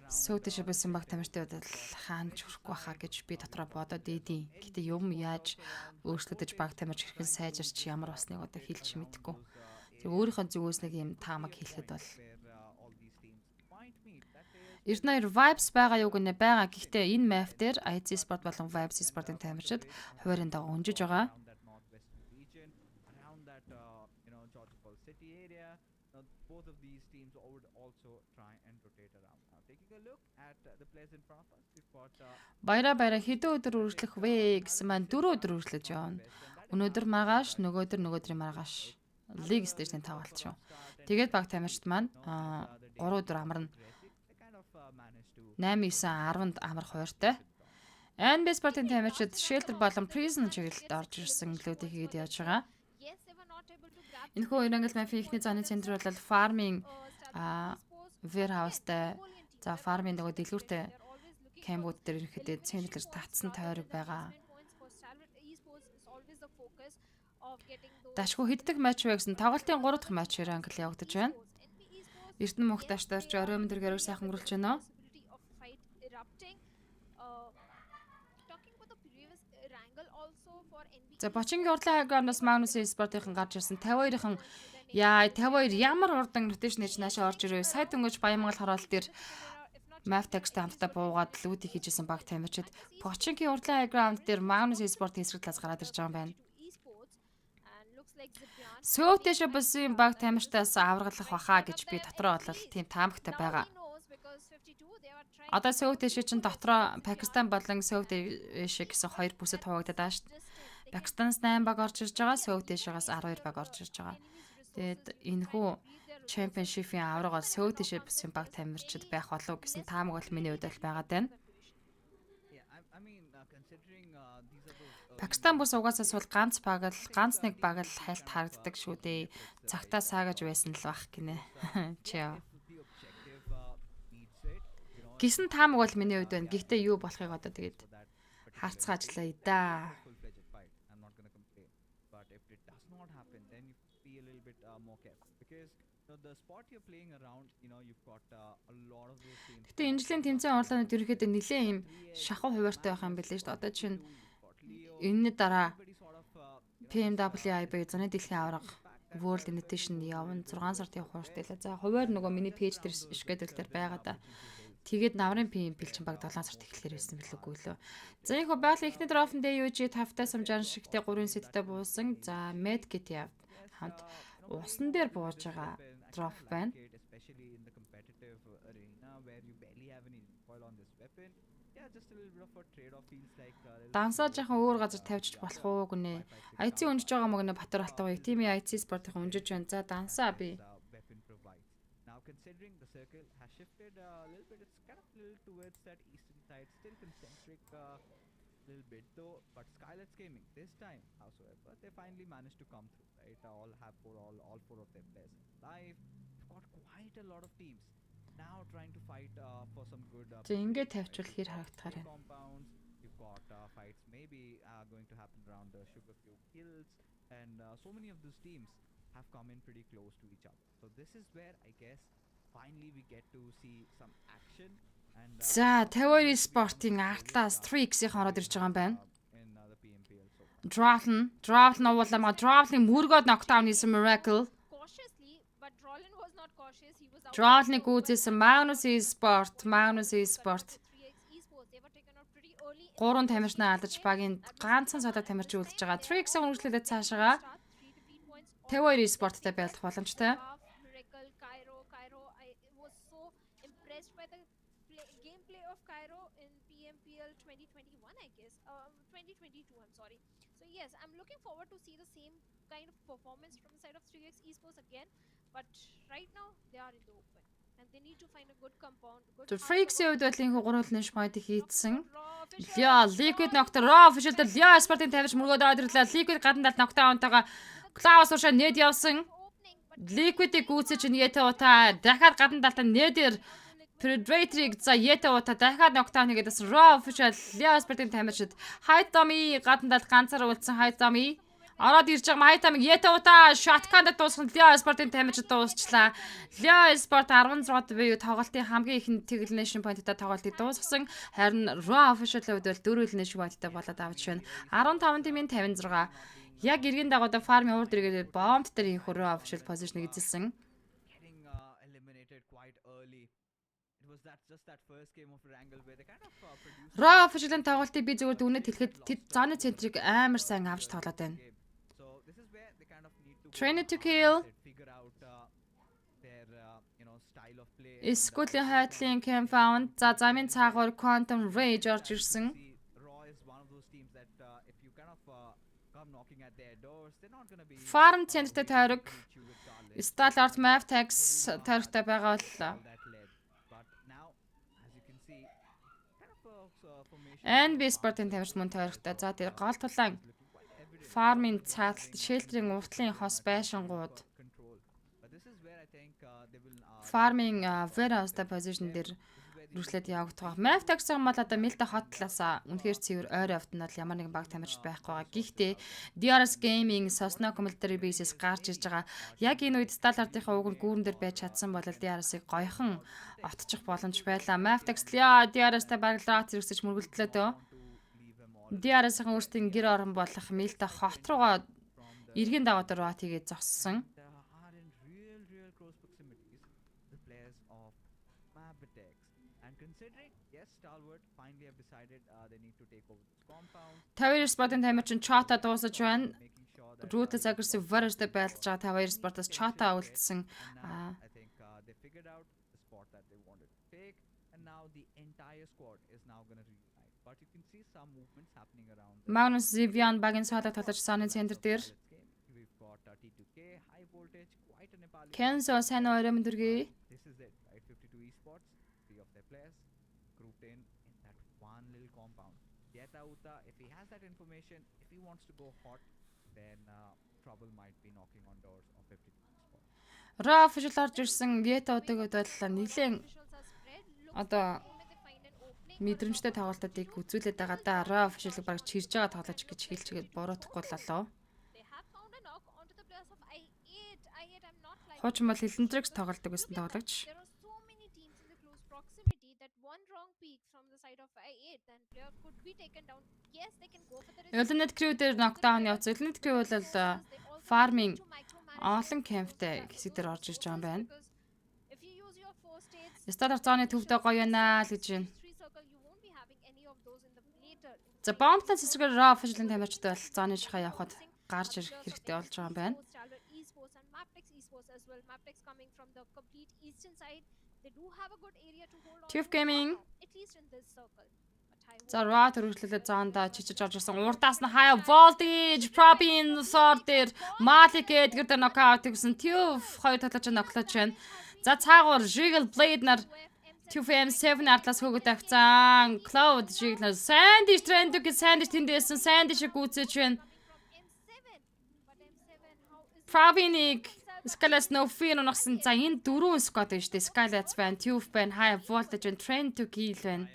[SPEAKER 3] just around
[SPEAKER 1] Södэж Шибүсэн баг тамирчид бол хаанч хүрэхгүй байхаа гэж би дотроо бодоод идэв. Гэтэ юм яаж өөрчлөгдөж баг тамирч хэрхэн сайжирч ямар басныг одоо хэлж мэдэхгүй. Тэр өөрийнхөө зүгөөс нэг юм таамаг хэлэхэд бол
[SPEAKER 3] where all these teams might meet. That is
[SPEAKER 1] Эрдэнэ vibes байгаа юу гэнэ байгаа. Гэхдээ энэ map дээр IC Sport болон Vibes Sport-ын тамирчид хуваарийн дагуу өнжиж байгаа.
[SPEAKER 3] around that northwestern region, around that Georgopol city area. Now, both of these teams would also try and rotate around. Now, taking a look at the players in front of us, we've got
[SPEAKER 1] Баяра хэдэн өдөр үргэлжлэх вэ гэсэн маань 4 өдөр үргэлжлэж явна. Өнөөдөр маргааш, нөгөөдөр нөгөөдрийн маргааш лиг стейжийн тавгалт шүү. Тэгээд баг тамирчид маань 3 өдөр амарна.
[SPEAKER 3] they kind of managed to
[SPEAKER 1] 8-9-10-д амар хууртай. NB Sport-ын тамирчид Shelter болон Prison чиглэлд орж ирсэн лүүдийг хийгээд явж байгаа.
[SPEAKER 2] Yes, they were not able to grab
[SPEAKER 1] Энэхүү Erangel Mafia ихний зооны центр бол farming warehouse-тай за farming нөгөө дэлгүүртэй камбууд дээр ирэхэд центрээр татсан тойрог байгаа. Дашгүй хэддэг матч вэ гэсэн тоглолтын 3 дахь матч Erangel явагдаж байна. Эрдэнэ мөнх таштаарч оройн дээр гэрээ сайхан гөрүүлж байна. За Бочингийн урдлын агоноос Magnus Sport-ын гарч ирсэн 52-ын 52 ямар урдан rotation хийж наашаа орж ирээ. Сая дөнгөж Баямгал хороолт дээр Mavtax-тай хамтдаа буугаад лүүдийг хийжсэн баг тамирчид Бочингийн урдлын агонд дээр Magnus Sport-ийн эсрэг талаас гараад ирж байгаа юм байна. Сөүтэш бүсийн баг тамирчдаас аврагалах баха гэж би дотроо бол тийм таамагтай байгаа. Одоо Сөүтэш чинь дотроо Пакистан болон Сөүтэш гэсэн хоёр бүсэд хуваагдаад байгаа шүү дээ. Пакистанаас 8 баг орж ирж байгаа, Сөүтэшээс 12 баг орж ирж байгаа. Тэгээд энэхүү Championship-ийн авраг бол Сөүтэш бүсийн баг тамирчид байх болов гэсэн таамаг бол миний хувьд л байгаад байна.
[SPEAKER 3] I mean considering these are those
[SPEAKER 1] Пакистан бүс угаасаа сул ганц нэг баг л хайлт харагддаг шүү дээ. Цагтаа саагаж байсан л бах гинэ. Чи яа. Гисэн таамаг бол миний хувьд байна. Гэхдээ юу болохыг одоо тэгээд харцгаажлаа да. Гэтэ энэ жилийн тэмцээн орлоонууд ерөөхдөө нэлээд юм шахуу хуваартай байх юм билээ шүү дээ. Одоо чинь энэний дараа PMWI буюу зуны дэлхийн аварга World Invitation явна 6 сард явах хууртай лээ. За хуваар нөгөө миний пэйж дээр schedule дээр байгаа да. Тэгээд наврын PMP чинь баг 7 сард эхлэхээр байсан билүүгүй лөө. За яг байгалийн эхний дрофн дээр юу чи 5-тай самжаан шигтэй 3 сеттэй буусан. За Medkit яв хамт усан дээр бууж байгаа дроп байна. Дансаа жоохон өөр газар тавьчих болох уу гүнэ. IC унжиж байгаа мөгнө Батар алтгыг. Тимийн IC спортын унжиж байна. За дансаа би.
[SPEAKER 3] Considering the circle has shifted a little bit, it's kind of a little towards that eastern side, still concentric little bit though, but Skylight's gaming this time, howsoever, they finally managed to come through, right? All four of them players live. They've got quite a lot of teams now trying to fight for some good
[SPEAKER 1] ингээд тавьчвал хэр харагдахаар байна.
[SPEAKER 3] Compounds. You've got fights maybe going to happen around the Sugar Cube Hills, and so many of those teams have come in pretty close to each other. So this is where I guess finally we get to see some action and
[SPEAKER 1] За 52 спортын Atlas 3X-ийн ороод ирж байгаа юм байна.
[SPEAKER 3] in the PMPL. So
[SPEAKER 1] Drawlin уулаа Drawlin мөргөөд knockdown is a miracle.
[SPEAKER 2] Cautiously, but Drolin was not cautious. He was out.
[SPEAKER 1] Drawlin гүйцээсэн Magnus e-sport
[SPEAKER 2] 3x esports. They were taken out pretty early.
[SPEAKER 1] 3 тамирчнаа алдаж багийн ганцхан содоо тамирч үлдэж байгаа. 3X-ийн хөрвүүлээд цаашаага 52 e-spорттай байлдах боломжтой.
[SPEAKER 2] Miracle, Cairo. I was so impressed by the gameplay of Cairo in PMPL 2021, I guess. 2022, I'm sorry. So yes, I'm looking forward to see the same kind of performance from the side of 3x esports again. But right now, they are in the open. And they need to find a good compound.
[SPEAKER 1] So 3X-ийн хувьд бол энэ гурвуулны шмайд хийдсэн. Яа, Liquid Nocturne Raw official дээр Яа спортын тавьж мөргөөд аваад ирлээ. Liquid гадна талд knockdown-тайгаа Klaus уушаа нэд явсан. Liquid-ийг гүйцэж Yete утаа дахиад гадна талд нэдэр Predator-ыг за Yete утаа дахиад knockdown хийгээд бас Raw official Яа спортын тамирчид Haytami гадна талд ганцаар үлдсэн Haytami ороод ирж байгаа Haytami Yete утаа shotgun-д дуусган Яа спортын тамирчид дуусчлаа. Яа спорт 16-д буюу тоглолтын хамгийн ихэнх тэглэнэшн point-тай тоглолтыг дуусгасан. Харин Raw official-ийн хувьд бол 4 элнэшн point-тай болоод авч байна. 15 тимийн 56. Яг эргэн дагуудаа фармын уур дэргээд бомб дээр инх Raw official position-ыг эзэлсэн.
[SPEAKER 3] getting eliminated quite early. It was just that first game of Wrangle where they kind of produced
[SPEAKER 1] Raw official-ын тоглолтыг би зүгээр дүнэд хэлэхэд тэд зоны центрийг амар сайн авч тоглоод байна.
[SPEAKER 3] game. So this is where they kind of need to
[SPEAKER 1] Train to kill.
[SPEAKER 3] figure out their style of play.
[SPEAKER 1] Скуулийн хайтлын Campfound за замын цаагуур Quantum Rage орж ирсэн.
[SPEAKER 3] See, Raw is one of those teams that if you kind of come knocking at their doors, they're not going to be
[SPEAKER 1] Farm центртэй тойрог
[SPEAKER 3] beat you with garlic.
[SPEAKER 1] Stalart Mavtex тойрогтой байгаа бол
[SPEAKER 3] That led. But now, as you can see, kind of a formation
[SPEAKER 1] NB Sport-ын тамирч мөн тойрогтой. За тэр гол тулаан фармын цааталт шэлтрийн уртлын хос байшингууд
[SPEAKER 3] control. But this is where I think they will
[SPEAKER 1] фармын warehouse-тай position дээр үргэлжлээд явагдах. Mavtex-ын бол одоо Milta hot талаас үнэхээр цэвэр ойр автнал ямар нэгэн баг тамирчид байхгүй байгаа. Гэхдээ DRS Gaming Sosno Commentary Basis гарч ирж байгаа. Яг энэ үед Stalart-ийнхаа уг нь гүүрэн дээр байж чадсан бол DRS-ыг гоёхон отчих боломж байлаа. Mavtex DRS-тай баглаа зэрэгсэж мөргөлдлөө дөө. DRS-ын өөртөө гэр орон болох Milta hot руугаа эргэн дагуудаар рот хийгээд зогссон.
[SPEAKER 3] they are in real close proximities. The players of Mabitex. And considering, yes, Stalwart finally have decided they need to take over this compound,
[SPEAKER 1] 52 спортын тамирчин Chota дуусаж байна.
[SPEAKER 3] making sure that
[SPEAKER 1] Ruthless Aggressive Warriors-тэй байлдаж байгаа 52 спортоос Chota үлдсэн.
[SPEAKER 3] now I think they figured out the spot that they wanted to take, and now the entire squad is now going to reunite. But you can see some movements happening around the
[SPEAKER 1] Magnus Zivian багийн саалаа толож сааны центр дээр
[SPEAKER 3] this game. We've got T2K, high voltage, quite a Nepali.
[SPEAKER 1] Kenzo сайн орой мэндүргээ.
[SPEAKER 3] This is it, right? 52 esports, 3 of their players grouped in that one little compound. Yeta Uta, if he has that information, if he he wants to go hot, then trouble might be knocking on doors of 50 spots.
[SPEAKER 1] Raw official орж ирсэн Vieta одоогод бодлоо нэлээд
[SPEAKER 2] Officials are spread. Looks
[SPEAKER 1] одоо
[SPEAKER 2] like the moment they find an opening, but
[SPEAKER 1] мэдрэмжтэй тоглолтуудыг үзүүлээд байгаа да. Raw official-ыг баг чирж байгаа тоглож гэж хэлчихээд буруутахгүй лолоо.
[SPEAKER 2] they have found a knock onto the players of I8. I8, I'm not like
[SPEAKER 1] Хуучин бол Хилэндрэгс тоглолдог гэсэн тоглогч.
[SPEAKER 2] there are so many teams in the close proximity that one wrong peak from the side of I8, then player could be taken down. Yes, they can go for the risk.
[SPEAKER 1] Elnet Crew дээр knockdown явуулсан. Elnet Crew бол farming олон campтэй хэсэг дээр орж ирж байгаа юм байна.
[SPEAKER 2] Because if you use your four states,
[SPEAKER 1] Стадаар зооны төвдөө гоё яана л гэж байна.
[SPEAKER 2] three circle, you won't be having any of those in the later.
[SPEAKER 1] За бомбтан цэцгээр Raw official-ын тамирчтай бол зооны шахаа явахад гарч ирэх хэрэгтэй болж байгаа юм байна.
[SPEAKER 2] Esports and Maptex Esports as well. Maptex coming from the complete eastern side. They do have a good area to hold on.
[SPEAKER 1] Chief
[SPEAKER 2] to
[SPEAKER 1] Gaming.
[SPEAKER 2] at least in this circle. But I
[SPEAKER 1] За Raw төрөлхлөлөө зоондоо чичиж орж ирсэн. Урдаас нь хаяа voltage, propin, sorter, malik гэдгээр дээр knockout гэсэн Tube хоёр талаач knocklооч байна. За цаагуур Jiggle Blade нар TFM7 артлаас хөөгд авцсан. Cloud Jiggle Sandy trend гэж Sandy тэндээсэн. Sandy шиг гүйцэж байна.
[SPEAKER 2] but M7, how is
[SPEAKER 1] Provinig Skylas no fear ногсон. За энэ дөрвөн squad байна шүү дээ. Skylets байна, Tube байна, high voltage and trend to kill байна.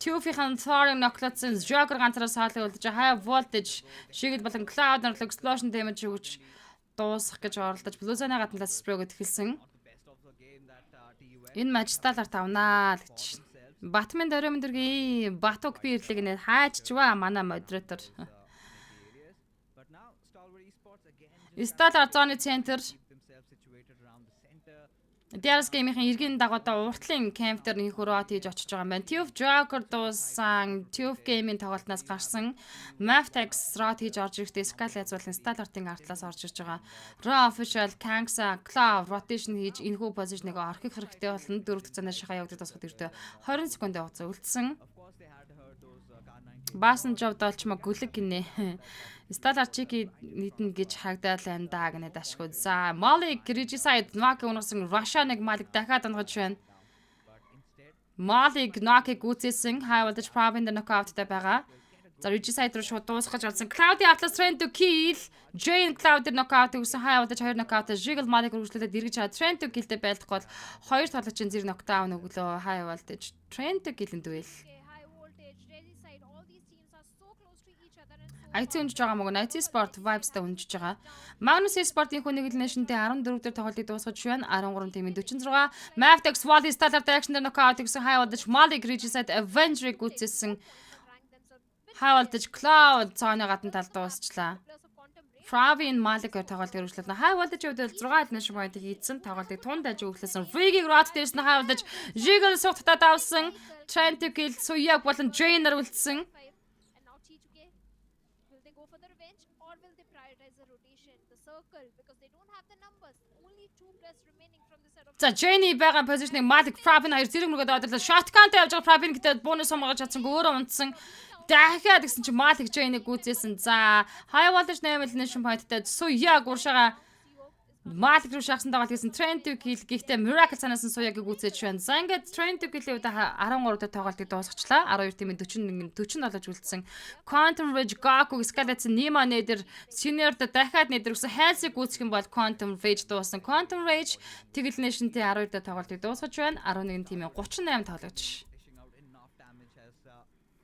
[SPEAKER 1] Tube-ийн Thorin knocklоцсон. Joker ганцаараа саалыг үлдэж high voltage Jiggle болон Cloud нар explosion damage өгч дуусгах гэж оролдож Blue-ны гадналаас spray өгöd эхэлсэн. Энэ Magistal-аар тавнаа л гэж. Батмен дөрөв өндөргийн Батук бирлэг нэ хайччваа манай модератор.
[SPEAKER 3] But now Stalwart Esports again
[SPEAKER 1] Сталар зооны центр
[SPEAKER 3] keep themselves situated around the center.
[SPEAKER 1] Diaras Game-ийн эргийн дагуудаа уртлын camp дээр нэг хөрөө хийж очиж байгаа юм байна. Tube Joker дууссан Tube Game-ийн тоглолтноос гарсан Maftex Rot хийж орж ирэхдээ Skylets болон Stalart-ын артлаас орж ирж байгаа. Raw Official Kangsa Cloud rotation хийж энэхүү позишныг орхих хэрэгтэй болно. Дөрөв дахь цанаа шахаа явагдаж тасгад ирдэ 20 секундын хугацаа үлдсэн.
[SPEAKER 3] Of course, they had heard those Car 90.
[SPEAKER 1] Баасан жовд олчмаа гүлэг гинэ. Сталар чики нийтэн гэж хагдаал байна да гэнэ дашгүй. За, Malik Regicide Knock унасан Russia нэг Malik дахиад онгож байна.
[SPEAKER 3] But instead,
[SPEAKER 1] Malik Knock-ыг гүйцээсэн high voltage Pravin дээр knockout-тай байгаа. За, Regicide руу шууд дуусгаж олсон. Cloud-ийн Atlas Trend to kill. Jane Cloud дээр knockout өгсөн high voltage 2 knockout. Jiggle Malik үргэлжлүүлээд эргэж чад Trend to kill-тэй байлдахгүй бол хоёр тоглогчийн зэрэг knockdown өглөө high voltage Trend to kill-ийн дуэл.
[SPEAKER 2] okay, high voltage, ready side. All these teams are so close to each other and so
[SPEAKER 1] IT өнжиж байгаа мөн IT Sport Vibes-тай өнжиж байгаа. Magnus Sport-ийн хүнийг Nation-тэй 14 дээр тоглолтыг дуусгаж байна. 13 тимийн 46. Maftex Wally Stallard Action дээр knockout гэсэн high voltage Malik Regicide Avenger-ыг гүйцээсэн.
[SPEAKER 2] rank themselves.
[SPEAKER 1] High voltage Cloud цааны гадна талд дуусчлаа.
[SPEAKER 2] Players of Quantum Ray.
[SPEAKER 1] Pravin Malik-ээр тоглолтыг үргэлжлүүлсэн. High voltage-үүд 6 Nation point-ыг хийсэн. Тоглолтыг тунд даж өглөөсөн. Free-ийг Rot дээрс нь high voltage Jiggle сухтаа давсан. Trent to kill Suyag болон Jane-аар үлдсэн.
[SPEAKER 2] And now T2K, will they go for the revenge or will they prioritize the rotation, the circle, because they don't have the numbers. Only 2 players remaining from the set of
[SPEAKER 1] За Jenny байгаа позишнийг Malik Pravin хоёр зэрэг нүгэд одлоо. Shotgun-тай явж байгаа Pravin гэдэг бонус хамгаалж чадсангүй өөрөө унтсан. Дахиад гэсэн чи Malik Jenny гүйцээсэн. За high voltage 8 nation point-тай Suyag уршаага Malik руу шахсан тоглолт хийсэн. Trend to kill гэхдээ Miracle санаас нь Suyag-ыг гүйцээж байна. За ингээд Trend to kill-ийн удаа 13 дахь тоглолтыг дуусгачлаа. 12 тимийн 40 болж үлдсэн. Quantum Rage Gaku Skylets Nima нээдэр Senior-д дахиад нээдэр гэсэн Halsey гүйцэх юм бол Quantum Rage дууссан. Quantum Rage Tigil Nation-тэй 12 дахь тоглолтыг дуусгаж байна. 11 тимийн 38 тоглогч.
[SPEAKER 3] dishing out enough damage as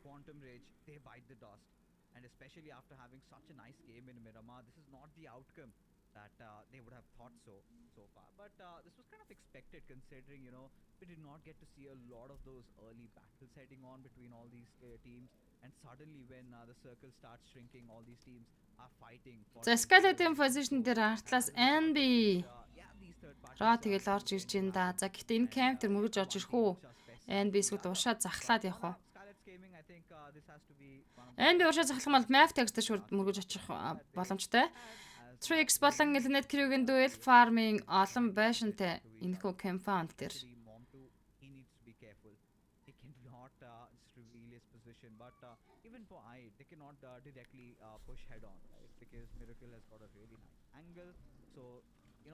[SPEAKER 3] Quantum Rage, they bite the dust. And especially after having such a nice game in Miramar, this is not the outcome that they would have thought so far. But this was kind of expected considering, you know, we did not get to see a lot of those early battles heading on between all these teams. And suddenly when the circle starts shrinking, all these teams are fighting for...
[SPEAKER 1] За Skylets-ийн position дээр артлаас NB
[SPEAKER 3] yeah, these third parties
[SPEAKER 1] Роо тэгэл орж ирж байна да. За гэхдээ энэ camp дээр мөрөж орж ирэх үү? NB эсвэл уушаа захлаад явах уу?
[SPEAKER 3] Skylets Gaming, I think this has to be one of
[SPEAKER 1] NB уушаа захлах юм бол Maftex дээр шууд мөрөж очих боломжтой. Trix болон Elnet Crew-гийн дуэл farming олон байшинтай энэхүү compound дээр.
[SPEAKER 3] MUNZU, he needs to be careful. He cannot just reveal his position. But even for I, they cannot directly push head on, right? Because Miracle has got a really nice angle. So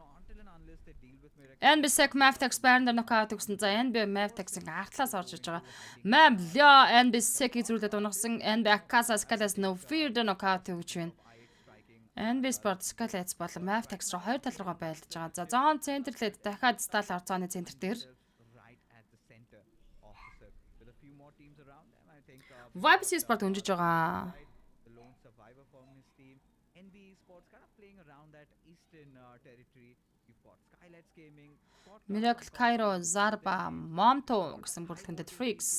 [SPEAKER 3] until and unless they deal with Miracle.
[SPEAKER 1] NBSec Mavtex Bander нокаут өгсөн. За NB Mavtex-ийн артлаас орж иж байгаа. Mav Leo NBSec-ийг зүрхлээд унагсан. NB Akasa Scalas No Fear дэ нокаут өгч байна. NB Sport Scalats болон Mavtex руу хоёр тал руугаа байлдаж байгаа. За зоон центрлээд дахиад стал ор зооны центр дээр
[SPEAKER 3] Right at the center of the circle. With a few more teams around them, I think
[SPEAKER 1] YBC Sport өнжиж байгаа.
[SPEAKER 3] the lone survivor from his team. NB Sports kind of playing around that eastern territory. You've got Skylights Gaming,
[SPEAKER 1] Miracle Cairo, Zarba, Momto гэсэн бүрэлдэхүүнтэй Freaks.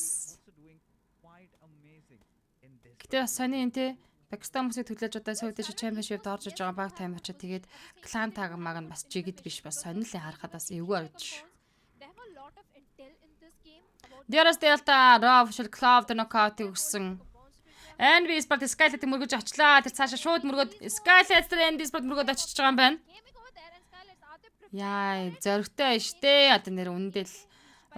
[SPEAKER 3] also doing quite amazing in this.
[SPEAKER 1] Гэтэ сони энэ Пакистан хүмүүсийг төлөөж одоо Southeast Championship-д орж иж байгаа баг тайм очиж тэгээд клан таг маг нь бас жигд биш бас сонирхолтой харахад бас эвгүй орж.
[SPEAKER 2] They have a lot of intel in this game about
[SPEAKER 1] Дээрээс Delta Raw official club дэ нокаут өгсөн. NB Sport Skylight мөргөж очлаа. Тэр цаашаа шууд мөргөд Skylight дээр NB Sport мөргөд очиж байгаа юм байна.
[SPEAKER 2] gaming over there and Skylights are they prepared?
[SPEAKER 1] Яа, зөрөгтэй штэ. Одоо нэр үнэндэл.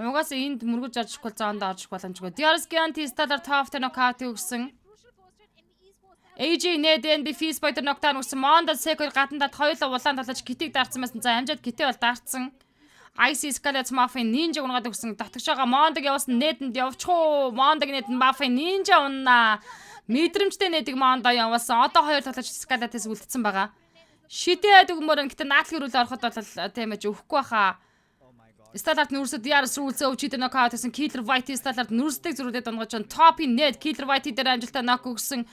[SPEAKER 1] Угаас энд мөргөж оржихгүй зоонд оржих боломжгүй. Dээрээс Gianti Stadler top дэ нокаут өгсөн.
[SPEAKER 2] Crucial post at NB Esports.
[SPEAKER 1] AJ Ned NB Fees Boy дээр нокаут өгсөн. Monda Secor гадандад хоёулаа улаан талаж гитийг дарцсан байсан. За амжаад гитээ бол дарцсан. IC Scarlet Mafia Ninja унгаад өгсөн. Татгшаага Mondag явсан Neдэнд явчихуу. Mondag Ned Mafia Ninja унаа. Мэдрэмжтэй Neдэг Monda явуулсан. Одоо хоёр талаж Scarlet-ээс үлдсэн байгаа. Шидээд өгмөр гэхдээ наадлагын рүү ороход бол тийм ээ өгөхгүй баха. Сталарт нүрсэд ярс рүүлзээ өвчид нокаут гэсэн Killer White Сталарт нүрсдэг зүрхлээд онгож чон Top-ийн Ned Killer White дээр амжилттай нок өгсөн.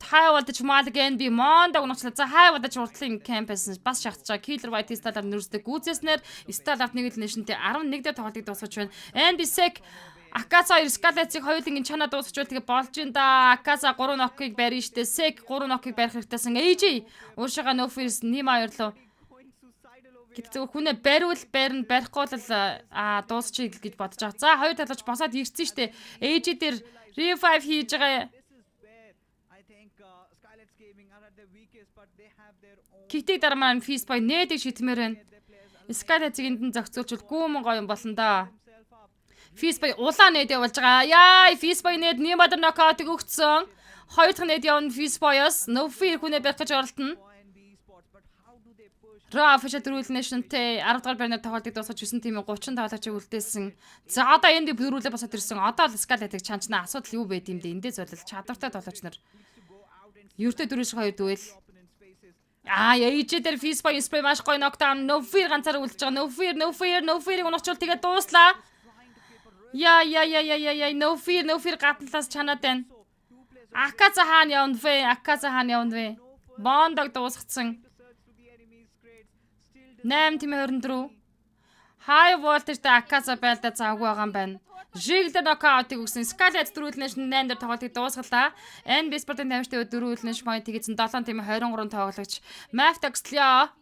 [SPEAKER 1] Хайвалдаж Mondag NB Monda уначлаа. За хайвалдаж урдлын кампус бас шахтаж байгаа. Killer White Сталарт нүрсдэг гүйцэснээр Сталарт нэг л нэшнтэй 11 дээр тоглолтыг дуусгаж байна. NB-сек Акаса 2 Scarlet-ийг хоёулангийн чанаа дуусгачвал тэгээ болж ин да. Акаса 3 нокыг барьж штэ. Sek 3 нокыг барих хэрэгтэйсэн. AJ уушаага no fears нэм аярлуу. Гэт зөв хүнээ бариул барина барихгүй л дуусчих гэж бодож байгаа. За хоёр талж босоод ирсэн штэ. AJ дээр revive хийж байгаа.
[SPEAKER 3] I think Skylights Gaming are at their weakest, but they have their own.
[SPEAKER 1] Китиг дармаа Feast Boy Ned-ийг шидмээр байна. Scarlet-ийг энд зохицуулж гүмэн гоё юм болно да. Feast Boy улаан Ned явуулж байгаа. Яа, Feast Boy Ned нэм бадар нокаутыг өгцөн. Хоёр дахь Ned явна Feast Boy-оос. No fear хүнээ барих гэж оролдоно.
[SPEAKER 3] NB Sports, but how do they push?
[SPEAKER 1] Raw official Rule Nation-тэй 10 дахь байрнаар тоглолтыг дуусгаж 9 тимийн 30 тоглогчийг үлдээсэн. За одоо энд бүрүүлээ босоод ирсэн. Одоо л Scarlet-ийг чанчнаа асуудал юу байд юм бэ? Эндээ зориулж чадвартай тоглогч нар. Ердөө дөрөш хоёр дүүл. AJ дээр Feast Boy spray маш гоё knockdown. No fear ганцаар үлдэж байгаа. No fear унагчвал тэгээд дууслаа. Яа, no fear гадналаас чанаад байна. Акаса хаана явна вэ? Мондог дуусгацсан. 8 тимээ 24. High voltage-тэй Акаса байлдаа завгүй байгаа юм байна. Жиглдэ нокаутыг өгсөн. Scarlet дөрүүлнэш 8 дээр тоглолтыг дуусгалаа. NB Sport-ын 54 дөрүүлнэш point хийсэн 7 тимээ 23 тоглогч. Mavtex Leo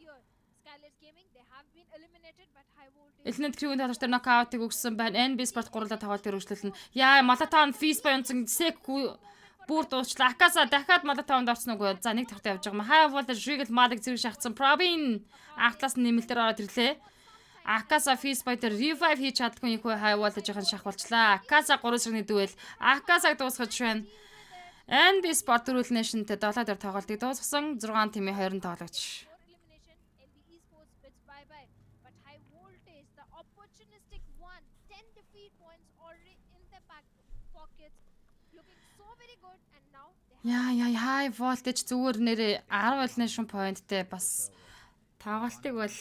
[SPEAKER 2] Skylights Gaming, they have been eliminated, but high voltage.
[SPEAKER 1] Элнэт кривийн тоглолт дээр нокаутыг өгсөн байна. NB Sport гурлаа тоглолт өргөжлөлнө. Яа, Молотон Feast Boy унцсан Sek бүр дуусчлаа. Акаса дахиад Молотонд орсон үгүй. За нэг тавтай явж байгаа юм. High voltage Jiggle Madig зэрэг шахацсан. Probin ахтлаас нь нэмэлтээр ороод ирлээ. Акаса Feast Boy дээр revive хийж чаддгүй их High voltage-ын шахуулчлаа. Акаса 3-1 дүүл. Акасаг дуусгаж байна. NB Sport Rule Nation-тэй 7 дээр тоглолтыг дуусгасан. 6 тимийн 20 тоглогч.
[SPEAKER 2] For elimination, NB Esports bids bye-bye. But high voltage, the opportunistic one, 10 defeat points already in their pockets. Looking so very good, and now they have
[SPEAKER 1] Яа, High voltage зүгээр нэрээ 10 elimination point-тэй бас тоглолтыг бол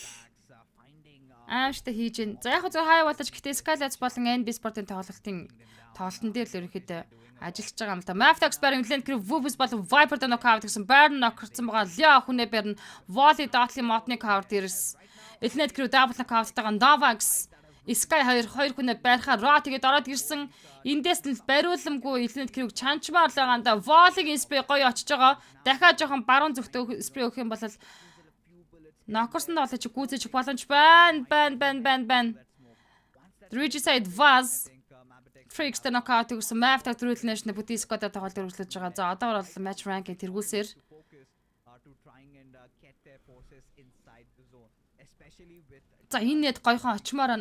[SPEAKER 1] ааштай хийж гин. За яг зөв High voltage гэхдээ Skylights болон NB Sport-ын тоглолтын дээр л ерөнхийдөө ажиллаж байгаа юм л да. Mavtex Baron Lent Crew Vubis болон Viper дээр нокаут гэсэн Baron нокорцсон байгаа. Leo хүнээ барин Volley Dotly модны cover дээрс. Elnet Crew double knockout-тайгаа Novax Sky 2 хүнээ барихаар Raw тэгээд ороод ирсэн. Эндээс л бариуламгүй Elnet Crew чанчмаар л байгаанда Volley-гийн spray гоё очиж байгаа. Дахиад жоохон баруун зүгтөө spray өгөх юм бол нокорсон тоглож гүйцэж боломж байна. Regicide Vaz Freaks дээр нокаут өгсөн. Mavtex Rule Nation-ны Buddhist-д тоглолт өргөжлөж байгаа. За одоо бол match ranking тэргүүлсээр
[SPEAKER 3] To trying and get their forces inside the zone, especially with
[SPEAKER 1] за энэ нэт гойхон очмоор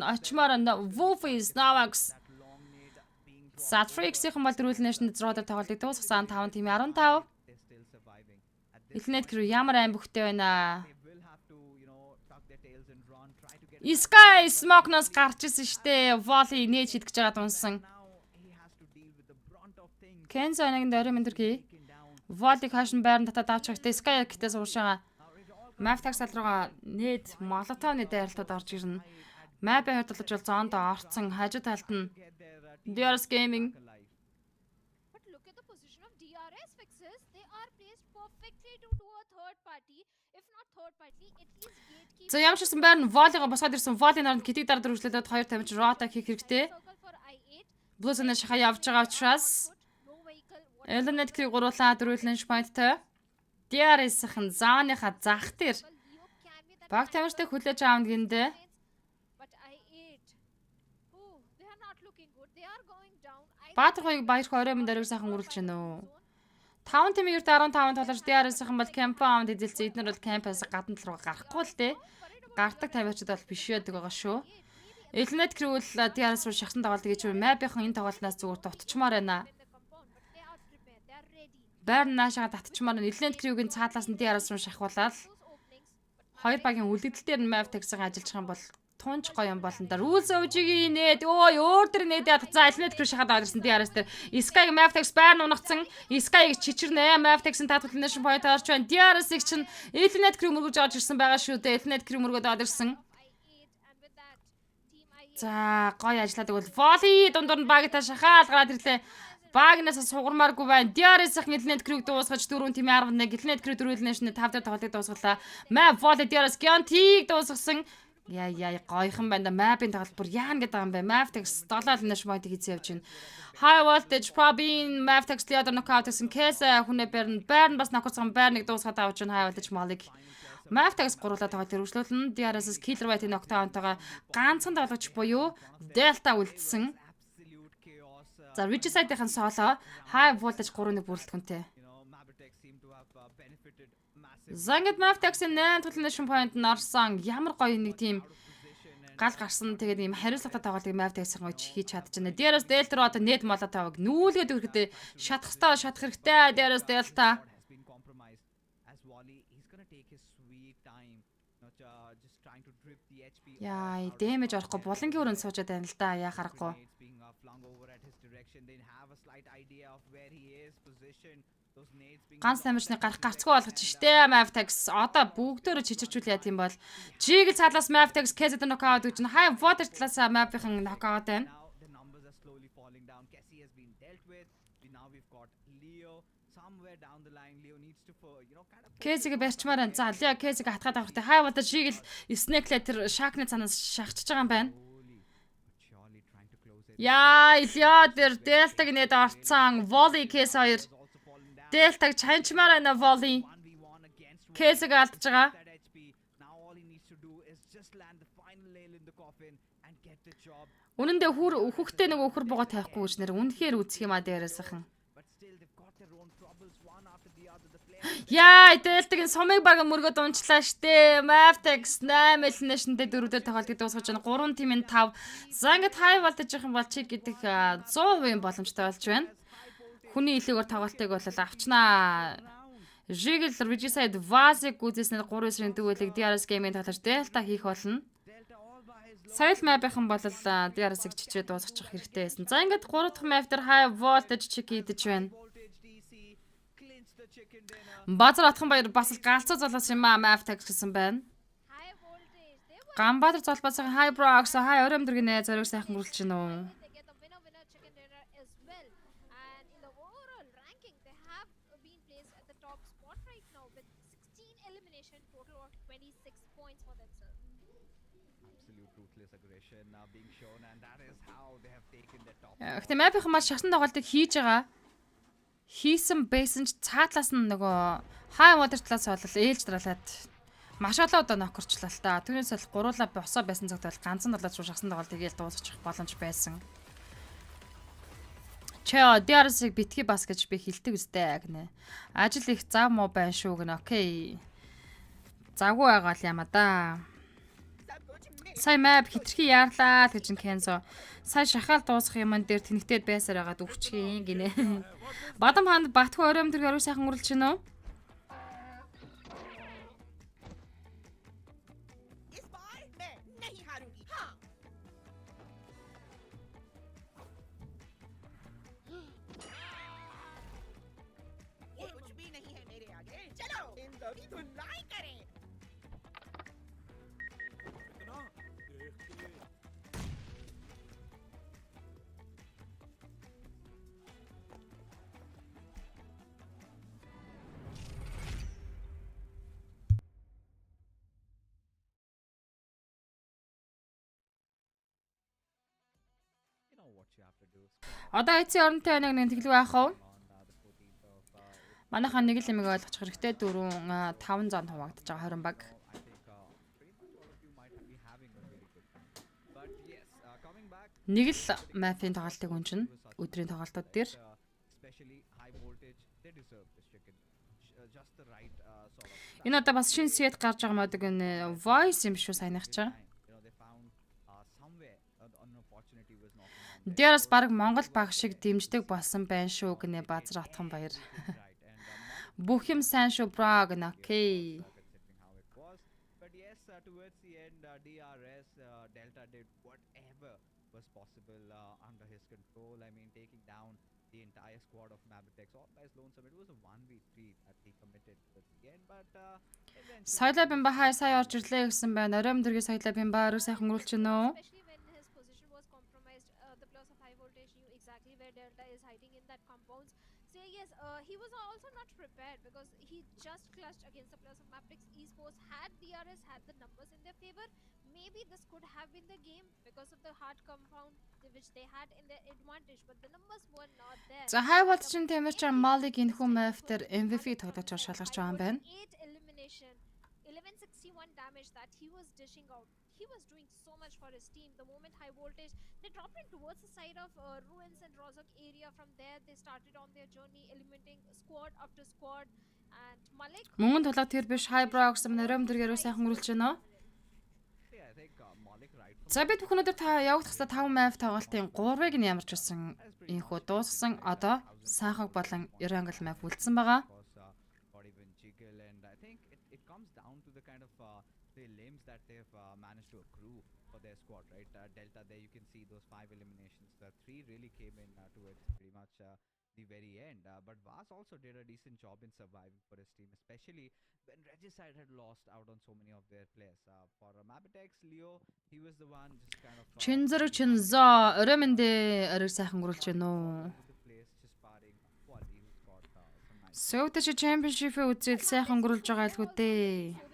[SPEAKER 1] Wolfies Novax
[SPEAKER 3] that long need being
[SPEAKER 1] за Freaks-ийн бол Rule Nation 6 дээр тоглолтыг дуусгасан 5 тим 15.
[SPEAKER 3] they're still surviving. At this
[SPEAKER 1] Elnet Crew ямар аим бөхтэй байна.
[SPEAKER 3] they will have to, tuck
[SPEAKER 1] Sky Smoke-ноос гарч исэн штэ. Volley нээж хийдгэж байгаа дунсан. Kenzo анагт орой мэндэрхий. Volley-г хашин байран татаад авч байгаа. Sky гэтээ суушаага. Maftax руугаа нээд молотовны дайралтууд орж ирнэ. Map-ийн хувьд бол зоондоо орцсон хажуу талд нь DRS Gaming.
[SPEAKER 2] But look at the position of DRS fixes. They are placed perfectly to do a third party. If not third party, at least gatekeeper.
[SPEAKER 1] За ямар ч гэсэн байр нь Volley-го босоод ирсэн. Volley наранд китиг дараа дөрвөлдөөд 2 тавьж рота хийх хэрэгтэй.
[SPEAKER 2] Circle for I8.
[SPEAKER 1] Blues-ны шахаа явж байгаа учраас
[SPEAKER 2] No vehicle.
[SPEAKER 1] Eliminate Crew гуруулаа дөрвөлэн поинттой. DRS-ийн зооныхаа зах дээр
[SPEAKER 2] Leo can be that.
[SPEAKER 1] баг тамирчтай хүлээж аавна гиндэ.
[SPEAKER 2] But I8. Oh, they are not looking good. They are going down.
[SPEAKER 1] Баатар хоёрыг баярх орой мэнд орой сайхан үргэлж байна уу. 5 тимээр 15 толгоч DRS-ийн бол кампаунд эзэлсэн. Эднэр бол кампаас гадна руу гарахгүй л дээ. Гардаг тамирчид бол биш байдаг байгаа шүү. Eliminate Crew бол DRS руу шахсан тоглолт гэж map-ийн энэ тоглолтоос зүгээр дутчмаар байна.
[SPEAKER 2] in the compound, but they are prepared. They are ready.
[SPEAKER 1] Байр наашаа татчмаар нь Eliminate Crew-гийн цаадлаас нь DRS руу шахуулаад
[SPEAKER 2] Those openings. But
[SPEAKER 1] хоёр багийн үлдэгдэл дээр нь Mavtex-ийг ажиллаж байгаа юм бол тунч гоё юм болно да. Rules өвжигийн нээд өө өөр төр нээдээд за Eliminate Crew шахаад аваарсан DRS дээр Sky-г Mavtex байр нунагцсан. Sky-г чичирнэ. Mavtex-ийн татварлын point орж байна. DRS-ийг чинь Eliminate Crew мөргөж авч ирсэн байгаа шүү дээ. Eliminate Crew мөргөд аваад ирсэн.
[SPEAKER 2] I8 and with that team I8.
[SPEAKER 1] За гоё ажилладаг бол Volley дундуур нь багтаа шахаал гараад ирлээ. Багнаас сугармааргүй байна. DRS-ийн Eliminate Crew-г дуусгаж 4 тимийн 11 Eliminate Crew дөрвөлнэш нь 5 дээр тоглолтыг дуусгалаа. Map Volley DRS Guarantee дуусгасан. Яа гойхон байна да. Map-ийн тоглолт бүр яана гэдэг юм бэ. Mavtex 7 нэш point-ийг хийсэн явж байна. High voltage Probin Mavtex leader knockout гэсэн case хүнээ байрн бас нокцсон байрныг дуусгаад авч байна. High voltage Molly. Mavtex гурлаа тоглолт хэрэгжлүүлнэ. DRS Killer White-ийн knockdown-тойгоо ганцхан тоглогч буюу Delta үлдсэн. За Regicide-ийн соло High voltage 3-1 бүрэлдэхүүнтэй. Зангид Mavtex-ийн 8 төлөвлөсөн point нь орсон. Ямар гоё нэг тийм гал гарсан. Тэгээд ийм хариуцлагатай тоглолтыг Mavtex-ийн хийж чадчихна. DRS Delta руу одоо нэт молотовыг нүүлгээд өргөдөө шатах хэрэгтэй. DRS Delta. Яа, damage орохгүй булангийн өрөөнд суужаад байна л да. Яа харахгүй. Ганц тамирчны гарах гарцгүй болгож штэ Mavtex одоо бүгдөө чичирчүүл яа тийм бол G-г цаалаас Mavtex KZ knockout гэж high water талаас Map-ийн knockout байна. KZ-г барьчмаар байна. За Leo KZ-г хатгаад авах хэрэгтэй. High water G-г Snake-лээ тэр шахны цанаас шахчихж байгаа юм байна. Яа, Leo тэр Delta-г нээд орцсон. Volley KZ2 Delta-г чанчмаар байна Volley. KZ-г алдж байгаа. Үнэн дээр хүүхдээ нэг өхөр богоо тавихгүй гэж нэр үнэхээр үзэх юм а дээрээсхэн. Яа, Delta-гийн сумыг баг мөргөд унчлаа штэ. Mavtex 8 elimination-тэй 4 дээр тоглолтыг дуусгаж байна. 3 тимийн 5. За ингээд high voltage юм бол чи гэдэг 100% боломжтой болж байна. Хүний илүүгээр тоглолтыг бол авчнаа. Жигл Regicide Vase-г үзэснээр 3 эсрэг дүүлэг DRS Gaming тоглож Delta хийх болно. Сая Map-ийн бол DRS-ыг чичрээ дуусгачих хэрэгтэй байсан. За ингээд 3 дахь map дээр high voltage check хийдэж байна. Базар атхан баяр бас л галцаа золоос юм аа Mavtex гэсэн байна.
[SPEAKER 2] High voltage. They were
[SPEAKER 1] Ганбаатар золбоосоо high brox high ороймдэргийн нэ зориг сайхан гүрэлж байна уу.
[SPEAKER 2] they get the winner chicken dinner as well. And in the overall ranking, they have been placed at the top spot right now with 16 elimination, total of 26 points for themselves.
[SPEAKER 3] Absolute ruthless aggression being shown, and that is how they have taken the top.
[SPEAKER 1] Гэхдээ Map-ийн маш шатсан тоглолтыг хийж байгаа. Хийсэн байсан ч цаатлаас нь нөгөө high water талаас бол ээлж дараалаад маш олон удаа нокорчлаа л та. Түүнээс л гуруула босоо байсан цагт бол ганцхан долоод руу шахсан тоглолтыг гээл дуусгачих боломж байсан. Чё DRS-ыг битгий бас гэж би хэлдэг үстэй гинэ. Ажил их зав муу байна шүү гинэ. Окей. Завгүй байгаа л юм а да. Сая Map хитрхи яарлаа гэж Kenzo. Сая шахаал дуусгах юм дээр тэнэгтээд байсаар байгаа дөвчгийн гинэ. Бадам ханд Батхуу ороймдэр орой сайхан үргэлж байна уу? Одоо эцсийн оронтой байна нэг тэглүү яах вэ? Манайхаа нэг л юм ойлгочих хэрэгтэй 4 5 зам хуваагдаж байгаа 20 баг. Нэг л мафийн тоглолтыг үнжин өдрийн тоглолтууд дээр. Энэ одоо бас шинэ set гарч байгаа мод гэнэ voice юм шүү сайнах чаа. Дээрээс баг Монгол баг шиг дэмждэг болсон байна шүү гэнэ базар атхан баяр. Бүх юм сайн шүү бра гэнэ окей.
[SPEAKER 3] But yes, towards the end, DRS Delta did whatever was possible under his control. I mean, taking down the entire squad of Mabitex, all guys lonesome. It was a 1v3 that he committed towards the end, but
[SPEAKER 1] Соёлын бахаа сая орж ирлээ гэсэн байна. Оройм дэргийн соёлын баа өрөө сайхан өнгөрүүлж байна уу?
[SPEAKER 2] Especially when his position was compromised, the players of high voltage knew exactly where Delta is hiding in that compounds. So yes, he was also not prepared because he just clutched against the players of Maptex Esports. Had DRS had the numbers in their favor, maybe this could have been the game because of the hard compound which they had in their advantage, but the numbers were not there.
[SPEAKER 1] За хай болчин Тэмэрчэн Малыг энэхүү мафтер MVP тоглож шалгарч байгаа юм байна.
[SPEAKER 2] 8 elimination, 1161 damage that he was dishing out. He was doing so much for his team. The moment high voltage, they dropped in towards the side of ruins and Rozok area. From there, they started on their journey, eliminating squad after squad. And Malik.
[SPEAKER 1] Мөнгөнд тулаад тэр биш хай бра гэсэн оройм дэргээр сайхан өнгөрүүлж байна. За бид бүхэн өнөөдөр та явагдах хэвээр 5 мав тоглолтын 3-ыг нь ямарч байсан инхүү дууссан. Одоо Санхаг болон Ирангл мав үлдсэн байгаа.
[SPEAKER 3] The limbs that they've managed to accrue for their squad, right? Delta, there you can see those 5 eliminations. The 3 really came in towards pretty much the very end. But Vas also did a decent job in surviving for his team, especially when Regicide had lost out on so many of their players. For Mabitex, Leo, he was the one just kind of...
[SPEAKER 1] Чинзэр чинзоо ороймэндээ орой сайхан өнгөрүүлж байна уу? South Championship-ийн үзэл сайхан өнгөрүүлж байгаа л үү дээ.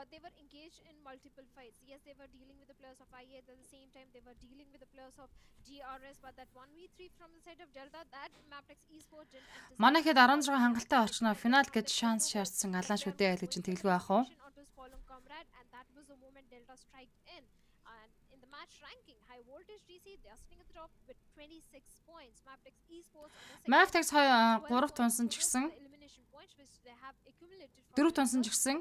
[SPEAKER 2] They were engaged in multiple fights. Yes, they were dealing with the players of IA. At the same time, they were dealing with the players of DRS. But that 1v3 from the side of Delta, that Maptex Esports didn't anticipate.
[SPEAKER 1] Манайхэд 16 хангалттай очно. Финал гэж шанс шаардсан алан шүү дээ гэж тэлгүй байх уу?
[SPEAKER 2] And that was the moment Delta striked in. And in the match ranking, high voltage DC, they are sitting at the top with 26 points. Maptex Esports on the
[SPEAKER 1] Maptex 3 тунсан ч гэсэн 4 тунсан ч гэсэн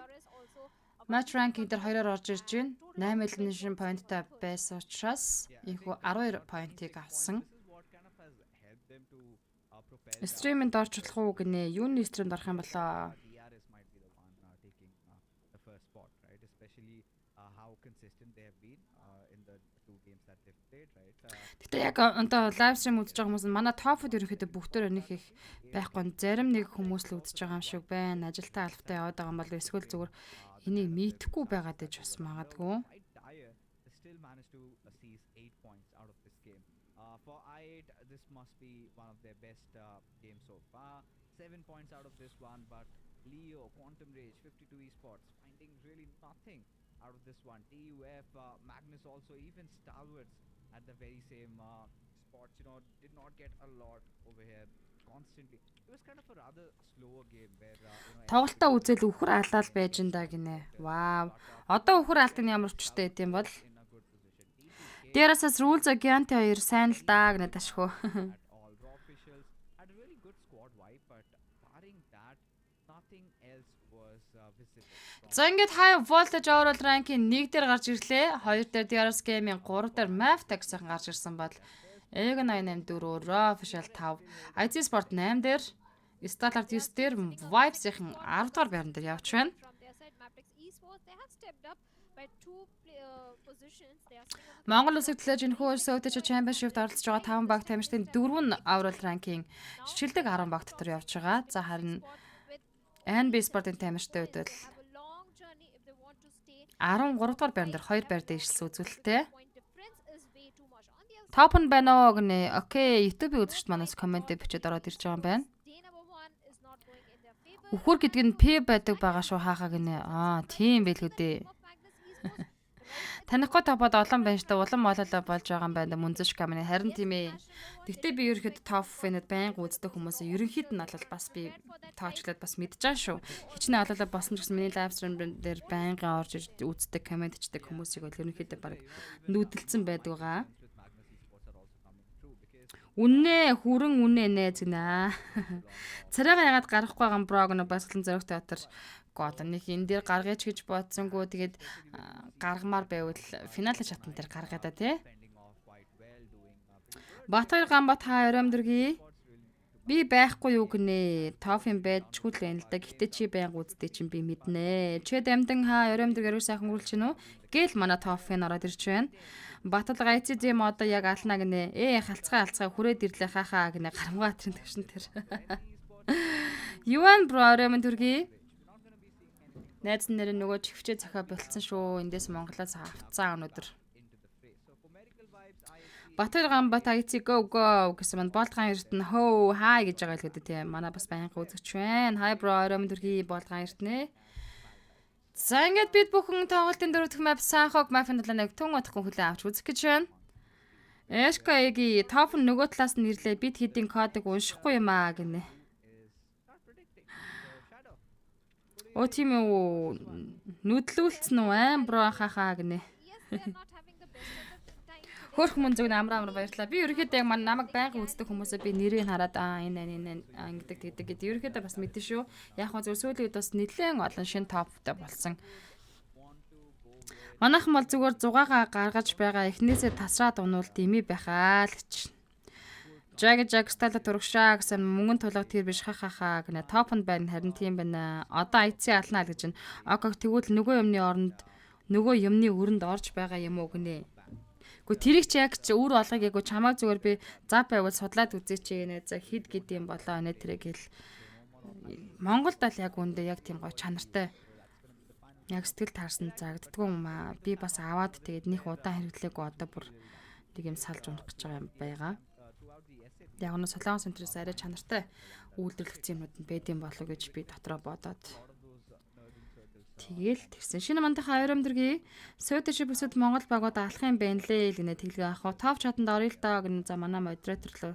[SPEAKER 1] match ranking дээр 2-оор орж ирж байна. 8 elimination point-тай байсан учраас ийхүү 12 point-ыг авсан. Стримэнд орж болох уу гинэ? Юуны стримд орох юм болоо? Гэтэ яг одоо лайв стрим үзэж байгаа хүмүүс нь манай топ-д ерөнхийдөө бүгдээр нэг их байхгүй. Зарим нэг хүмүүс л үзэж байгаа юм шиг байна. Ажилтаа алфтай яваад байгаа юм бол эсвэл зүгээр энийг мэдхгүй байгаад гэж бас магадгүй.
[SPEAKER 3] For I8, this must be one of their best games so far. 7 points out of this one, but Leo, Quantum Rage, 52 esports, finding really nothing out of this one. TUF, Magnus also, even Stalwarts at the very same spots, did not get a lot over here constantly. It was kind of a rather slower game where
[SPEAKER 1] тоглолтоо үзэл үхэр алаал байж энэ гинэ. Вау. Одоо үхэр алт нь ямар өчтэй гэдэм бол Дээрээс рүүл загянт 2 сайн л даа гэнэ ташхөө. За ингээд high voltage overall ranking 1 дээр гарч ирлээ. 2 дээр DRS game-ийн 3 дээр Maptex сайхан гарч ирсэн бол Эг 884 official 5, IT Sport 8 дээр, Starlart 9 дээр, Vibes-ийн 10 дугаар байран дээр явж байна. Монгол улсыг төлөөж энэхүү South Championship-д оролцож байгаа 5 баг тамирчдын 4 нь overall ranking шилдэг 10 баг дотор явж байгаа. За харин NB Sport-ын тамирчдын хувьд бол 13 дугаар байран дээр 2 байр дэвшилсэн үзүүлэлттэй. Топ нь байна уу гэнэ. Окей, YouTube-ийн үзэгчд манаас комментээр бичээд ороод ирж байгаа юм байна. Үхүр гэдэг нь P байдаг байгаа шүү хаахаа гинэ. Тийм байлгүй дээ. Танихгүй топод олон байна штэ улам ололоо болж байгаа юм байна мөнзөш камны харин тийм ээ. Тэгтээ би ерөөхдөө топ фэнэд байнга үздэг хүмүүсээ ерөнхийд нь бол бас би тоочлоод бас мэдчихээн шүү. Хичнээн ололоо босон ч гэсэн миний лайв стрим дээр байнга орж үздэг комент хийдэг хүмүүсийг бол ерөнхийдөө баг нүүдэлцэн байдаг байгаа. Үнэ хүрэн үнэ нэ згнэ. Царайгаа ягаад гарахгүй байгаа юм брог нэ басглан зөрөх театр гот нэг энэ дээр гаргаж гэж бодсонгүй тэгээд гаргамаар байвал финалын шатн дээр гаргаа да тий. Батхоёр Ганбат хаа өрөөмдөргий. Би байхгүй юу гинэ. Тофин байжгүй л байна л да. Гэтэ чи байнга үздэг чинь би мэднэ. Чи дамдан хаа өрөөмдөргөө сайхан үргэлж гинөө. Гэл манай тофин ороод ирж байна. Батал гайцээ зэм одоо яг ална гинэ. Халцгаа хүрээд ирлээ хахаа гинэ. Гарамгаа атрын төвшин тэр. Юан бро өрөөмдөргий. Найз нэр нөгөө чивчээ цахаа болцсон шүү. Эндээс Монголоос авцсан өнөдөр. Батар Ганбат айци go гэсэн мань болтгаан эртэн хөө хай гэж байгаа л гэдэг тийм. Манай бас байнга үзэгч байна. Хай бро өрөөмдөргий болтгаан эртнэ. За ингээд бид бүхэн тоглолтын дөрөвдөх map Санхог map-ын талааныг тун удахгүй хүлээн авч үзэх гэж байна. Эшкаеги топ нөгөө талаас нь ирлээ. Бид хэдийн кодыг уншихгүй юм аа гинэ. Оо тийм үү. Нүдлүүлсэн үү бро хахаа гинэ. Хөрх мөнзөг амар баярлаа. Би ерөөхдөө яг намайг байнга үздэг хүмүүсээ би нэрийг хараад энэ ингэдэг гэдэг гэдэг. Ерөөхдөө бас мэдэн шүү. Яг хөө зөв сүүлийн үед бас нэлээд олон шин топтой болсон. Манайхан бол зүгээр 6-гаа гаргаж байгаа эхнээсээ тасраад унуул дими байхаа л гэж. Jag стала турагшаа гэсэн мөнгөн тулга тэр биш хахахаа гэнэ. Топ нь байна харин тийм байна. Одоо айци алнаа л гэж байна. Оког тэгвэл нөгөө юмны өрөнд орж байгаа юм уу гэнэ. Гэхдээ тэрийг чи яг өөр олгыг яг чамаа зүгээр би зав байвал судлаад үзээч гэнэ. За хид гэдэм болоо нэ тэрэг хэл. Монголд л яг үндэ яг тийм гоё чанартай. Яг сэтгэл таарсан загддгүй юм аа. Би бас аваад тэгээд нэх удаан хэрэглээгүй одоо бүр нэг юм салж унах гэж байгаа юм байгаа. Яг нь солонгос өнтрээс арай чанартай үйлдвэрлэгдсэн юмнууд нь байдэм болов гэж би дотроо бодоод. Тэгэл тэгсэн. Шинэ мандахаа өрөөмдөргий сөөдөж бүсэд Монгол багууд алах юм байна лээ гэнэ тэглээ авах. Топ чатанд орё л доо гэнэ. За манай модератор л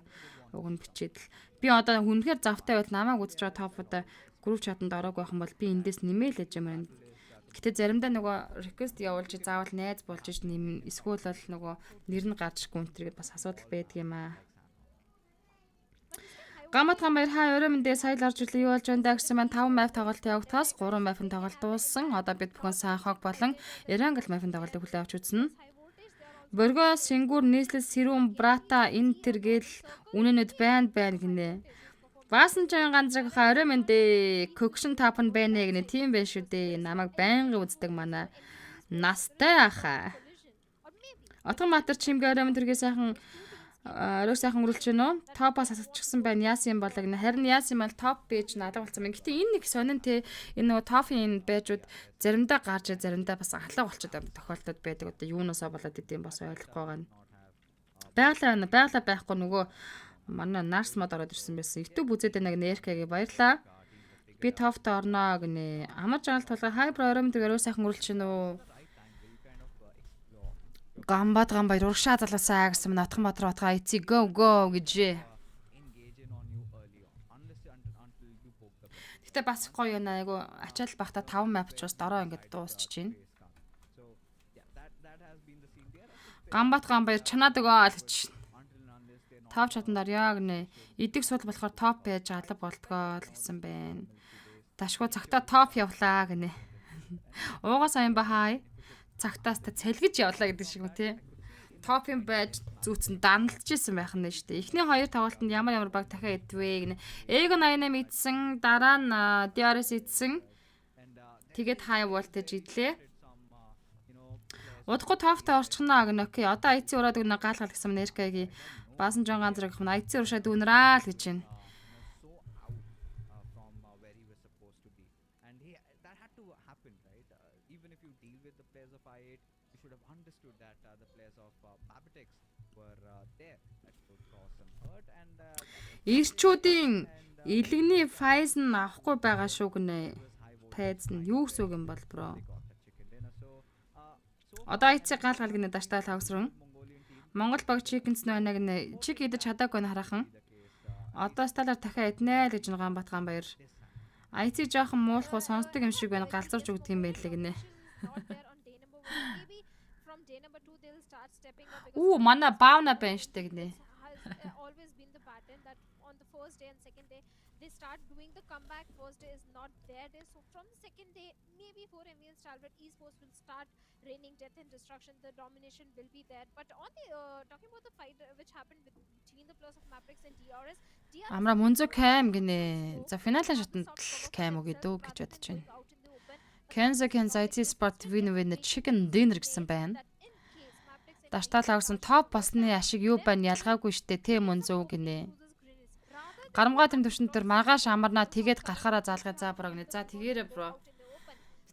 [SPEAKER 1] уг нь бичээд л. Би одоо хүнхээр завтай байл намайг үзэж байгаа топуудаа групп чатанд ороогүй байх юм бол би эндээс нэмээлэж юм байна. Гэтэ заримдаа нөгөө request явуулж заавал найз болж иж нэм эсвэл бол нөгөө нэр нь гадшгүй өнтергээд бас асуудал байдаг юм аа. Гамат гамбар хаа өрөөмөндөө сая л орж ирлээ юу болж байна да гэсэн маань 5 map тоглолт явагдахаас 3 map-ын тоглолт дууссан. Одоо бид бүхэн Санхог болон Эрангл map-ын тоглолтыг хүлээн авч үзнэ. Борго Сингур нийслэл Сэрүүн Брата Интер гэл үнэнүүд байна гинэ. Баасан чанга ганцраг хаа өрөөмөндөө көгшин тапн байна гинэ. Тийм байх шүү дээ. Намайг байнга үздэг манай настай аха. Отгон Матар чимгээ өрөөмөндөргөө сайхан орой сайхан үргэлж байна уу? Топоос асчихсан байна. Яасан юм болоо гэнэ. Харин яасан юм бол топ пэйж надад болсон байна. Гэтэ энэ нэг сонин те энэ нөгөө тофын пэйжүүд заримдаа гарч заримдаа бас алга болчиход байгаа тохиолдод байдаг. Одоо юунасаа болоод идэм бас ойлгохгүй байгаа. Байгалаа байхгүй нөгөө манай нарс мод ороод ирсэн байсан. YouTube үзээд байна гэнэ. Эркагийн баярлаа. Би тофт орноо гэнэ. Амар жанал тулгаа хай про өрөөмдөр орой сайхан үргэлж байна уу? Гамбат гамбай урагшаа залаасаа гэсэн мань Отхон Батар отгаа айци go гэж. Гэтэ бас гоё юм айгу ачаал бахта 5 map ч бас дороо ингээд дуусчих чинь. Гамбат гамбай чанаад өгөө л гэж. Топ чатанд орё гэнэ. Идэг сул болохоор топ байж алга болтгоо л гэсэн байна. Дашгүй цагтаа топ явлаа гэнэ. Уугаа сайн ба хай. Цагтаас та цэлгэж явлаа гэдэг шиг үү те. Топын байж зүүцэн даналж исэн байх нь шүү дээ. Эхний хоёр тоглолтод ямар баг дахиад идвэ гэнэ. Эго 88 идсэн, дараа нь DRS идсэн. Тэгээд high voltage идлээ. Удахгүй тофтой орчихноо гэнэ. Окей. Одоо IC ураад өгнө гаалгал гэсэн нэркагийн баасан жон ганцраг гэх юм IC уршаад үнраа л гэж байна. Ирчүүдийн илэгний файз нь авахгүй байгаа шүү гэнэ. Файз нь юу гэсэн үг юм бол бро? Одоо IC гал гинэ даштаа тавсрын. Монгол баг Chickens байна гинэ. Чик идэж чадаагүй нь хараахан. Одоо сталаар дахиад иднэ л гэж нэг Ганбатхан баяр. IC жоохон муулах уу сонсдог юм шиг байна. Галзуурж өгдөг юм байлээ гинэ. Уу манай баавна байна штэ гинэ.
[SPEAKER 2] Always been the pattern that on the first day and second day they start doing the comeback. First day is not their day, so from the second day maybe for MUN Stalwart esports will start raining death and destruction. The domination will be there, but on the talking about the fight which happened between the players of Mavericks and DRS.
[SPEAKER 1] Амра MUNZU cam гинэ. За финалийн шатанд cam өгөө дөө гэж бодож байна. Kenza IT Sport win chicken dinner гэсэн байна. Даштаал авсан топ болсны ашиг юу байна ялгаагүй штэ тэ MUNZU гинэ. Гарамгаа тэм төвшин дээр маргааш амарнаа тэгээд гарахаараа заалгая за бро гинэ. За тэгээрээ бро.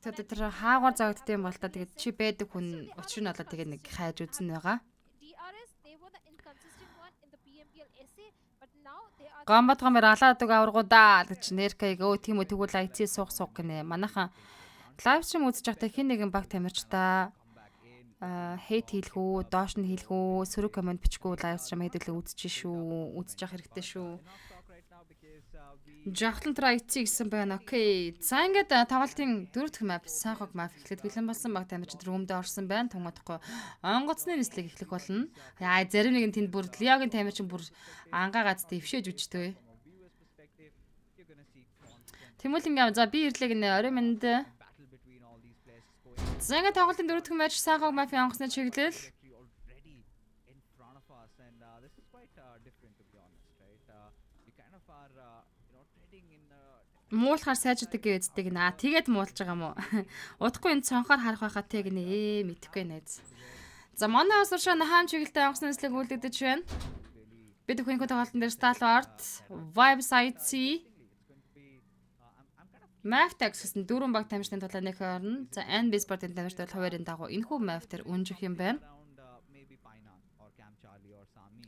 [SPEAKER 1] Тэгээд тэр хаагаар заагдсан юм бол та тэгээд чи байдаг хүн учир нь болоо тэгээд нэг хайж үзэн байгаа. Гамбат гамэр алаад үг аваргуудаа гэж нэркайг өө тийм үү тэгвэл IT суух гинэ. Манайхан лайв стрим үзэж байхдаа хин нэгэн баг тамирч та хейт хийлэх үү, доош нь хийлэх үү, сөрөг комент бичихгүй лайв стрим хийдэлээ үзэж шүү, үзэж явах хэрэгтэй шүү. Жахлан тра IT гэсэн байна. Окей. За ингээд тоглолтын 4 дахь map сайхог map эхлээд бэлэн болсон баг тамирч рүүмдээ орсон байна. Тунгадахгүй онгоцны нислэг эхлэх болно. Яа зарим нэг нь тэнд бүр Лиогийн тамирч бүр ангаагаад дэвшээж үжтэй. Тэмүүлэн за би ирлээ гинэ. Орой минь за ингээд тоглолтын 4 дахь матч сайхог мафи онгоцны чиглэл. Муулахаар сайжирдаг гэвэздэг наа. Тэгээд муулж байгаа юм уу? Удахгүй энэ цонхоор харах байхаа тэг нэ мэдэхгүй найз. За манай осоршоо хаан чиглэлтэй онгоцны нислэг үлдэгдэж байна. Бид өхөнхөө тоглолтын дээр Stalwart, Website Maftax гэсэн дөрвөн баг тамирчны тулааны хорн. За NB Sport-ын тамирчтай хуваарийн дагуу энэхүү Mafter үнжих юм байна.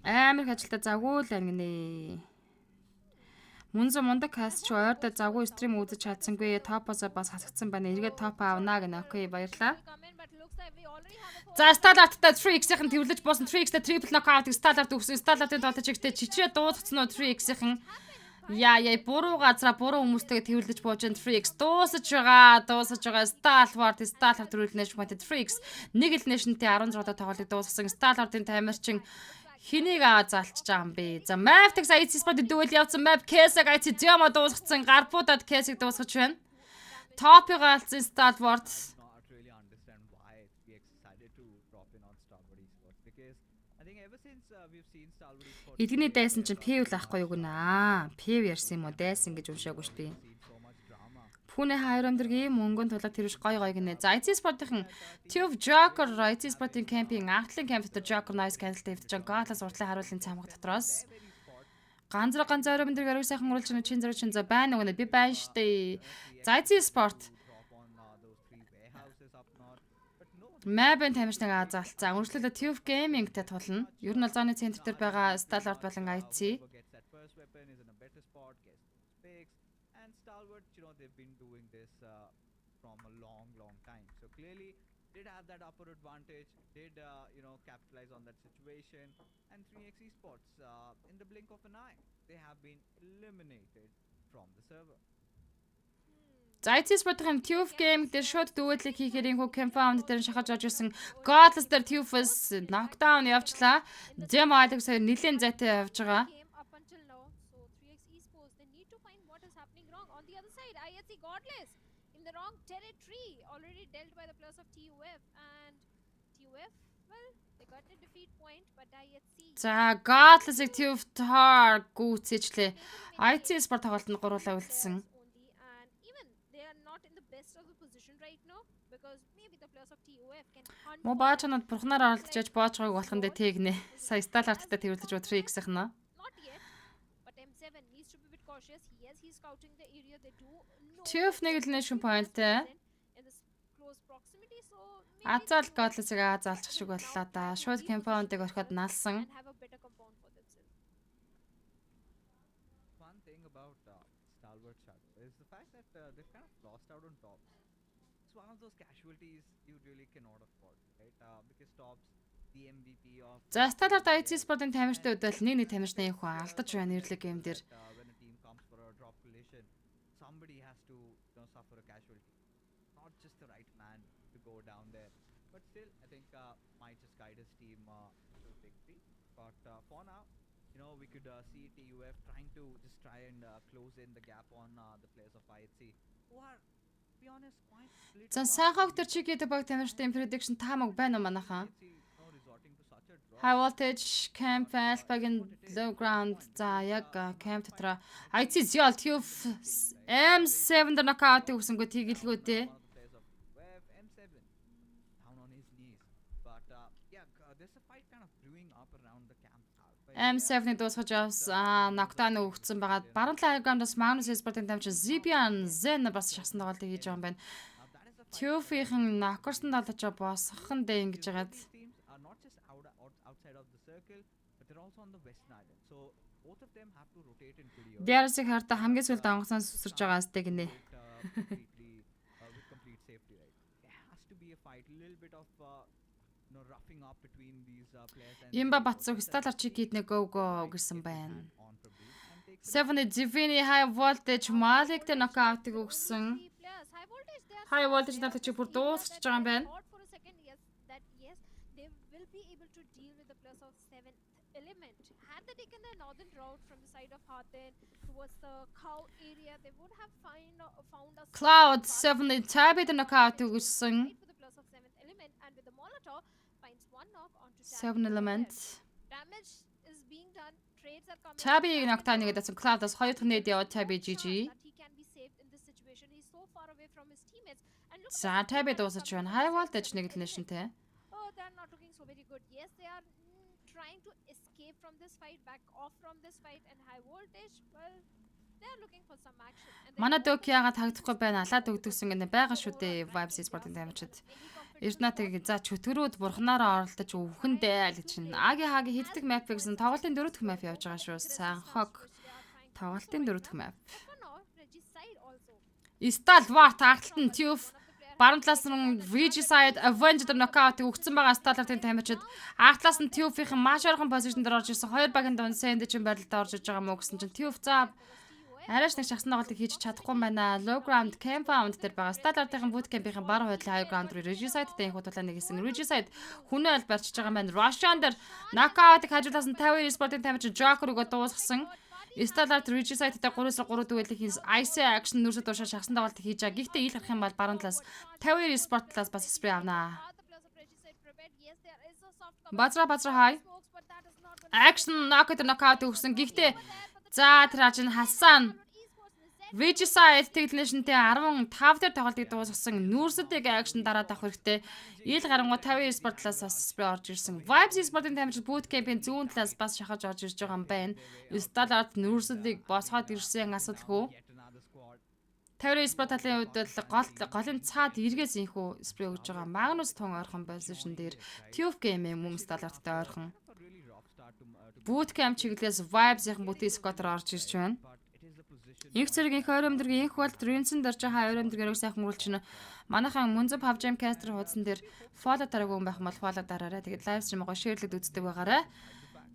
[SPEAKER 1] Амар их ажилтаа завгүй л гинэ. MUNZU мундаг каст ч ойрдоо завгүй стрим үзэж чадсангүй топоос бас хасагдсан байна. Эргээд топ авнаа гэнэ. Окей, баярлаа. За Stalwart-тай 3x-ийн төвлөж буусан 3x-тэй triple knockout Stalwart өгсөн. Stalwart-ын тоглолт чигтээ чичрээ дуудсан уу 3x-ийн. Яа буруу газраа буруу хүмүүстэйгээ төвлөж бууж энэ 3x дуусаж байгаа. Stalwart рүүлнэш мөт 3x нэг л нэшнтэй 16 тоглолтыг дуусгасан Stalwart-ын тамирчин хэнийг заалчж байгаа юм бэ? За Maftax IT Sport дүүл явцсан map Kesag IT Diamo дуусгацсан гарбуудад Kesag дуусгаж байна. Top-ыг алцсан Stalwart. Эдгний дайсан чинь PV л ахгүй юу гэнэ. PV ярьсан юм уу? Дайсан гэж уншаагүй шүү дээ. Пүнэ хайрамдэргийн мөнгөнд тулаад тэрвш гой гинэ. За IT Sport-ын Tube Joker IT Sport-ын camping анхлын camp дээр Joker nice cancel тавьж байгаа. Гатлаас уртлын харуулын цамаг дотроос ганц ойромдэр гэрэг сайхан уруулж байгаа чин зэрэг чин за байна уу? Би байна штэ. За IT Sport Map-ын тамирчныг заалт. За үргэлжлүүлээ Tube Gaming-тэй тулна. Ер нь бол зооны центр дээр байгаа Stalwart болон IT
[SPEAKER 3] they've been doing this from a long time, so clearly did have that upper advantage, did capitalize on that situation, and 3x esports in the blink of an eye they have been eliminated from the server.
[SPEAKER 1] За IT Sport-ын Tube Game дээр шууд дүүдлэг хийхээр энэ compound дээр шахаж орж ирсэн Godless дээр Tube-с knockdown явчлаа. Demo Alex нэлийн зайтай явж байгаа.
[SPEAKER 2] Godless in the wrong territory already dealt by the players of TUF, and TUF, well, they got a defeat point, but IHC.
[SPEAKER 1] За Godless-ийг TUF таар гүйцээчлээ. IT Sport тоглолтод гуруулаа үлдсэн.
[SPEAKER 2] And even they are not in the best of the position right now because maybe the players of TUF can hunt.
[SPEAKER 1] Мо баачнууд бурхнаар оролцож боожгойг болохын дээр тэгнэ. Сая Stalwart-тай тэрүүлж бод 3x-ийнх нь.
[SPEAKER 2] Not yet, but M7 needs to be a bit cautious. Yes, he's scouting the area. They do
[SPEAKER 1] TUF нэг л нэшн поинттэй. Азал Godless-ыг заалчих шиг боллоо да. Шууд compound-ыг орхиод налсан.
[SPEAKER 3] One thing about Stalwart is the fact that they've kind of lost out on top. It's one of those casualties you really cannot afford. right? Because tops the MVP of
[SPEAKER 1] За сталарт IC спортын тамирчтай удвал нэг тамирчны их алдаж байна нэрлэг гейм дээр.
[SPEAKER 3] when a team comes for a drop collision, somebody has to suffer a casualty. Not just the right man to go down there, but still, I think might just guide his team to victory. But for now, we could see TUF trying to just try and close in the gap on the players of IHC, who are, to be honest, quite split.
[SPEAKER 1] За сайхан өдөр чи гэдэг баг тамирчдын prediction таамаг байна уу манайхан?
[SPEAKER 3] Resorting to such a draw.
[SPEAKER 1] High voltage, camp, alpha-гийн low ground. За яг camp дотроо IC Zol TUF M7 дээр knockout өгсөнгөө тийгэлгүй дээ.
[SPEAKER 3] One of the players of Web M7 down on his knees. But there's a fight kind of brewing up around the camp.
[SPEAKER 1] M7-ийг дуусгаж явсан knockdown өгсөн байгаа. Баруун талын ground-аас Magnus Sport-ын тамирчин Zibian Zen бас шахсан тоглолтыг хийж байгаа юм байна. TUF-ийн knockerсан далж босгохон дээ ингэж байгаад.
[SPEAKER 3] These teams are not just outside of the circle, but they're also on the western island. So both of them have to rotate in pretty early.
[SPEAKER 1] DRS-ийг хардаа хамгийн сүүлд онгоцоос сүсэрж байгаа сте гинэ.
[SPEAKER 3] Completely with complete safety, right? There has to be a fight, a little bit of roughing up between these players.
[SPEAKER 1] Имба Батсуг сталар чикид нэг go гэсэн байна.
[SPEAKER 3] On probably and take
[SPEAKER 1] 7 Divini high voltage Malik дээр knockout өгсөн.
[SPEAKER 2] Three players. High voltage, they are
[SPEAKER 1] High
[SPEAKER 2] so
[SPEAKER 1] voltage
[SPEAKER 2] clear
[SPEAKER 1] надад чи бүр
[SPEAKER 2] that they
[SPEAKER 1] дуусч байгаа юм байна.
[SPEAKER 2] thought for a second, yes, that yes, they will be able to deal with the players of 7th element. Had they taken the northern route from the side of Harden towards the cow area, they would have found a
[SPEAKER 1] Cloud 7 Tabby дээр knockout өгсөн.
[SPEAKER 2] fight for the players of 7th element, and with the Molotov finds one knock onto
[SPEAKER 1] 7 element.
[SPEAKER 2] Damage is being done. Trades are coming.
[SPEAKER 1] Tabby knockdown нэгэд асан Cloud-аас 2 дахь нэд яваад Tabby GG.
[SPEAKER 2] That he can be saved in this situation. He's so far away from his teammates. And look,
[SPEAKER 1] За Tabby дуусаж байна. High voltage нэг л нэшнтэй.
[SPEAKER 2] oh, they're not looking so very good. Yes, they are trying to escape from this fight, back off from this fight, and high voltage, well, they're looking for some action. And they
[SPEAKER 1] Манай
[SPEAKER 2] know
[SPEAKER 1] дөг яагаад тагдахгүй байна? Алаад өгдөгсөн гэнэ байгаа шүү дээ. Vibes Sport-ын тамирчид. Эрдэнэтийг за чөтгөрүүд бурхнаараа оролдож өвхөндөө л гэж чинь. Хаги хиддэг map гэсэн тоглолтын 4 дахь map явж байгаа шүү. Сайн хог тоглолтын 4 дахь map.
[SPEAKER 2] for now, Reggie's side also.
[SPEAKER 1] Стал варт агталт нь TUF баруун талаас нь Regicide Avenger knockout өгсөн байгаа сталартын тамирчид агтлаас нь TUF-ийн маш орхон позишн дээр орж ирсэн. Хоёр багийн дунд Sandwich-ийн барилдаа орж иж байгаа мó гэсэн чинь TUF за арайш нэг шахсан тоглолтыг хийж чадахгүй юм байна. Low ground compound дээр байгаа сталартын bootcamp-ийн бар хойдлын high ground руу Regicide-тэй хутгалаа нэгсэн. Regicide хүнээ аль барьж байгаа юм байна. Russian дээр knockout-ыг хажуулаас нь 50 спортын тамирчин Joker өгөө дуусгасан. Сталарт Regicide-тэй 3-3 дуэлхийн IC action нүрсэд уушаа шахсан тоглолтыг хийж байгаа. Гэхдээ ил харах юм бол баруун талаас 50 спорт талаас бас спрей авнаа.
[SPEAKER 2] Are the players of Reggie's side prepared? Yes, there is a soft cover.
[SPEAKER 1] Базра хай.
[SPEAKER 2] Smokes, but that is not gonna
[SPEAKER 1] Action knockout өгсөн. Гэхдээ за тэр ажин хасан. Regicide Technician-тэй 15 дээр тоглолтыг дуусгасан. Нүрсэдийг action дараад авах хэрэгтэй. Ил гарангуй 50 спорт талаас бас спрей орж ирсэн. Vibes спортын тамирчид bootcamp-ийн зүүн талаас бас шахаж орж ирж байгаа юм байна. Сталарт нүрсэдийг босгоод ирсэн асуудалгүй.
[SPEAKER 3] yet another squad.
[SPEAKER 1] 50 спорт талын хувьд бол голын цаад эргээс инхүү спрей өгж байгаа. Magnus тун ойрхон позишн дээр TUF game-ийн мөн сталарттай ойрхон.
[SPEAKER 3] A really rough start to
[SPEAKER 1] Bootcamp чиглэлээс Vibes-ийн бүтэн squad-оор орж ирж байна.
[SPEAKER 3] but it is a position
[SPEAKER 1] Инх зэрэг инх ойромдргийн инх бол Rinsen дорж байгаа ойромдргийн сайхан үргэлжлэн манайхан MUNZU PUBG Caster хуудсан дээр follow дараагүй юм байх юм бол follow дараарай. Тэгээд live stream-ыг share-лэд үздэг байгаарай.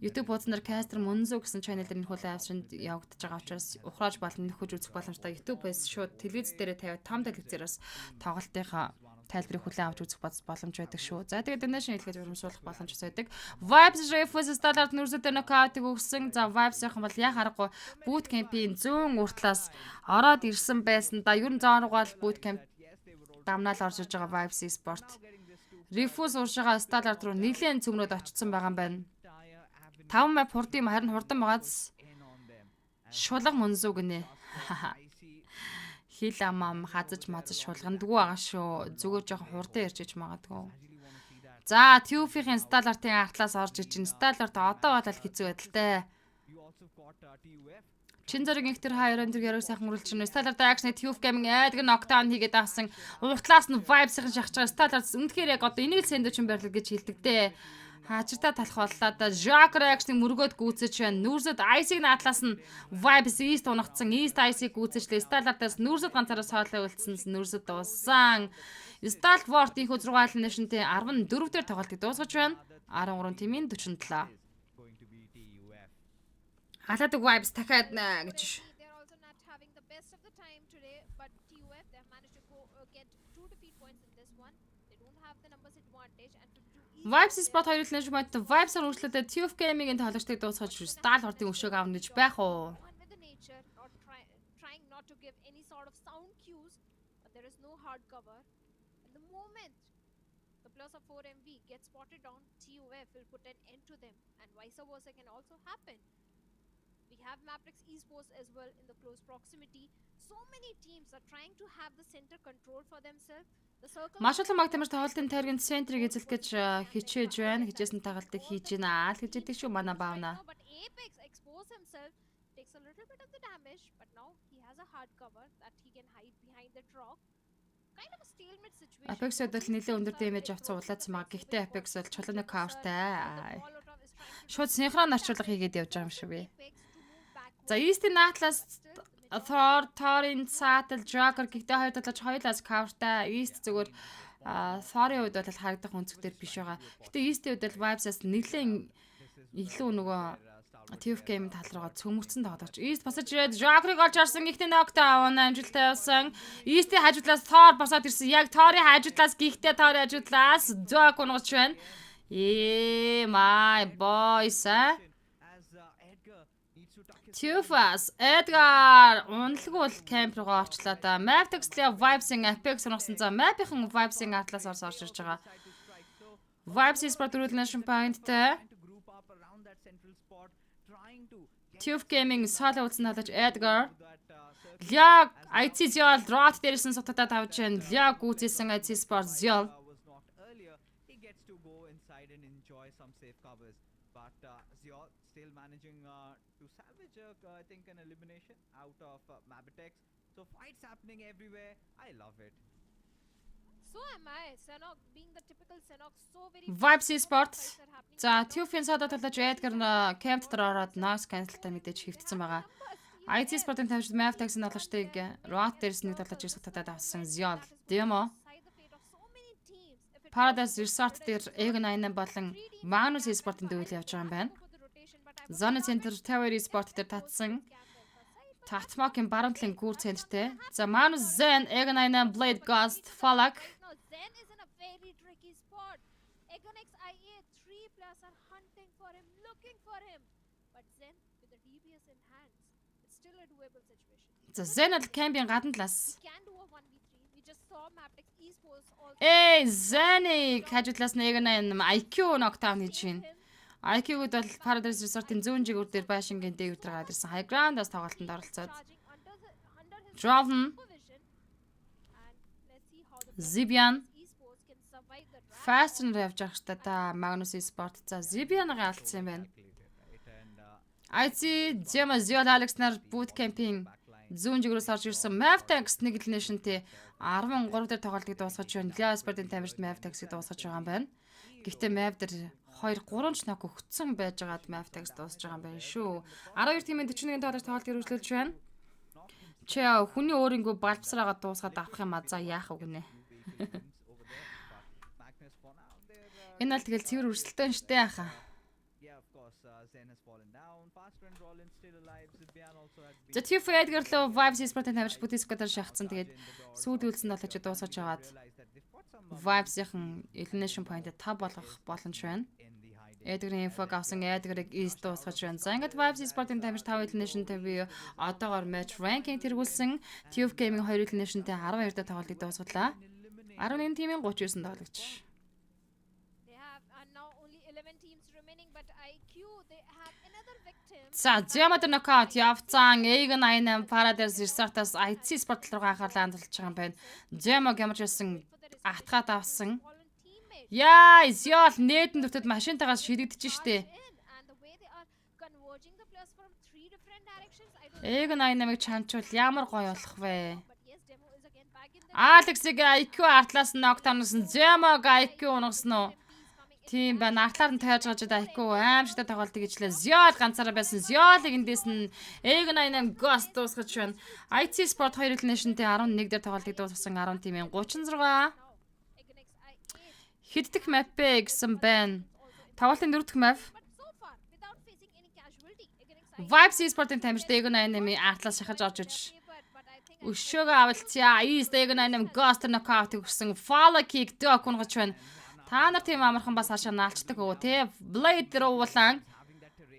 [SPEAKER 1] YouTube хуудсан дээр Caster MUNZU гэсэн channel дээр нөхөл live stream явагдаж байгаа учраас ухрааж болон нөхөж үзэх боломжтой. YouTube-ээс шууд телевиз дээрээ тавиад том телевизээс тоглолтынхаа тайлбарыг хүлээн авч үзэх боломж байдаг шүү. За тэгээд donation хэлгээд урамшуулах боломж байдаг. Vibes Refuse Standard нүрсэд knockout-ыг өгсөн. За Vibes-ийнхан бол яа харахгүй bootcamp-ийн зүүн уртлаас ороод ирсэн байсан. Да ер нь зооногоол bootcamp дамнаал орж иж байгаа Vibes Sport. Refuse уушгаа Standard руу нэлээд цөмрөд очсон байгаа юм байна. 5 map хурдан харин хурдан байгааз
[SPEAKER 3] in on them.
[SPEAKER 1] шулга MUNZU гинэ. Хил амам хазаж мазаж шулгандгүй байгаа шүү. Зүгээр жоохон хурдан ярьж иж магадгүй. За, TUF-ийн сталартын артлаас орж иж ин сталарт одоо бол хэцүү байдалтай.
[SPEAKER 3] You also got TUF.
[SPEAKER 1] Чин зэрэг инх тэр хоёр өндөр яриг сайхан үргэлж чинь сталарт акшны TUF gaming айдаг knockdown хийгээд авсан. Уртлаас нь Vibes-ийн шахаж байгаа сталарт үнэхээр яг одоо энийг л сэндвич юм байрлал гэж хэлдэг дээ. Хачиртаа талах боллоо да Joker X-ийн мөргөөд гүйцэж байна. Нүүрсэд Ice-ийг наадлаас нь Vibes East унагцсан. East Ice-ийг гүйцэжлээ. Starlight-аас нүүрсэд ганцаараа соолоо үлдсэн. Нүүрсэд дууссан. Stalwart их 6 elimination-тэй 14 дээр тоглолтыг дуусгаж байна. 13 тимийн 47. Халаадаг Vibes дахиад гэж.
[SPEAKER 2] They're also not having the best of the time today, but TUF they have managed to get 2 defeat points in this one. They don't have the numbers advantage and to do
[SPEAKER 1] Vibes Sport 2 elimination point Vibes-аар үргэлжлүүлээд TUF Gaming-ийн тоглолтыг дуусгаж Stalwart-ийн өшөөг авна гэж байх уу?
[SPEAKER 2] one with the nature, not trying not to give any sort of sound cues, but there is no hard cover. And the moment the plus of 4MV gets spotted on, TUF will put an end to them, and vice versa can also happen. We have Matrix Esports as well in the close proximity. So many teams are trying to have the center control for themselves. The circle
[SPEAKER 1] Маш олон баг тамир тоглолтын тайргийн центрийг эзэлэх гэж хичээж байна. Хичээсэн тагалдыг хийж гинэ. Гэж хэлдэг шүү манай баавна.
[SPEAKER 2] But Apex expose himself, takes a little bit of the damage, but now he has a hard cover that he can hide behind that rock. Kind of a stalemate situation.
[SPEAKER 1] Apex-д бол нэлээд өндөр дэмэж авсан улаацсан мага. Гэхдээ Apex бол чулууны coverтай. Шууд синхрон орчуулга хийгээд явж байгаа юм шиг би. За East-ийн Atlas Thor-ын Saddle Joker гэхдээ хоёр талаач хоёулаас coverтай. East зүгээр Thor-ын хувьд бол харагдах өнцгтэр биш байгаа. Гэхдээ East-ийн хувьд бол Vibes-аас нэлээд илүү нөгөө TUF game тал руугаа цөмөрцөн тоглож. East босож ирээд Joker-ыг олж харсан. Гэхдээ knockdown амжилттай явсан. East-ийн хажуудлаас Thor босоод ирсэн. Яг Thor-ын хажуудлаас гэхдээ Thor-ын хажуудлаас Joker унгаж байна. My boys. TUF-аас Edgar унлагуул camp руугаа орчлоо да. Maptex-ийн Vibes-ийн Apex унагсан. За Map-ийн Vibes-ийн Atlas орж ирж байгаа. Vibes Esport elimination point-тэй TUF Gaming solo үзсэн талаач Edgar. Ляг IT Zol Rot дээрсэн сутатаа тавж байна. Ляг үзсэн IT Sport Zol.
[SPEAKER 3] He gets to go inside and enjoy some safe covers, but Ziol still managing to salvage I think an elimination out of Mabitex. So fights happening everywhere. I love it.
[SPEAKER 2] So am I. Senok being the typical Senok, so very
[SPEAKER 1] Vibes Esport.
[SPEAKER 2] fights are happening.
[SPEAKER 1] За TUF-ийн содод талаач Edgar camp дотор ороод noise cancel-тай мэдээж хэвтсэн байгаа. IT Sport-ын тавьж Maptex-ийн тоглолтыг Rot дээрс нэг талаач сутатаа авсан Zol. Demo
[SPEAKER 2] Decide the fate of so many teams. If it
[SPEAKER 1] Paradise Resort дээр Egg98 болон Manus Esport-ын дүүл явж байгаа юм байна.
[SPEAKER 2] for the rotation, but I
[SPEAKER 1] Zone Center Tower Esport дээр татсан. Татмакийн баруун талын гүр центртэй. За Manus Zen Egg98 Blade Ghost Falak.
[SPEAKER 2] no, Zen is in a very tricky spot. Egonex IA 3+ are hunting for him, looking for him. But Zen with the DPS in hands, it's still a doable situation.
[SPEAKER 1] За Zen бол кампийн гадна талаас.
[SPEAKER 2] Can do a 1v3. We just saw Maptex Esports also.
[SPEAKER 1] Zen-ийг хажуудлаас нь Egg98 IQ knockdown хийж байна. IQ-гуд бол Paradise Resort-ын зүүн жигүүр дээр байшингийн дээгүүр гараад ирсэн. High ground-аас тоглолтод оролцоод
[SPEAKER 2] Charging under his
[SPEAKER 1] Draven,
[SPEAKER 2] supervision. And let's see how the
[SPEAKER 1] Zibian,
[SPEAKER 2] Esports can survive the draft.
[SPEAKER 1] Faster явж байгаа штэ та Magnus Esport. За Zibian-ыг алдсан юм байна. IT Zema Ziol Alex нар bootcamp-ийн зүүн жигүүрээс орж ирсэн. Maptex нэг elimination-тэй 13 дээр тоглолтыг дуусгаж байна. Leo Sport-ын тамирт Maptex-ийг дуусгаж байгаа юм байна. Гэхдээ Map дээр 2-3 ч нок өгцөн байжгаад Maptex дуусж байгаа юм байна шүү. 12 тимийн 41 тоглолт үргэлжлүүлж байна. Чаа хүний өөрөнгөө балбсараагаа дуусгаад авах юм а за яах вэ гинэ. Энэ бол тэгэл цэвэр өрсөлдөөн штэ яхаа.
[SPEAKER 3] Yeah, of course, Zen has fallen down. Faster and Rollin still alive. Zibian also had been
[SPEAKER 1] За TUF Edgar лөө Vibes Esport-ын тамирч Butisco-дор шахацсан. Тэгээд сүүлүүлсэн болоо ч дуусгаж аваад
[SPEAKER 3] realized that they've got some
[SPEAKER 1] Vibes-ийн elimination point-д 5 болгох боломж байна.
[SPEAKER 3] in the hiding.
[SPEAKER 1] Edgar-ийн info авсан Edgar-ыг East дуусгаж байна. За ингээд Vibes Esport-ын тамирч 5 elimination-тэй би одоогоор match ranking тэргүүлсэн. TUF Gaming 2 elimination-тэй 12 дээр тоглолтыг дуусгалаа. 11 тимийн 39 тоглогч.
[SPEAKER 2] They have now only 11 teams remaining, but IQ they have another victim.
[SPEAKER 1] За Zema-д knockout явцсан. Egg98 Paradise Resort-аас IT Sport руугаа анхаарлаа хандуулж байгаа юм байна. Zema ямар ч байсан атгаад авсан.
[SPEAKER 2] Fallen teammate.
[SPEAKER 1] Яа, Ziol нээдэн дүртэд машинтайгаас ширэгдэж штэ.
[SPEAKER 2] And the way they are converging the players from 3 different directions, I don't
[SPEAKER 1] Egg98-ыг чанчвал ямар гоё болох вэ?
[SPEAKER 2] but yes, Demo is again back in the
[SPEAKER 1] Alex-ыг IQ артлаас knockdown-сан. Zema-г IQ унагсан уу? Тийм байна. Артлаар нь таяж гажид айхгүй аим шигтэй тоглолт гэжлээ. Зёл ганцаараа байсан. Зёлыг эндээс нь Эг98 Ghost дуусгаж байна. IT Sport 2 Nation-тэй 11 дээр тоглолтыг дуусгасан 10 тимийн 36. Хэддэх маппэ гэсэн байна. Тоглолтын 4 дахь map. Vibes Sport-ын тамирчтай Эг98-ийн артлаас шахаж орж иж өшөөгөө авалцъя. East Эг98 Ghost knockout өгсөн. Follow kick дök унгаж байна. Та нар тийм амархан бас хаашаа наалцдаг өө те. Blade руу уулан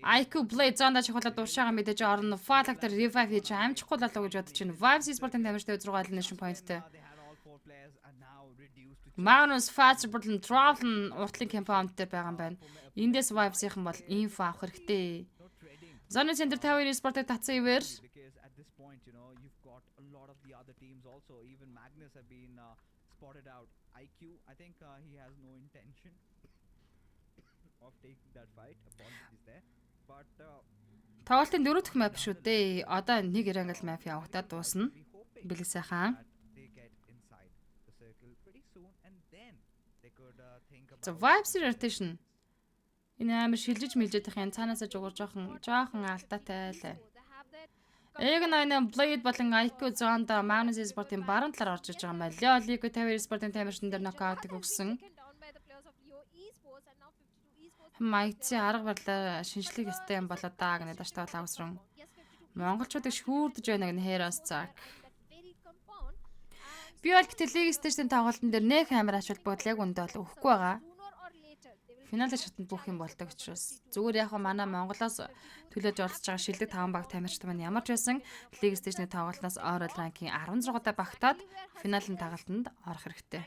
[SPEAKER 1] IQ Blade зонд чухалаад дуушаага мэдээж орно. Fall-актер revive хийж амжихгүй болоо гэж бодож байна. Vibes Sport-ын тамирчтай 6 elimination point-тэй. Magnus Faster Burton Travel уртлын compound-тэй байгаа юм байна. Эндээс Vibes-ийнхан бол info авах хэрэгтэй. Зоны центр 50 спортыг татсан ивэр.
[SPEAKER 3] Because at this point, you've got a lot of the other teams also. Even Magnus have been spotted out. IQ, I think he has no intention of taking that fight. Apologies there. But
[SPEAKER 1] Тоглолтын 4 дахь map шүү дээ. Одоо нэг ирангал map явагдаад дуусна. Бэлэг сайхан.
[SPEAKER 3] they get inside the circle pretty soon, and then they could think about.
[SPEAKER 1] За Vibes rotation. Энэ амар шилжиж мэлжэдэх юм цаанаасаа жугур жоохон алдаатай лээ. Эг98 Blade болон IQ зонд Magnus Sport-ын баруун талаар орж иж байгаа юм байна. Леолиг 50 Sport-ын тамирчин дээр нокаутыг өгсөн. Майци арга барилаар шинжлэх ёстой юм болоо даа гэнэ даш тавал авсран. Монголчуудыг шүүрдэж байна гэнэ Heroes цаг. Би бол гэтэл лиг стэйжийн тоглолтын дээр нэг камер ачвал бодол яг үндэ бол өгөхгүй байгаа. Финалын шатанд бүх юм болдог учраас зүгээр яг манай Монголоос төлөөж оролцож байгаа шилдэг 5 баг тамирчид маань ямар ч байсан лиг стэйжний тоглолтоос overall ranking 16-тай багтаад финалын тоглолтод орох хэрэгтэй.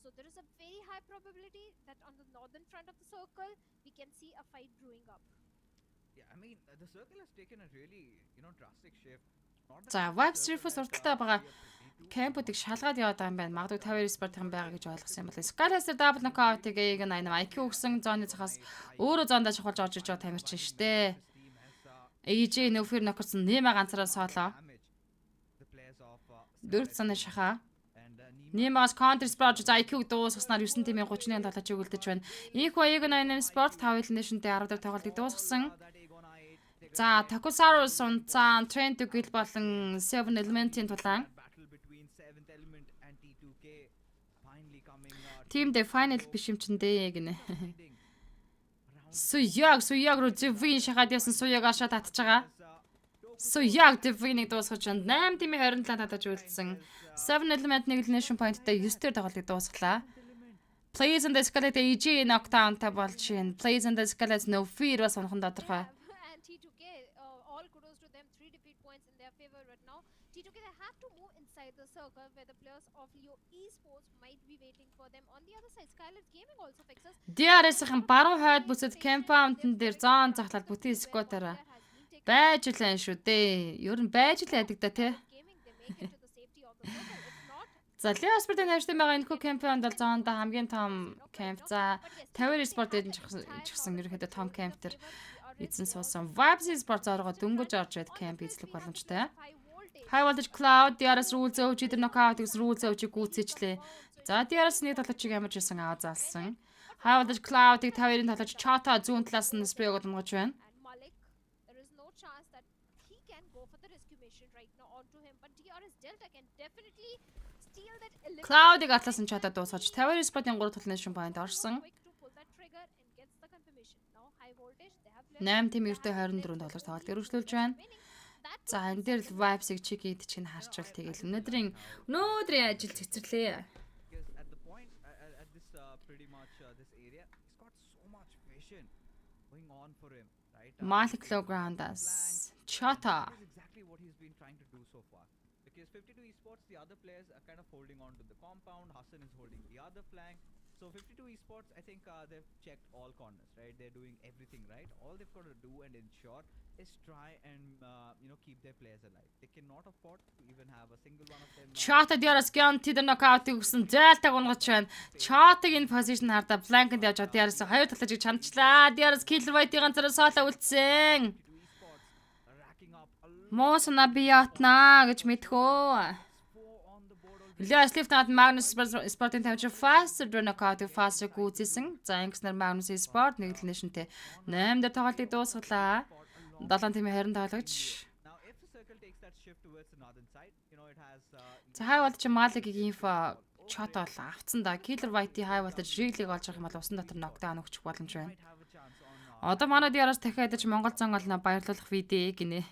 [SPEAKER 2] So there is a very high probability that on the northern front of the circle we can see a fight brewing up.
[SPEAKER 3] Yeah, I mean the circle has taken a really drastic shift.
[SPEAKER 1] За Vibes Surface урталтай байгаа кампуудыг шалгаад яваад байгаа юм байна. Магадгүй 50 спортын байгаа гэж ойлгосон юм бол Skylaser double knockout-ыг Эг98 IQ өгсөн зооны цахаас өөрөө зоондоо чухалж орж иж байгаа тамирчин штэ. AJ нөфөр нокорсон нэмэ ганцаараа соолоо. Дөрөв цаны шаха. Нэмээс counter sport IQ дуусгаснаар 9 тимийн 31 толгойч өгөлдөж байна. Ийхүү Эг98 Sport 5 elimination-тэй 10 дахь тоглолтыг дуусгасан. За Takusarus унцаан Trent Gil болон 7 Element-ийн тулаан Team the final биш юм чин дээ гинэ. Суяг руу зөвийн шахаад явсан суягаар шат татж байгаа. Суяг зөвийг дуусгаж байна. 8 тимийн 27 татаж үлдсэн. 7 Element нэг elimination point-тай 9 дээр тоглолтыг дуусглаа. Plays and escalate AJ knockdown та болж байна. Plays and escalate no fear бас онхон тодорхой.
[SPEAKER 2] T2K they have to move inside the circle where the players of Leo Esports might be waiting for them. On the other side, Skylet Gaming also fixes.
[SPEAKER 1] DRS-ийн баруун хойд бүсэд compound-н дээр зоон захлаад бүтэн сквотера байж лэн шүү дээ. Ер нь байж л яадаг да тий. За Leo Esports-ийн хайртай байгаа энэ хүү compound бол зоонд хамгийн том camp. За 50 Esports-ийн чигсэн ерөнхийдөө том camp төр эзэн суусан. Vibes Esports оргоо дөнгөж орж байд camp эзлэх боломжтой. High voltage cloud DRS rule зөөж идэр knockout гэсэн rule зөөж гүйцээчлээ. За DRS нэг толгойчиг ямар ч байсан аваа залсан. High voltage cloud-ыг 50-ын толгойч Chata зүүн талаас нь спрей өгöd мгож байна.
[SPEAKER 2] There is no chance that he can go for the rescue mission right now onto him, but DRS Delta can definitely steal that elimination.
[SPEAKER 1] Cloud-ыг атлаас нь Chata дуусгаж 50 спотын 3 толгойн point орсон. 8 тим ердөө 24 доллар тоглолт өргөжлүүлж байна. За энэ дээр л Vibes-ийг чиг идчих нь харчвал тэгэл өнөөдрийн ажил цэцэрлээ.
[SPEAKER 3] Because at the point at this pretty much this area, he's got so much vision going on for him, right?
[SPEAKER 1] Molecular ground-аас Chata.
[SPEAKER 3] That's exactly what he's been trying to do so far. Because 52 Esports, the other players are kind of holding on to the compound. Hassan is holding the other flank. So 52 Esports, I think they've checked all corners, right? They're doing everything right. All they've got to do and ensure is try and keep their players alive. They cannot afford to even have a single one of them.
[SPEAKER 1] Chata DRS guaranteed knockout-ыг өгсөн Delta унгаж байна. Chata-г энэ position хардаа flank-д явж байгаа DRS хоёр талчиг чанчлаа. DRS killer white-ийн ганцаараа соолоо үлдсэн.
[SPEAKER 3] 52 Esports are racking up a
[SPEAKER 1] Моосна биятнаа гэж мэдхөө. Лиас лифтнат Magnus Sport-ын тавьж fast knockout fast гүйцэсэн. За ингэснээр Magnus Sport нэглэнэшнтэй 8 дээр тоглолтыг дуусгалаа. 7 тэмээ 20 тоглогч.
[SPEAKER 3] Now, if the circle takes that shift towards the northern side, it has
[SPEAKER 1] За хайвал чи Малигийн инфо чот бол авцсан да. Killer White хайвал жиглийг олж авах юм бол усан дотор нокдаун өгчих боломж байна.
[SPEAKER 3] might have a chance on
[SPEAKER 1] Одоо манай диараас дахиад иж Монгол зан олно баярлуулах видео гинэ.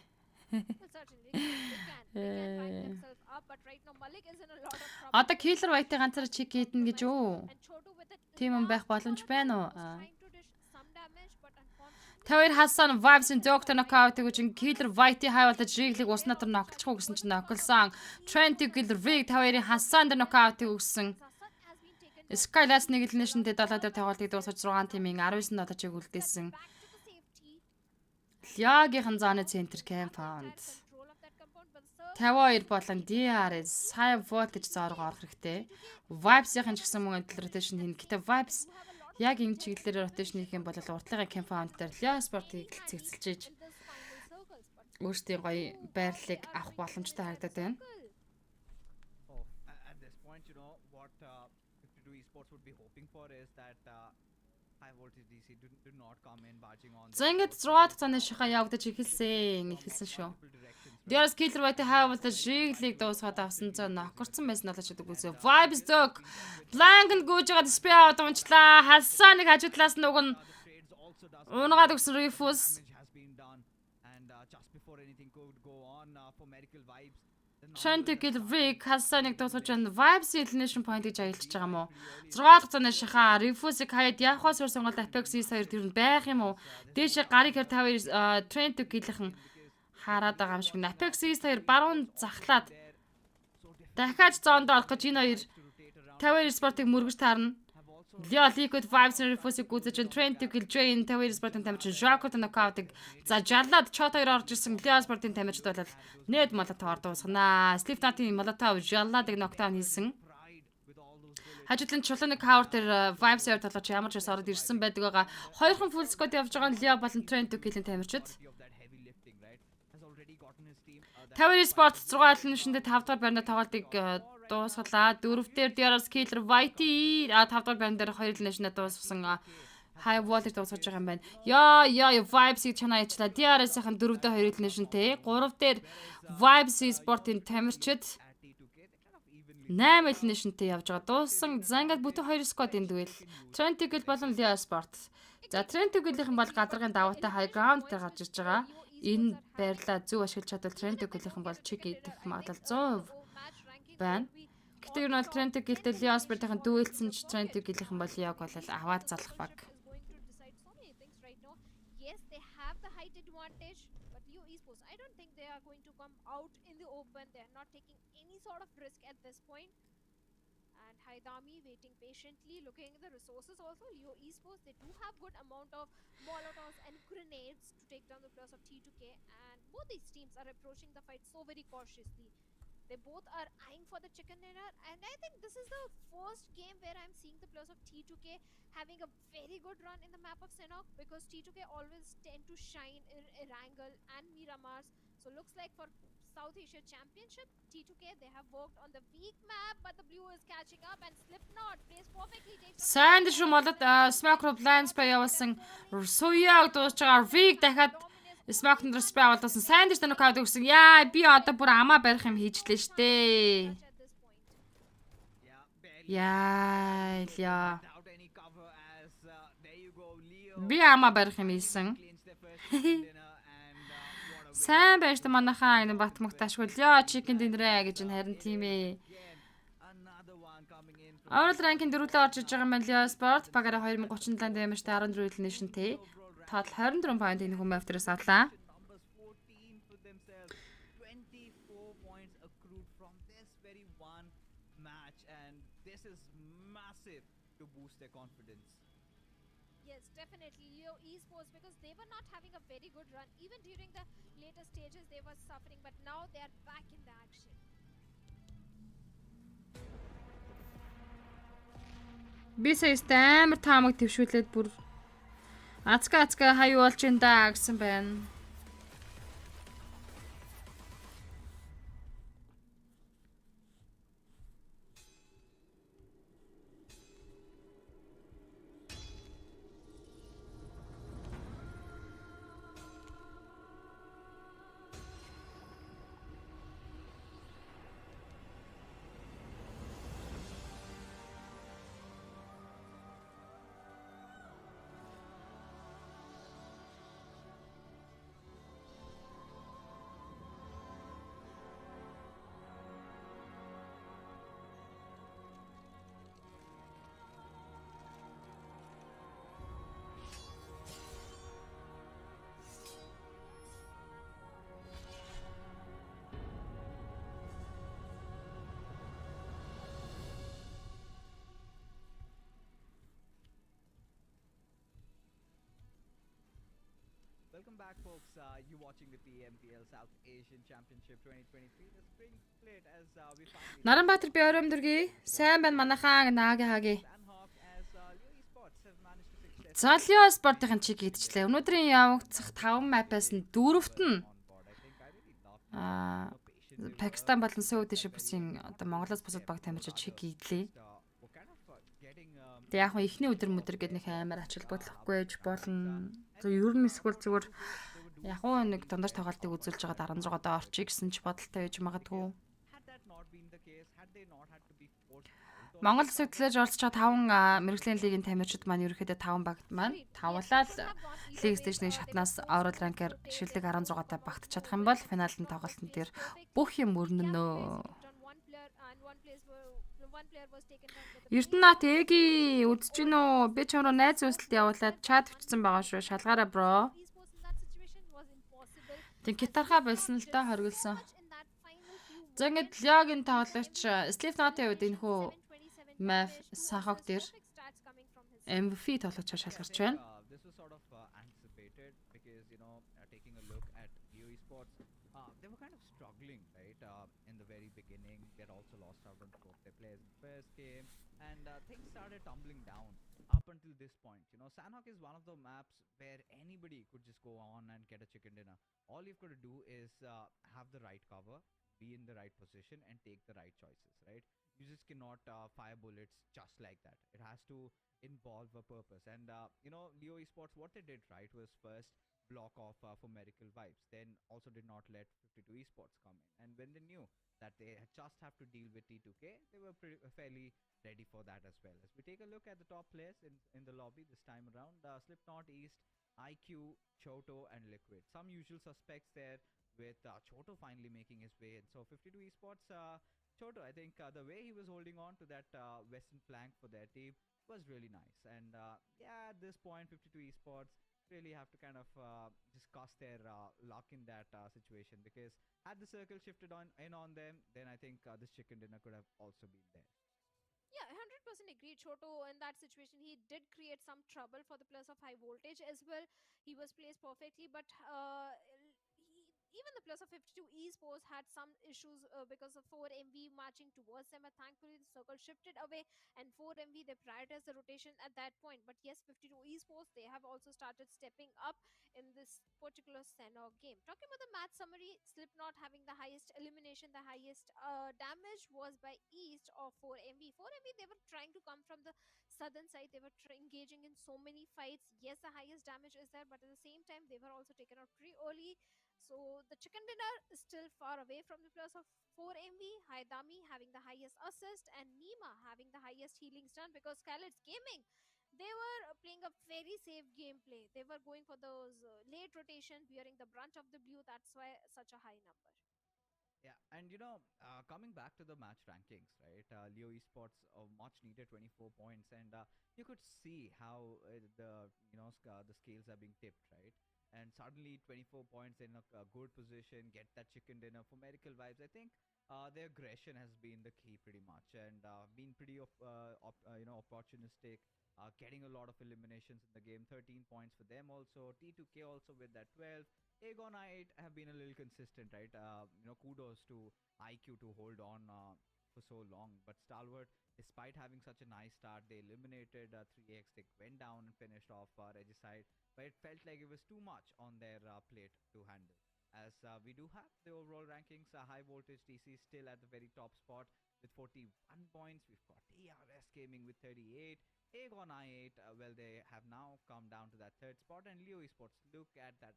[SPEAKER 2] Well, certainly they can find themselves up, but right now Malik is in a lot of trouble.
[SPEAKER 1] Одоо Killer White-ийн ганцаар чек хийдэн гэж үү?
[SPEAKER 2] And Chotu with it.
[SPEAKER 1] Тийм юм байх боломж байна уу?
[SPEAKER 2] Trying to dish some damage, but unfortunately.
[SPEAKER 1] Тавир Хасан Vibes-ын доктор нокаут гэж Killer White-ийн хайвал жиглийг усан дотор ноколчих уу гэсэн чинь ноколсон. Trent Killer Rig тавирын Хасан дээр нокаут өгсөн.
[SPEAKER 2] Sassan has been taken
[SPEAKER 1] Skylas нэглэнэшнтэй 7 дээр тоглолтыг дуусгаж 6 тимийн 19 ноточийг үлдээсэн.
[SPEAKER 2] back to the safety.
[SPEAKER 1] Ягийнхан зоны центр кампаунд.
[SPEAKER 2] Control of that compound, but the serve
[SPEAKER 1] 52 болон DRS сайн voltage зорго орох хэрэгтэй. Vibes-ийн ч гэсэн мөн rotation хийн. Гэтэ Vibes яг энэ чиглэлээр rotation хийх юм бол уртлагын кампаунд дээр Leo Sport-ыг цэгцэлжиж
[SPEAKER 2] in this final circles, but
[SPEAKER 1] өөрсдийн гоё байрлалыг авах боломжтой харагдаад байна.
[SPEAKER 3] At this point, what 52 Esports would be hoping for is that high voltage DC do not come in barging on
[SPEAKER 1] За ингээд 6 дахь цааны шахаа явагдаж эхэлсэн шүү. Дээрс Killer White хайвал жиглийг дуусгаад авсан цаа нокорцсон байсан болооч гэдэг үгүй. Vibes dog Blank гүйж байгаа display аваад унчлаа. Хасаныг хажуудлаас нь уг нь унгаад өгсөн refuse.
[SPEAKER 3] has been done, and just before anything could go on for medical vibes,
[SPEAKER 1] Trent Killer Rig Хасаныг дуусгаж байна. Vibes elimination point гэж аялж байгаа юм уу? 6 дахь цааны шахаа refuse-ыг хаяад явахаас өөр сонголт Apex E2 тэр нь байх юм уу? Дээшээ гарыг хэр тавир Trent Killer-хэн хараад байгаа юм шиг. Apex E2 баруун захлаад дахиад зоонд орох гэж энэ хоёр тавир спортыг мөргөж таарна. Leo Liquid Vibes refuse-ийг гүйцэж Trent Kill Jane тавир спортын тамирчин Jacko knockout-ыг за жарлаад Chot 2 орж ирсэн Leo спортын тамирчид бол Ned Molotov дуусгана. Slipknot-ийн Molotov жарлаадаг knockdown хийсэн. Хажуудлын чулууны counter Vibes 2 толгоч ямар ч ус ороод ирсэн байдаг байгаа. Хоёрхан full squad явж байгаа нь Leo болон Trent Kill-ийн тамирчид.
[SPEAKER 3] of that heavy lifting, right, has already gotten his team.
[SPEAKER 1] Тавир спорт 6 элемишнтэй 5 дахь байрны тоглолтыг дуусгалаа. 4 дээр Diaras Killer White 5 дахь байрны дээр 2 элемишнээ дуусгасан High Voltage дуусгаж байгаа юм байна. Яа Vibes-ийг чанаа ячлаа. Diaras-ийн 4 дээр 2 элемишнтэй. 3 дээр Vibes спортын тамирчид 8 элемишнтэй явж байгаа. Дууссан. За ингээд бүтэн 2 squad-ийн дуэл. Trent Kill болон Leo Sport. За Trent Kill-ийн бол гадаргын даваатай high ground дээр гарч ирж байгаа. Энэ байрлаа зөв ашиглаж чадвал Trent Kill-ийн бол чек идэх магадлал 100% байна. Гэтэ юу нь бол Trent Kill-тэй Leo Sport-ийн дүүлсэн ч Trent Kill-ийн бол яг бол аваад залах баг.
[SPEAKER 2] Is going to decide so many things right now. Yes, they have the height advantage, but Leo Esports, I don't think they are going to come out in the open. They are not taking any sort of risk at this point. And Haidami waiting patiently, looking at the resources also. Leo Esports, they do have good amount of molotovs and grenades to take down the players of T2K, and both these teams are approaching the fight so very cautiously. They both are eyeing for the chicken dinner, and I think this is the first game where I'm seeing the players of T2K having a very good run in the map of Senok, because T2K always tend to shine in Erangel and Miramars. So looks like for South Asia Championship, T2K, they have worked on the weak map, but the blue is catching up, and Slipknot plays perfectly.
[SPEAKER 1] Сайн дэш молод Smoke Plans ба явуулсан Суяаг дуусж байгаа Vig дахиад Smoke Plans ба явуулсан сайн дэш knockout өгсөн. Яа би одоо бүр амаа барих юм хийжлээ штэ.
[SPEAKER 2] At this point.
[SPEAKER 1] Яа
[SPEAKER 3] Without any cover, as there you go, Leo
[SPEAKER 1] би амаа барих юм хийсэн.
[SPEAKER 3] cleans their first chicken dinner, and what a
[SPEAKER 1] Сайн байж та манайхаа энэ Батмагтаашгүй Leo chicken dinner гэж энэ харин тийм ээ.
[SPEAKER 3] another one coming in.
[SPEAKER 1] Overall ranking дөрвөлөө орж иж байгаа юм байна Leo Sport. Багаараа 2037 дэмжтэй 14 elimination-тэй. Тоотал 24 point энэ хүмүүс автораас авлаа.
[SPEAKER 3] Numbers 14 for themselves. 24 points accrued from this very one match, and this is massive to boost their confidence.
[SPEAKER 2] Yes, definitely Leo Esports, because they were not having a very good run. Even during the later stages, they were suffering, but now they are back in the action.
[SPEAKER 1] Би саястай амар таамаг твшүүлээд бүр Ацка хаяа болж энэ даа гэсэн байна.
[SPEAKER 3] Welcome back, folks. You watching the PMPL South Asian Championship 2023, the spring split as we finally
[SPEAKER 1] Наранбаатар би орой өмдөргий. Сайн байна манайхаа нааги хааги.
[SPEAKER 3] Sanhok as Leo Esports have managed to successfully
[SPEAKER 1] Залио спортын чиг идчихлээ. Өнөөдрийн явагдах 5 мапаас нь 4-т нь
[SPEAKER 3] on board. I think I really love how patient they were.
[SPEAKER 1] Пакистан болон Саудын бүсийн одоо Монголоос бусад баг тамирчид чиг идлээ.
[SPEAKER 3] We're kind of getting
[SPEAKER 1] Тэг яг хөө ихний өдөр гэдэг нэг амар ач холбогдолгүй ээж болно. Зөв ер нь эсвэл зүгээр яг хөө нэг дундаж тоглолтыг үзүүлж байгаа 16 доо орчих гэсэн ч бодолтой байж магадгүй.
[SPEAKER 3] had that not been the case, had they not had to be forced out of
[SPEAKER 1] Монгол хэсэг төлөж оролцож байгаа 5 мэрэгжлийн лигийн тамирчид маань ерөөхдөө 5 багт маань тавлаад лиг стейжний шатнаас орол ранкер шилдэг 16 та багтж чадах юм бол финалын тоглолтын дээр бүх юм өрнөнө. Эрдэнэт эги үзэж гин үү? Би ч өөрөө найз үйлсэлд явуулаад чат бичсэн байгаа шүү. Шалгаараа бро. Тэг гитархаа болсон л да хоригдсон. За ингээд Леогийн тоглогч Слипнотын үед энэ хүү Maf Sahok дээр MVP тоглогч шалгарч байна.
[SPEAKER 3] this was sort of anticipated because taking a look at Leo Esports, they were kind of struggling, right? In the very beginning, they had also lost out on 4 of their players in the first game, and things started tumbling down up until this point. Sanhok is one of the maps where anybody could just go on and get a chicken dinner. All you've got to do is have the right cover, be in the right position, and take the right choices, right? You just cannot fire bullets just like that. It has to involve a purpose. And Leo Esports, what they did right was first block off for Miracle Vibes, then also did not let 52 Esports come in. And when they knew that they just have to deal with T2K, they were fairly ready for that as well. As we take a look at the top players in the lobby this time around, Slipknot East, IQ, Choto, and Liquid. Some usual suspects there, with Choto finally making his way in. So 52 Esports, Choto, I think the way he was holding on to that western flank for their team was really nice. And at this point, 52 Esports really have to kind of discuss their luck in that situation, because had the circle shifted in on them, then I think this chicken dinner could have also been there.
[SPEAKER 2] Yeah, 100% agree. Choto, in that situation, he did create some trouble for the players of high voltage as well. He was placed perfectly, but even the players of 52 Esports had some issues because of 4MV marching towards them. But thankfully, the circle shifted away, and 4MV they prioritized the rotation at that point. But yes, 52 Esports, they have also started stepping up in this particular Senok game. Talking about the match summary, Slipknot having the highest elimination, the highest damage was by East of 4MV. 4MV, they were trying to come from the southern side. They were engaging in so many fights. Yes, the highest damage is there, but at the same time, they were also taken out pretty early. So the chicken dinner is still far away from the players of 4MV. Haidami having the highest assist, and Nima having the highest healings done, because Khaled's Gaming, they were playing a very safe gameplay. They were going for those late rotation, bearing the brunt of the blue. That's why such a high number.
[SPEAKER 3] Yeah, and coming back to the match rankings, right? Leo Esports much needed 24 points, and you could see how the scales are being tipped, right? And suddenly 24 points in a good position, get that chicken dinner for Miracle Vibes. I think their aggression has been the key pretty much, and been pretty opportunistic, getting a lot of eliminations in the game. 13 points for them also. T2K also with that 12. Aegon I8 have been a little consistent, right? Kudos to IQ to hold on for so long. But Stalwart, despite having such a nice start, they eliminated 3x. They went down and finished off Regicide, but it felt like it was too much on their plate to handle. As we do have the overall rankings, high voltage TC still at the very top spot with 41 points. We've got TRS Gaming with 38. Aegon I8, well, they have now come down to that third spot. And Leo Esports, look at that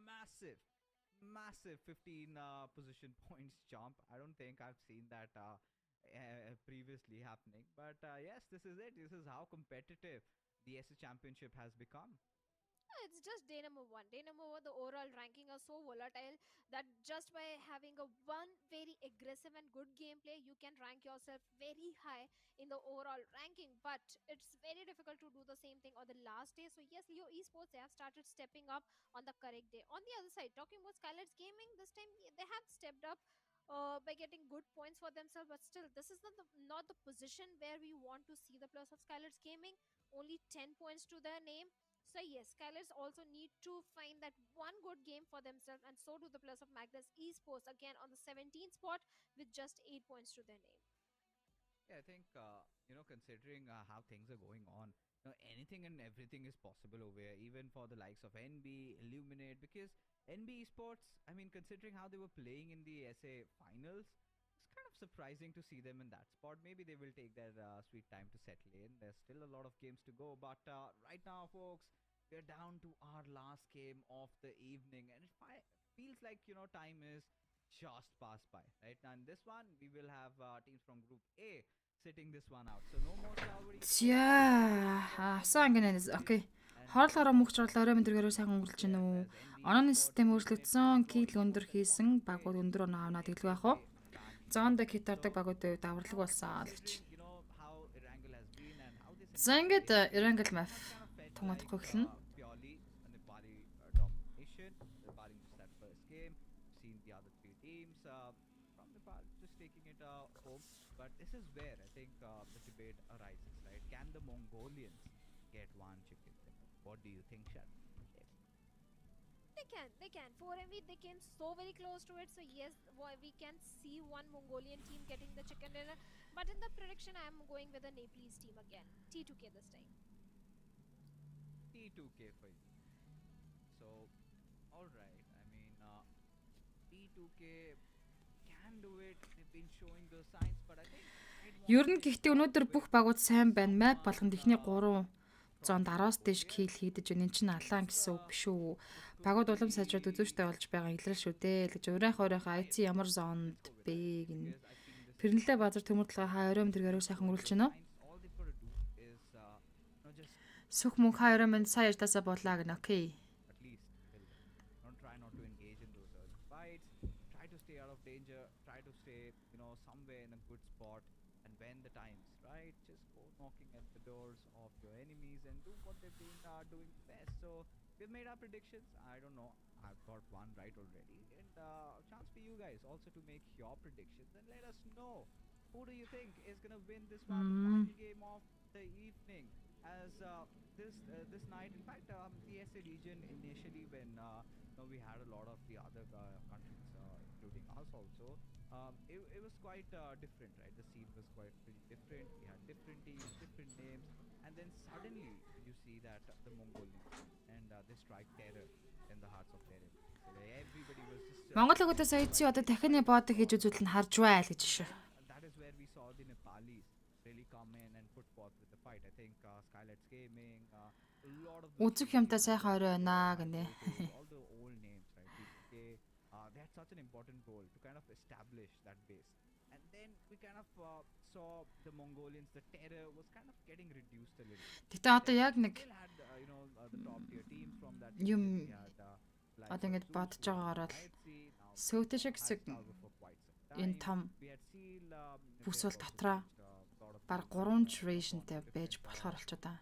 [SPEAKER 3] massive 15 position points jump. I don't think I've seen that previously happening. But yes, this is it. This is how competitive the SS Championship has become.
[SPEAKER 2] It's just day number 1. Day number 1, the overall ranking are so volatile that just by having a one very aggressive and good gameplay, you can rank yourself very high in the overall ranking. But it's very difficult to do the same thing on the last day. So yes, Leo Esports, they have started stepping up on the correct day. On the other side, talking about Skylight's Gaming, this time they have stepped up by getting good points for themselves. But still, this is not the position where we want to see the players of Skylight's Gaming. Only 10 points to their name. So yes, Skylers also need to find that one good game for themselves, and so do the players of Magnus Esports again on the 17th spot with just 8 points to their name.
[SPEAKER 3] Yeah, I think considering how things are going on, anything and everything is possible over here, even for the likes of NB, Illuminate, because NB Esports, I mean, considering how they were playing in the SA finals, it's kind of surprising to see them in that spot. Maybe they will take their sweet time to settle in. There's still a lot of games to go, but right now, folks, we're down to our last game of the evening, and it feels like time is just passed by. Right now, in this one, we will have teams from Group A sitting this one out. So no more Saudi.
[SPEAKER 1] За авсан гэнэ. Окей. Хоолоороо мөх журлаа орой мэдрэгээрөө сайхан өнгөрч гэнэ үү? Онооны систем өөрчлөгдсөн, кил өндөр хийсэн, багууд өндөр оноо авнаа тэглэх байх уу? Зоонд кит ордог багууд даварлаг болсон л гэж. За ингээд Erangel map томодохгүй эхэлнэ.
[SPEAKER 3] Purely Nepali domination. Nepal just that first game. Seen the other three teams from Nepal just taking it home. But this is where I think the debate arises, right? Can the Mongolians get one chicken dinner? What do you think, Shad?
[SPEAKER 2] They can. For MV, they came so very close to it. So yes, we can see one Mongolian team getting the chicken dinner. But in the prediction, I am going with the Nepalese team again. T2K this time.
[SPEAKER 3] T2K for you. So, alright. I mean, T2K can do it. They've been showing those signs, but I think
[SPEAKER 1] Ер нь гэхдээ өнөөдөр бүх багууд сайн байна. Map болгонд ихний 3 10-аас дээш кил хийдэж байна. Энд чинь алаан гэсэн үг биш үү? Багууд улам сайжраад үзүүштэй болж байгаа илрэл шүү дээ л гэж өөрийнхөө IT ямар зоонд бэ гин. Пэрнэлээ базар төмөрлөгөө хаа орой өдрөөр сайхан өрүүлж байна уу? Сүх мөн хаа орой минь сайн ярьтаасаа боллаа гэнэ. Окей.
[SPEAKER 3] at least don't try not to engage in those early fights. Try to stay out of danger. Try to stay, somewhere in a good spot. And when the time's right, just go knocking at the doors of your enemies and do what they've been doing best. So we've made our predictions. I don't know. I've got one right already. And chance for you guys also to make your predictions and let us know who do you think is gonna win this one, the final game of the evening. As this night, in fact, the SA region initially when we had a lot of the other countries, including us also. It was quite different, right? The scene was quite pretty different. We had different teams, different names, and then suddenly you see that the Mongolians and they strike terror in the hearts of their enemies. So everybody was just.
[SPEAKER 1] Монгол хөгөөс эцсийн одоо дахины бодог хийж үзүүлэл нь харж байл гэж шүү.
[SPEAKER 3] That is where we saw the Nepalis really come in and put forth with the fight. I think Skylights Gaming, a lot of
[SPEAKER 1] Үзэх юмтай сайхан орой байна гэнэ.
[SPEAKER 3] all the old names, right? They had such an important role to kind of establish that base. And then we kind of saw the Mongolians, the terror was kind of getting reduced a little.
[SPEAKER 1] Гэтэ одоо яг нэг
[SPEAKER 3] Still had, the top tier teams from that
[SPEAKER 1] Юм
[SPEAKER 3] region. We had,
[SPEAKER 1] одоо ингэж бодож байгаагаар л
[SPEAKER 3] now
[SPEAKER 1] сөөтэй шиг хэсэг
[SPEAKER 3] Salvo for quite some
[SPEAKER 1] энэ
[SPEAKER 3] time.
[SPEAKER 1] том
[SPEAKER 3] We had seen
[SPEAKER 1] бүс бол
[SPEAKER 3] they've also
[SPEAKER 1] дотроо
[SPEAKER 3] changed, lot of
[SPEAKER 1] баг
[SPEAKER 3] people.
[SPEAKER 1] 3 generationтэй байж болохоор болчиход байгаа.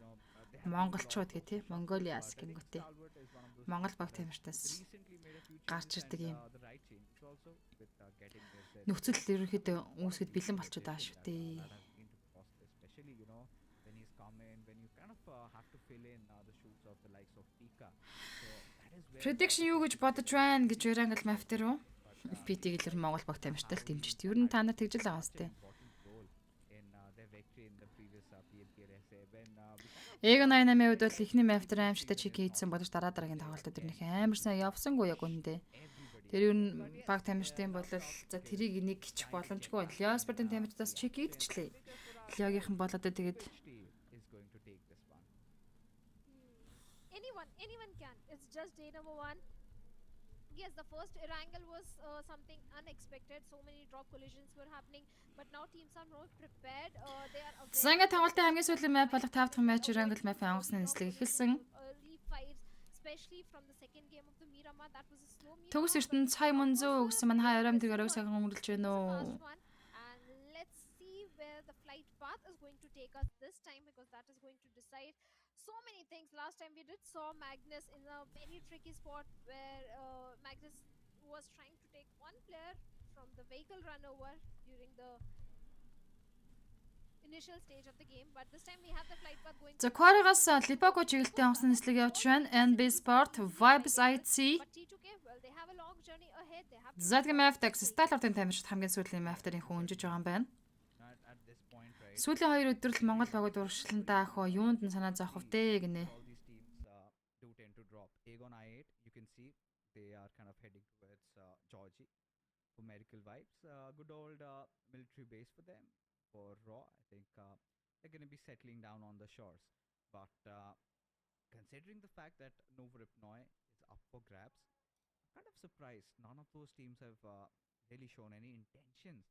[SPEAKER 3] They have
[SPEAKER 1] Монголчууд гэх тээ Mongolias гингүүтэй.
[SPEAKER 3] Salvert is one of those
[SPEAKER 1] Монгол баг тамиртаас
[SPEAKER 3] recently made a few
[SPEAKER 1] гарч
[SPEAKER 3] changes
[SPEAKER 1] ирдэг
[SPEAKER 3] and,
[SPEAKER 1] юм.
[SPEAKER 3] the right changes also with getting their
[SPEAKER 1] Нөхцөл ерөнхийдөө үүсгэд бэлэн болчиход байгаа шүү дээ.
[SPEAKER 3] that has been to cost, especially when he's come in, when you kind of have to fill in the shoes of the likes of Pika. So that is where
[SPEAKER 1] Prediction юу гэж бодож байна гэж Erangel map дээр үү? PT гэлэр Монгол баг тамиртал дэмжиж. Ер нь та нар тэгжэл байгаа сте.
[SPEAKER 3] important role in their victory in the previous PNPLSA when
[SPEAKER 1] Эго 88-ийн үед бол эхний map дээр аимшигтай чек хийсэн бодож дараа дараагийн тоглолтод ирнэх амар сайн явсангүй яг үндэ. Тэр ер нь баг тамирчдын бол за тэрийг нэг гिच боломжгүй. Леоспортын тамирчдаас чек хийдчихлээ. Леогийнхан болоод тэгээд
[SPEAKER 3] which team is going to take this one.
[SPEAKER 2] Anyone can. It's just day number 1. Yes, the first Erangel was something unexpected. So many drop collisions were happening, but now teams are more prepared. They are aware.
[SPEAKER 1] за ингээд тоглолтын хамгийн сүүлийн map болох 5 дахь match Erangel map-ийн онгоцны нислэг эхэлсэн.
[SPEAKER 2] Early fights, especially from the second game of the Miramar, that was a slow
[SPEAKER 1] Төгс ертөнд цай MUNZU гэсэн маань хаа оройм тэр оройг сайхан өнгөрлж байна уу?
[SPEAKER 2] fast one. And let's see where the flight path is going to take us this time, because that is going to decide so many things. Last time we did saw Magnus in a very tricky spot where Magnus was trying to take one player from the vehicle run over during the initial stage of the game, but this time we have the flight path going.
[SPEAKER 1] За Quarry-гаас Lipago чиглэлтэй онгоцны нислэг явж байна. NB Sport, Vibes IT,
[SPEAKER 2] But T2K, well, they have a long journey ahead. They have to
[SPEAKER 1] Zadgamaftex, Stalordын тамирчид хамгийн сүүлийн мафтерын хүн өнжиж байгаа юм байна.
[SPEAKER 3] At this point, right?
[SPEAKER 1] Сүүлийн 2 өдөр л Монгол багууд урагшлантаа ах уу юунд нь санаа зовох вэ гинэ.
[SPEAKER 3] All these teams do tend to drop. Aegon I8, you can see they are kind of heading towards Georgie for medical vibes. Good old military base for them. For Raw, I think they're going to be settling down on the shores. But considering the fact that Novoripnoi is up for grabs, I'm kind of surprised none of those teams have really shown any intentions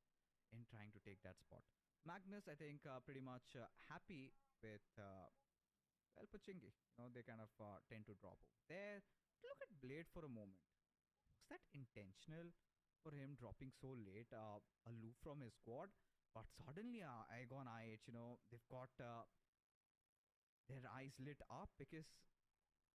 [SPEAKER 3] in trying to take that spot. Magnus, I think, pretty much happy with well, Pachingi. You know, they kind of tend to drop over there. Look at Blade for a moment. Was that intentional for him dropping so late, aloof from his squad? But suddenly, Aegon IH, you know, they've got their eyes lit up because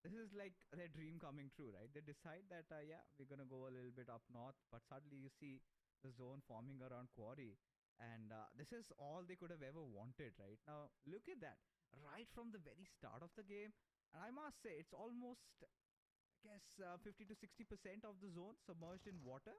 [SPEAKER 3] this is like their dream coming true, right? They decide that, yeah, we're going to go a little bit up north, but suddenly you see the zone forming around Quarry. And this is all they could have ever wanted, right? Now, look at that. Right from the very start of the game. And I must say, it's almost, I guess, 50 to 60% of the zone submerged in water.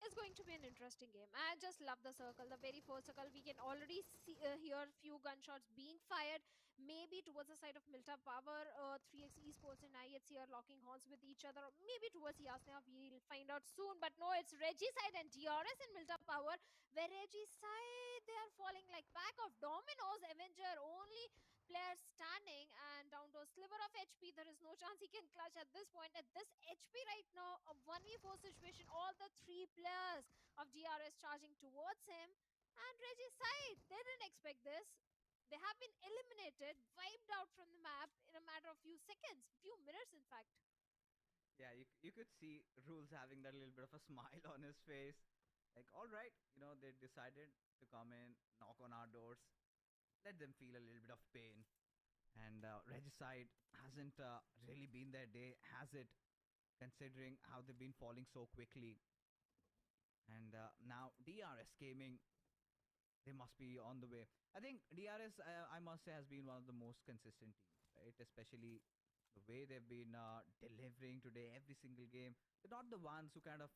[SPEAKER 2] It's going to be an interesting game. I just love the circle. The very first circle, we can already see hear few gunshots being fired. Maybe towards the side of Milta Power, 3x Esports and IHC are locking horns with each other. Or maybe towards Yasna, we'll find out soon. But no, it's Regicide and DRS in Milta Power. Where Regicide, they are falling like pack of dominoes. Avenger only player standing and down to a sliver of HP. There is no chance he can clutch at this point. At this HP right now, a 1v4 situation. All the 3 players of DRS charging towards him. And Regicide, they didn't expect this. They have been eliminated, wiped out from the map in a matter of few seconds, few minutes in fact.
[SPEAKER 3] Yeah, you could see Rules having that little bit of a smile on his face. Like, all right, you know, they decided to come in, knock on our doors, let them feel a little bit of pain. And Regicide hasn't really been their day, has it? Considering how they've been falling so quickly. And now DRS Gaming, they must be on the way. I think DRS, I must say, has been one of the most consistent teams, right? Especially the way they've been delivering today, every single game. They're not the ones who kind of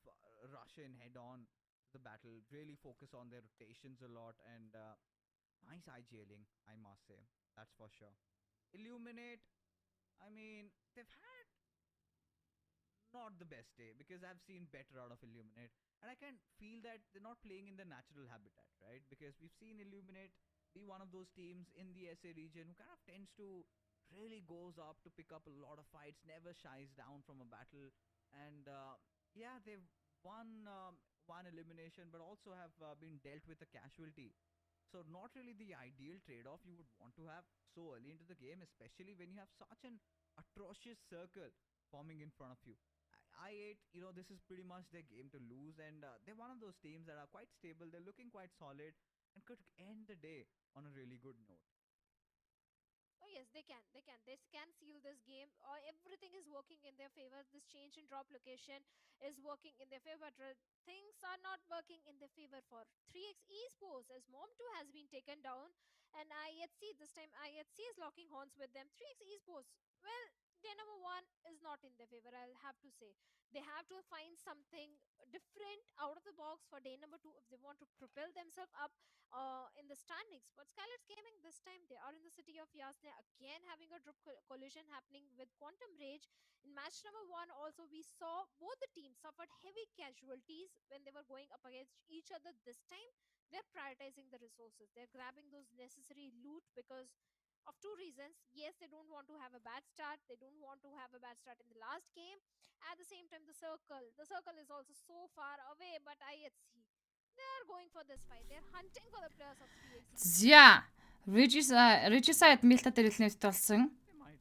[SPEAKER 3] rush in head on to the battle, really focus on their rotations a lot, and nice IGLing, I must say. That's for sure. Illuminate, I mean, they've had not the best day because I've seen better out of Illuminate. And I can feel that they're not playing in their natural habitat, right? Because we've seen Illuminate be one of those teams in the SA region who kind of tends to really goes up to pick up a lot of fights, never shies down from a battle. And yeah, they've won one elimination, but also have been dealt with a casualty. So not really the ideal trade-off you would want to have so early into the game, especially when you have such an atrocious circle forming in front of you. I8, you know, this is pretty much their game to lose, and they're one of those teams that are quite stable, they're looking quite solid, and could end the day on a really good note.
[SPEAKER 2] Oh yes, they can. They can. They can seal this game. Everything is working in their favor. This change in drop location is working in their favor. Things are not working in their favor for 3x Esports as Mom2 has been taken down. And IHC, this time IHC is locking horns with them. 3x Esports, well, day number 1 is not in their favor, I'll have to say. They have to find something different out of the box for day number 2 if they want to propel themselves up in the standings. But Skylar's Gaming, this time they are in the city of Yasna, again having a drop collision happening with Quantum Rage. In match number 1 also, we saw both the teams suffered heavy casualties when they were going up against each other. This time they're prioritizing the resources, they're grabbing those necessary loot because of 2 reasons. Yes, they don't want to have a bad start. They don't want to have a bad start in the last game. At the same time, the circle is also so far away, but IHC, they're going for this fight. They're hunting for the players of 3x.
[SPEAKER 1] За, Regicide Milta дээр илнэвт болсон.
[SPEAKER 3] They might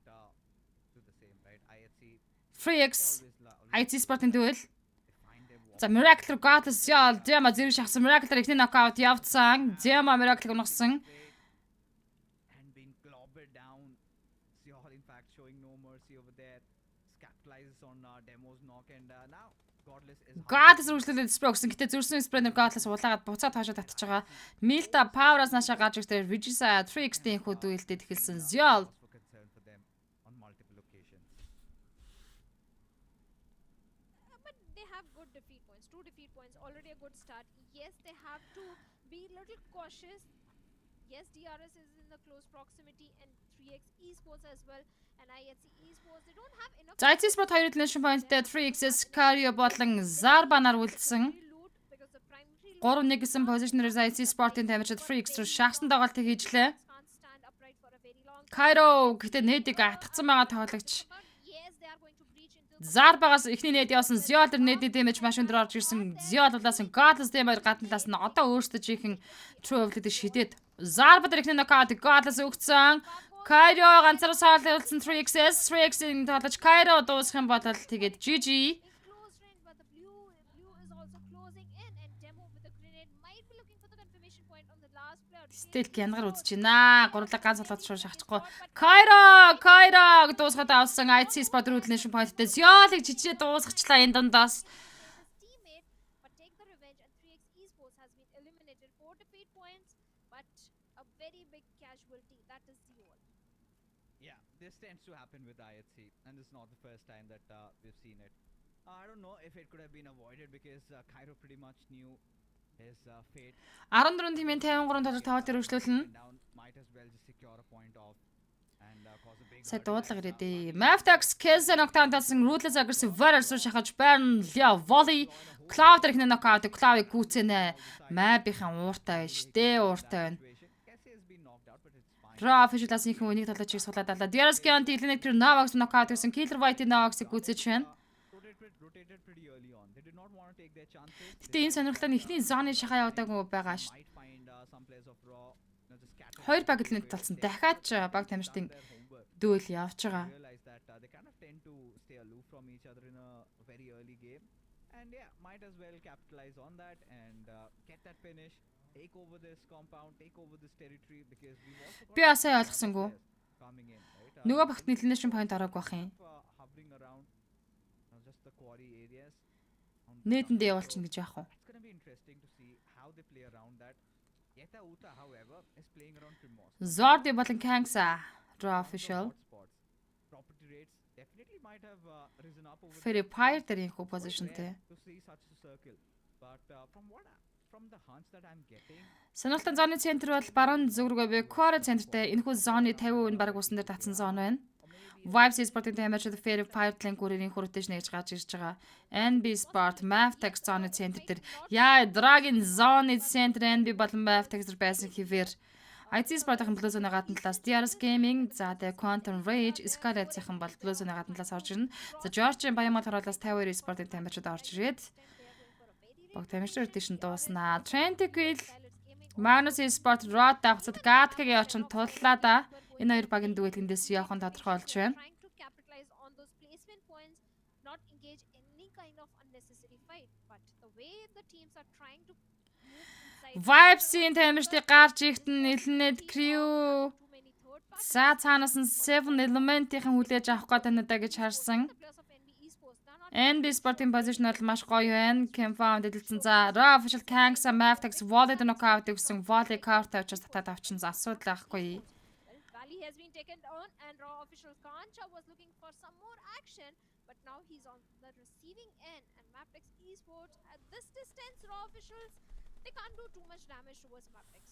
[SPEAKER 3] do the same, right? IHC,
[SPEAKER 1] 3x IT Sport-ын duel.
[SPEAKER 3] they find them
[SPEAKER 1] За, Miracle Goddess яа, Dema зэрэг шахсан Miracle дээр ихний нокаут явцсан. Dema Miracle унагсан.
[SPEAKER 3] and being clobbered down. Seoul, in fact, showing no mercy over there. Capitalizes on Demo's knock, and now
[SPEAKER 1] Godless үргэлжлүүлээд спрей өгсөн. Гэтэ зүрсэн спрейнэр Godless улаагаад буцаад хаашаа татчих байгаа. Milta Power-аас наашаа гарч ирсэн Regisa 3x-ийн хөдөлгөлтөд эхэлсэн Ziol.
[SPEAKER 3] For concern for them on multiple occasions.
[SPEAKER 2] But they have good defeat points. 2 defeat points, already a good start. Yes, they have to be a little cautious. Yes, DRS is in the close proximity and 3x esports as well. And IHC esports, they don't have enough.
[SPEAKER 1] За IC Sport 2 elimination point-тэй 3x-с Cario болон Zarbanаар үлдсэн.
[SPEAKER 2] Loot because the primary
[SPEAKER 1] 3-1 гэсэн позишнээр IC Sport-ийн тамирчид 3x руу шахсан дагалт хийжлээ.
[SPEAKER 2] can't stand upright for a very long time.
[SPEAKER 1] Cairo гэтээ нээдийг атгцсан байгаа тоглогч.
[SPEAKER 2] But yes, they are going to breach into
[SPEAKER 1] Zarbagаас эхний нээд явсан Ziol тэр нээдийн дэмэж машин дээр орж ирсэн. Ziol улаас нь Godless дэмээр гадна талаас нь одоо өөрсдөө жихэн True Overlord шидэд Zarba дээр эхний нокаут Godless өгсөн. Cairo ганцаараа саалуулсан 3x-ийн тоглож Cairo дуусах юм бол тэгээд GG.
[SPEAKER 2] in close range, but the blue is also closing in, and Demo with the grenade might be looking for the confirmation point on the last player.
[SPEAKER 1] Стэлт янгаар үзэж байна. Гурлаг ганц болоод шууд шахчихгүй. Cairo дуусгаад авсан IC Sport elimination point-тэй Ziol-ыг жижиг дуусгачлаа энэ дундаас.
[SPEAKER 2] Teammate, but take the revenge, and 3x esports has been eliminated. 4 defeat points, but a very big casualty. That is Ziol.
[SPEAKER 3] Yeah, this tends to happen with IHC, and this is not the first time that we've seen it. I don't know if it could have been avoided because Cairo pretty much knew his fate.
[SPEAKER 1] 14 тимийн 53 тоглолт тоглолт өргөжлүүлнэ.
[SPEAKER 3] Down, might as well just secure a point off and cause a big.
[SPEAKER 1] Сая дуудлага ирээдээ. Maftax Keza нокдаун талсан Ruthless Aggressive Warriors руу шахаж Baron Leo Volley Cloud дэрхнэ нокаут Cloud-ыг гүйцэнэ. Map-ийн ууртай байж тээ ууртай байна.
[SPEAKER 3] Cassie has been knocked out, but it's fine.
[SPEAKER 1] Raw official-аас их үнийг тоглож чиг суулаад алаа. DRS-ийн Eliminator Novax нокаут гэсэн Killer White-ийн Novax-ыг гүйцэж байна.
[SPEAKER 3] Rotated pretty early on. They did not want to take their chances.
[SPEAKER 1] Гэтэ энэ сонирхолтой нь эхний зоны шахаа яваагүй байгаа ш.
[SPEAKER 3] Might find some players of Raw, just scatter
[SPEAKER 1] Хоёр баг элемент талсан. Дахиад ч баг тамирчдын
[SPEAKER 3] their homework.
[SPEAKER 1] дүүл явж байгаа.
[SPEAKER 3] Realize that they kind of tend to stay aloof from each other in a very early game, and yeah, might as well capitalize on that and get that finish, take over this compound, take over this territory because we've also got
[SPEAKER 1] Би асаа ойлгосонгүй.
[SPEAKER 3] coming in, right?
[SPEAKER 1] Нөгөө багт elimination point ороогүй бах юм.
[SPEAKER 3] Hovering around just the quarry areas.
[SPEAKER 1] Нээдэндээ явуулчихна гэж яах вэ?
[SPEAKER 3] It's gonna be interesting to see how they play around that. Yeta Uta, however, is playing around Primos.
[SPEAKER 1] Zordi болон Kangsa Raw official.
[SPEAKER 3] Hotspots. Property rates definitely might have risen up over
[SPEAKER 1] Fairy Fire дээр их positionтэй.
[SPEAKER 3] to see such a circle. But from the hunch that I'm getting,
[SPEAKER 1] Сонирхолтой зоны центр бол баруун зүг рүү Core центртэй энэхүү зоны 50% баг усан дээр татсан зон байна. Vibes Sport-ийн тамирчид Fairy Fire Link үрийн хүрээтэйш нэгж гарч ирж байгаа. NB Sport Maftax зоны центр дээр яа Dragon зоны центр NB болон Maftax дээр байсан хэвээр IC Sport-ын Blue-ийн гадна талаас DRS Gaming, за тэ Quantum Rage, Scarlet-ийн бол Blue-ийн гадна талаас орж ирнэ. За George-ийн Баямал харуулаас 52 Sport-ийн тамирчид орж ирээд баг тамирчид дэшин дууснаа. Trentiquil Magnus Sport Rod давцад Gatk-гийн очин туллаа да. Энэ хоёр багийн дүүлгэндээс явахын тодорхой болж байна.
[SPEAKER 2] Trying to capitalize on those placement points, not engage any kind of unnecessary fight. But the way the teams are trying to move inside
[SPEAKER 1] Vibes-ийн тамирчдыг гарч ихтэн нэлнэд crew.
[SPEAKER 2] too many third party
[SPEAKER 1] За цаанаас нь 7 element-ийн хүлээж авах гэдэг нь даа гэж харсан.
[SPEAKER 2] players of NB esports, they're not
[SPEAKER 1] NB Sport-ийн position бол маш гоё байна. Confound эдэлсэн. За Raw official Kangsa Maftax Volley knockout гэсэн Volley card тавьчихсан татаад авчин за асуудал байхгүй.
[SPEAKER 2] Valley has been taken down, and Raw official Kancha was looking for some more action, but now he's on the receiving end. And Maptex esports at this distance, Raw officials, they can't do too much damage towards Maptex.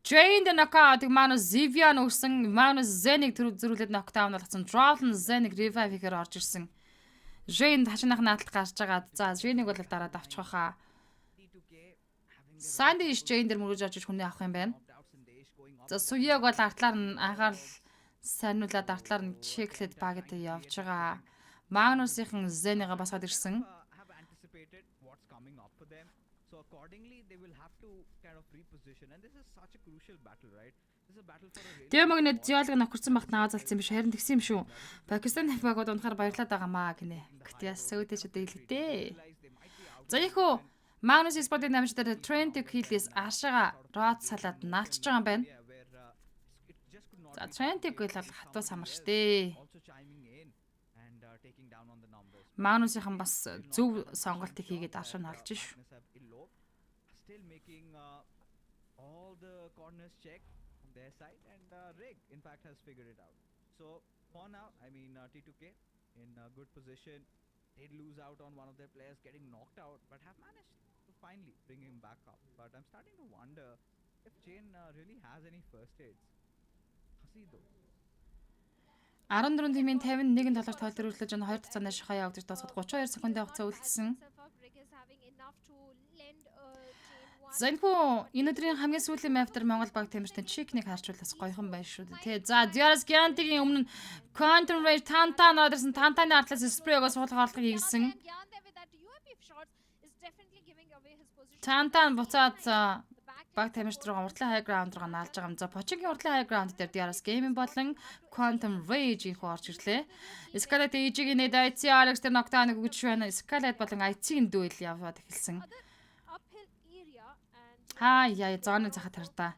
[SPEAKER 1] Drained knockout Manus Zivian өгсөн Manus Zen-ийг зөрүүлээд knockdown болгосон. Drawln Zen-ийг revive хийхээр орж ирсэн. Drained хашинах наадалд гарч байгаа. За Drain-ийг бол дараад авчих واخа.
[SPEAKER 3] T2K having
[SPEAKER 1] Sandy Drain дээр мөрөж орж ир хүнээ авах юм байна.
[SPEAKER 3] knockouts in Daesh going on.
[SPEAKER 1] За Суяг бол артлаар нь анхаарал сайнуулаад артлаар нь чеклээд багт явж байгаа. Magnus-ийн Zen-ийг бас хад ирсэн.
[SPEAKER 3] Have anticipated what's coming up for them, so accordingly they will have to kind of reposition, and this is such a crucial battle, right? This is a battle for a really
[SPEAKER 1] Дэмогнэд зиолог нөхөрсөн багт наваа залцсан биш харин тэгсэн юм шүү. Пакистан багууд унахаар баярлаад байгаамаа гинэ. Гэт яс өөдөөч дэглэдээ.
[SPEAKER 3] realize they might be out.
[SPEAKER 1] За ихүү Magnus Sport-ийн намжтаар Trent Hillis ашаага род салаад наалчж байгаа юм байна.
[SPEAKER 3] Yeah, where it just could not
[SPEAKER 1] За Trent бол хатуу самар штэ.
[SPEAKER 3] also chiming in and taking down on the numbers.
[SPEAKER 1] Magnusийн бас зөв сонголтыг хийгээд аршаа нь олж шүү.
[SPEAKER 3] Still making all the corners check from their side, and Rig in fact has figured it out. So for now, I mean T2K in a good position. Did lose out on one of their players getting knocked out, but have managed to finally bring him back up. But I'm starting to wonder if Jane really has any first aids. Has he though?
[SPEAKER 1] 14 тимийн 51 доллар тойлруулж байгаа 2 цаанаа шахаа явагдаж тасгад 32 секундын хугацаа үлдсэн. За энэхүү энэ өдрийн хамгийн сүүлийн мэптер Монгол баг тамирчдын чикнийг харчуулаас гоёхон байна шүү дээ. За Diaras Giantiгийн өмнө Quantum Rage Tantan ордерсэн Tantаны артлаас спрейгоос суулгах орлогыг хийсэн. Tantan буцаад баг тамирчид руу уртлын high ground руу наалж байгаа юм. За Pochinki уртлын high ground дээр Diaras Gaming болон Quantum Rage инхүү орж ирлээ. Escalate EG-ийн нэд IC Alex дээр нокдауныг өгч байна. Escalate болон IC-ийн дүүл яваад эхэлсэн. Яа зооны захад хардаа.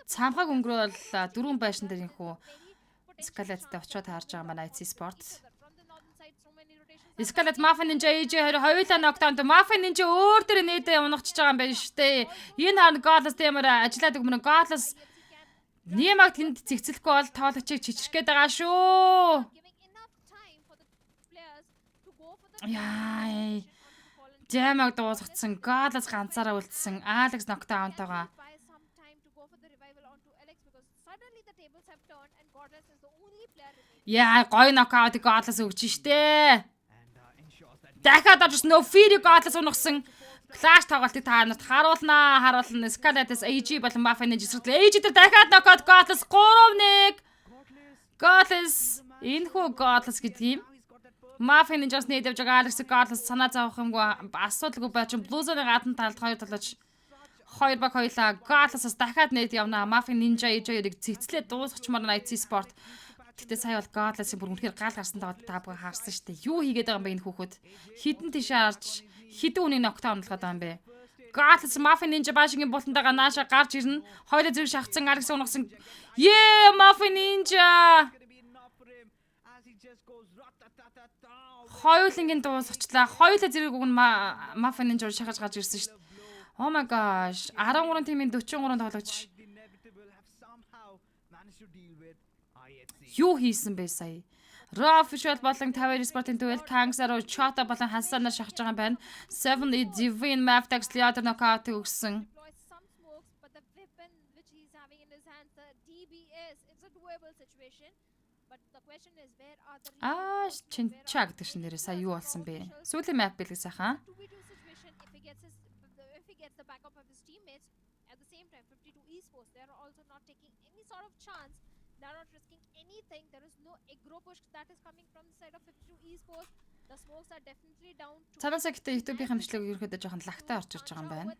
[SPEAKER 1] Цамхаг өнгөрөөл дөрвөн байшин дээр инхүү Escalate-тай очиод харж байгаа маань IC Sport. Escalate Mafia Ninja EG хоёулаа нокдаунд Mafia Ninja өөр дээр нээдээ унагчж байгаа юм байна шүү дээ. Энэ харна Godless дээр ажиллаад өгмөр Godless Нимаг тэнд зэгцэлэхгүй бол тоологчийг чичирхгээд байгаа шүү. Яа Жамаг дуусгацсан, Godless ганцаараа үлдсэн, Alex нокдаунтайгаа. Яа, гоё нокаут Godless өгч штэ. Дахиад орж no fear Godless унагсан. Clash тоглолтыг та нарт харуулна. Escalates AG болон Mafia Ninja зэрэглээ. AG дээр дахиад нокаут Godless 3-1. Godless энэхүү Godless гэдэг юм. Mafia Ninja-с нээд явж байгаа Alex Godless санаа зовох юмгүй асуудалгүй байчин Blue-ны гадна талд хоёр талж 2 баг хоёлаа Godless-аас дахиад нээд явна. Mafia Ninja EJ-ийг цэцлээ дуусгачмаар IC Sport. Гэтэ сая бол Godless-ийн бүр үнэхээр гал гарсан та бүхэн харсан шүү дээ. Юу хийгээд байгаа юм бэ энэ хүүхэд? Хідэн тийшээ арч хідэн үнийг нокдаун болгоод байгаа юм бэ? Godless Mafia Ninja баашингийн бултантайгаа нааша гарч ирнэ. Хоёулаа зэрэг шахацсан Alex унагсан. Mafia Ninja хоёулынгийн дуусгачлаа. Хоёулаа зэрэг үг нь Mafia Ninja шахаж гарч ирсэн шүү дээ. Oh my gosh. 13 тимийн 43 тоглогч. Юу хийсэн бэ сая? Raw official болон 50 спортын дуэл Kangsaro Chota болон Hasan-аар шахаж байгаа юм байна. 7 Divine Maftax Leader knockout өгсөн. Чинчаа гэдэг шин нэрээ сая юу болсон бэ? Сүүлийн map билээ сайхан. They're not risking anything. There is no aggro push that is coming from the side of 52 esports. The smokes are definitely down. Цаанаас ихтэй YouTube-ийн хамшлыг ерөөхдөө жоохон лагтай орж ирж байгаа юм байна.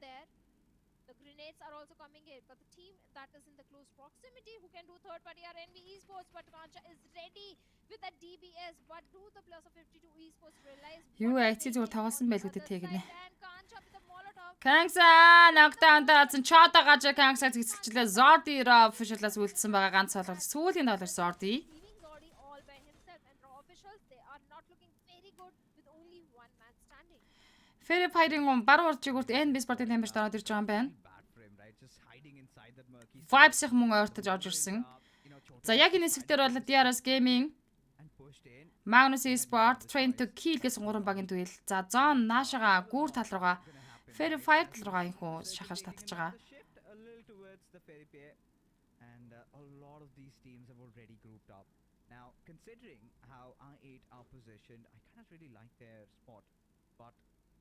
[SPEAKER 1] The grenades are also coming in, but the team that is in the close proximity who can do third party are NB esports, but Kancha is ready with that DBS. But do the players of 52 esports realize? Юу айци зүгээр тоглосон байлгүй дээ гинэ. Kangsa knockdown даасан Chota гаж Kangsa зэгцэлчлээ Zordi Raw official-аас үлдсэн байгаа ганц болгол сүүлийн доллар Zordi. Fair fighting бар урж игүүрт NB спортын тамирчид ороод ирж байгаа юм байна. Vibes-ийн мөн ойртож орж ирсэн. За яг энэ хэсгээр бол Diaras Gaming, Magnus Esport, Train to Kill гэсэн 3 багийн дуэл. За Zone наашаага гүүр тал руугаа Fair Fight руугаа инхүү шахаж татж байгаа.
[SPEAKER 3] And a lot of these teams have already grouped up. Now, considering how I8 are positioned, I kind of really like their spot, but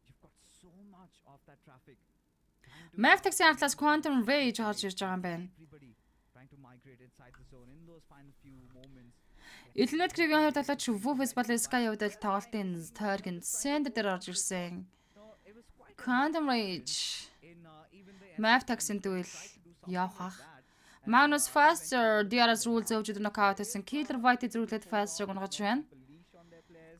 [SPEAKER 3] you've got so much of that traffic.
[SPEAKER 1] Maftax-ийн артлаас Quantum Rage орж ирж байгаа юм байна.
[SPEAKER 3] Trying to migrate inside the zone in those final few moments.
[SPEAKER 1] Элнет Кригийн хоёр талаач Wufus болон Sky явдал тоглолтын тойргийн центр дээр орж ирсэн. Quantum Rage Maftax-ийн дуэл явах. Magnus Faster Diaras rule зөвжөд knockout гэсэн Killer White зөвлөд Faster унгаж байна.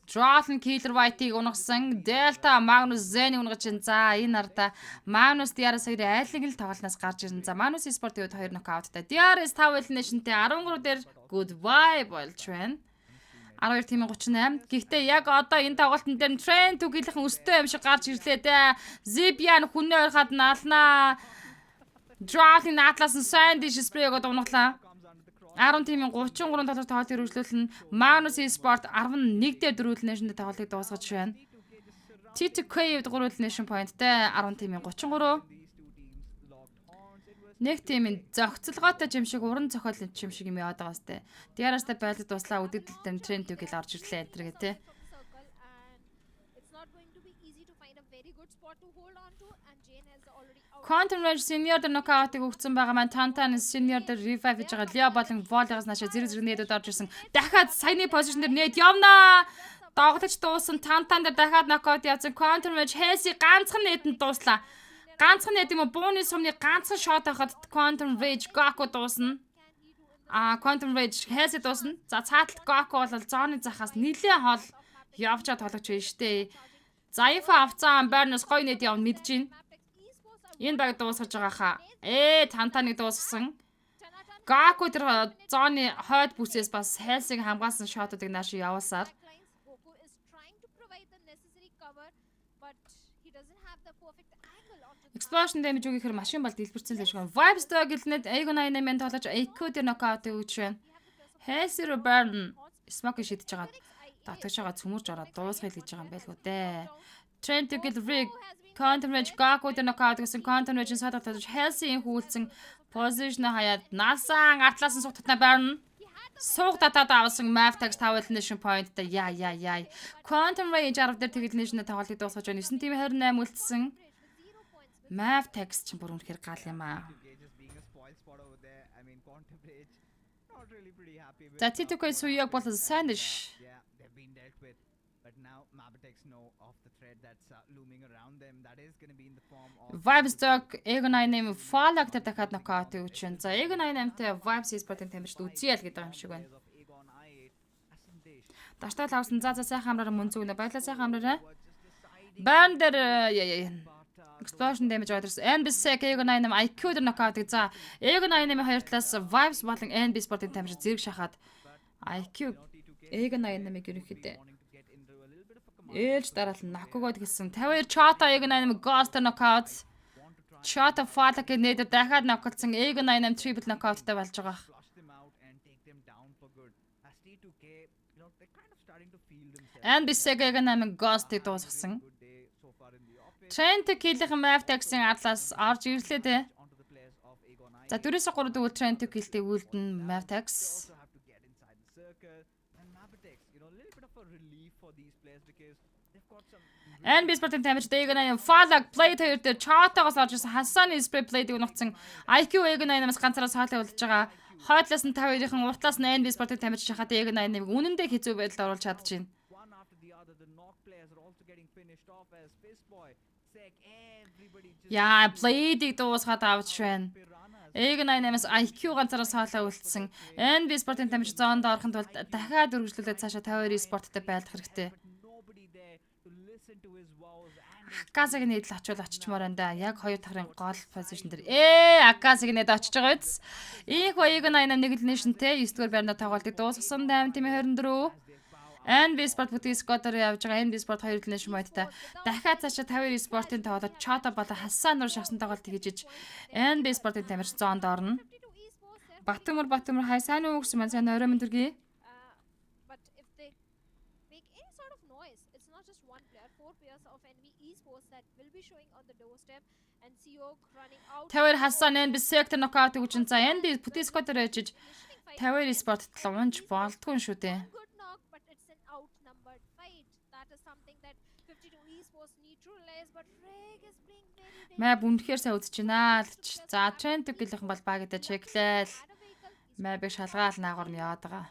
[SPEAKER 1] Droll Killer White-ийг унгасан Delta Magnus Zen-ийг унгаж байна. За энэ арда Magnus Diaras хоёр айлыг л тоглолтоос гарч ирнэ. За Magnus Esport-ийн хоёр knockout-тай. Diaras 5 elimination-тэй 13 дээр goodbye болж байна. 12:38. Гэхдээ яг одоо энэ тоглолтын дээр Trent үгийнхэн өстэй юм шиг гарч ирлээ дээ. Zibian хүнээ ойрхоод наалнаа. Drawing Atlas and Sandy Spray-го дунаглаа. 10:33 доллар тоглолт үргэлжлүүлэн Magnus Sport 11 дээр дөрвөлнэ нэшэнд тоглолтыг дуусгаж байна. TTK дөрвөлнэ нэшэн поинттэй 10:33. Нэг тимийн зохицолгоотой юм шиг уран зохиол юм шиг юм яваад байгаа сте. Диараастай байлд дуслаа үдэгдэлтэн тренд үгэл орж ирлээ энэ гэдэг. Quantum Range Senior дээр нокаутыг өгсөн байгаа маань Tantan Senior дээр revive хийж байгаа Leo болон Vol-аас наашаа зэрэг нээдүүд орж ирсэн. Дахиад саяны позишн дээр нээд явнаа. Доогдож дуусан Tantan дээр дахиад нокаут явсан. Quantum Range Hesi ганцхан нээдэнд дууслаа. Ганцхан нэт юм уу бууны сумны ганцхан шот хахад Quantum Rage Gaku дуусна. Quantum Rage Hesi дуусна. За цааталт Gaku бол зооны захаас нилээ хол явчаа тоглож байна штэ. За инфа авцсан Barnes гоё нэт явна мэдэж байна. Энэ баг дуусгаж байгаа хаа. Тантаныг дуусгасан. Gaku тэр зооны хойд бүсээс бас Helsing хамгаалсан шотуудыг нааш явуулсаар. Explosion damage үгээр машин бол дэлбэрсэн л шиг. Vibes доо гэлнэд Aegon 88-ын тоглож AQ дээр нокаут өгч байна. Hesi Burn Smoke шидэж байгаа. Татгаж байгаа цөмөрж ороод дуусгая л гэж байгаа юм байлгүй дээ. Trent гэл Rig Quantum Range Gaku дээр нокаут гэсэн Quantum Range-ийн садад татж Helsing хүүлсэн position хаяад Nasan артлаасан суг татна Burn. Сууг татаад авсан map text тавилнation point-тай яа. Quantum Range 10 дээр тэгэл нэшнэ тоглолтыг дуусгаж байна. 9 тим 28 үлдсэн. Map text ч бүр үнэхээр гал юм аа. За TTK суяг бол сайн ш. Vibes dog Aegon 88 Fallout дээр дахиад нокаут өгч байна. За Aegon 88-тай Vibes Sport-ын тамирчид үзье л гэдэг юм шиг байна. Даштай лавсан за сайхан амраараа MUNZU гэнэ баялаа сайхан амраараа. Burn дээр Explosion damage orders NBC Aegon 88 IQ дээр нокаут гэж. За Aegon 88-ийн хоёр талаас Vibes болон NB Sport-ын тамирчид зэрэг шахаад IQ Aegon 88-ыг ерөнхийдөө ээлж дараал нокгоод гэлсэн. 52 Chota Aegon 88 Ghost knockout. Chota Fallout гэх нээдэр дахиад ноколцсон Aegon 88 triple knockoutтай болж байгаа. NBC Aegon 88 Ghost-ыг дуусгасан. Trent киллийнхэн map text-ийн атлаас орж ирлээ дээ. За 4-3 дүүл Trent киллтэй үлдэн map text. NB Sport-ын тамирчид Aegon 88 Fallout play хоёр дээр Chota-гоос орж ирсэн Hasan spray play-ийг нухацсан IQ Aegon 88-аас ганцаараа саалаа үлдэж байгаа. Хойдлоос нь 5-2-ын уртлаас нь NB Sport-ын тамирчид шахаад Aegon 88-ыг үнэндээ хэцүү байдалд оруулж чадчихэв. Яа, play-ийг дуусгаад авч байна. Aegon 88-аас IQ ганцаараа саалаа үлдсэн. NB Sport-ын тамирчид зоонд орохын тулд дахиад үргэлжлүүлээд цаашаа 52 спорттой байлдах хэрэгтэй. Акасыг нээдэл очичмоор энэ яг хоёр дахрын гол позишн дээр Акасыг нээд очиж байгаа биз. Ийх Aegon 88 нэг л нэшнтэй 9-р байрнаа тоглолтыг дуусгасан 8:24. NB Sport бүтээс Scott-оор явж байгаа NB Sport 2 нэшн модтой дахиад цаашаа 52 спортын тоглолт Chota болон Hasan руу шахсан тоглолт хийж NB Sport-ын тамирч зоонд орно. Батмөр хай сайн уу гэсэн маань сайн орой мэнд төргий. Тавэр Hasan NB sector knockout гэж за NB бүтээс Scott-оор яжиж Тавэр Sport талуунж болтгүй шүү дээ. Мэ бүнхээр сайн үзэж байна л ч. За Trent гэлийнхэн бол багада чеклээл. Мэбэг шалгаал наагур нь яваад байгаа.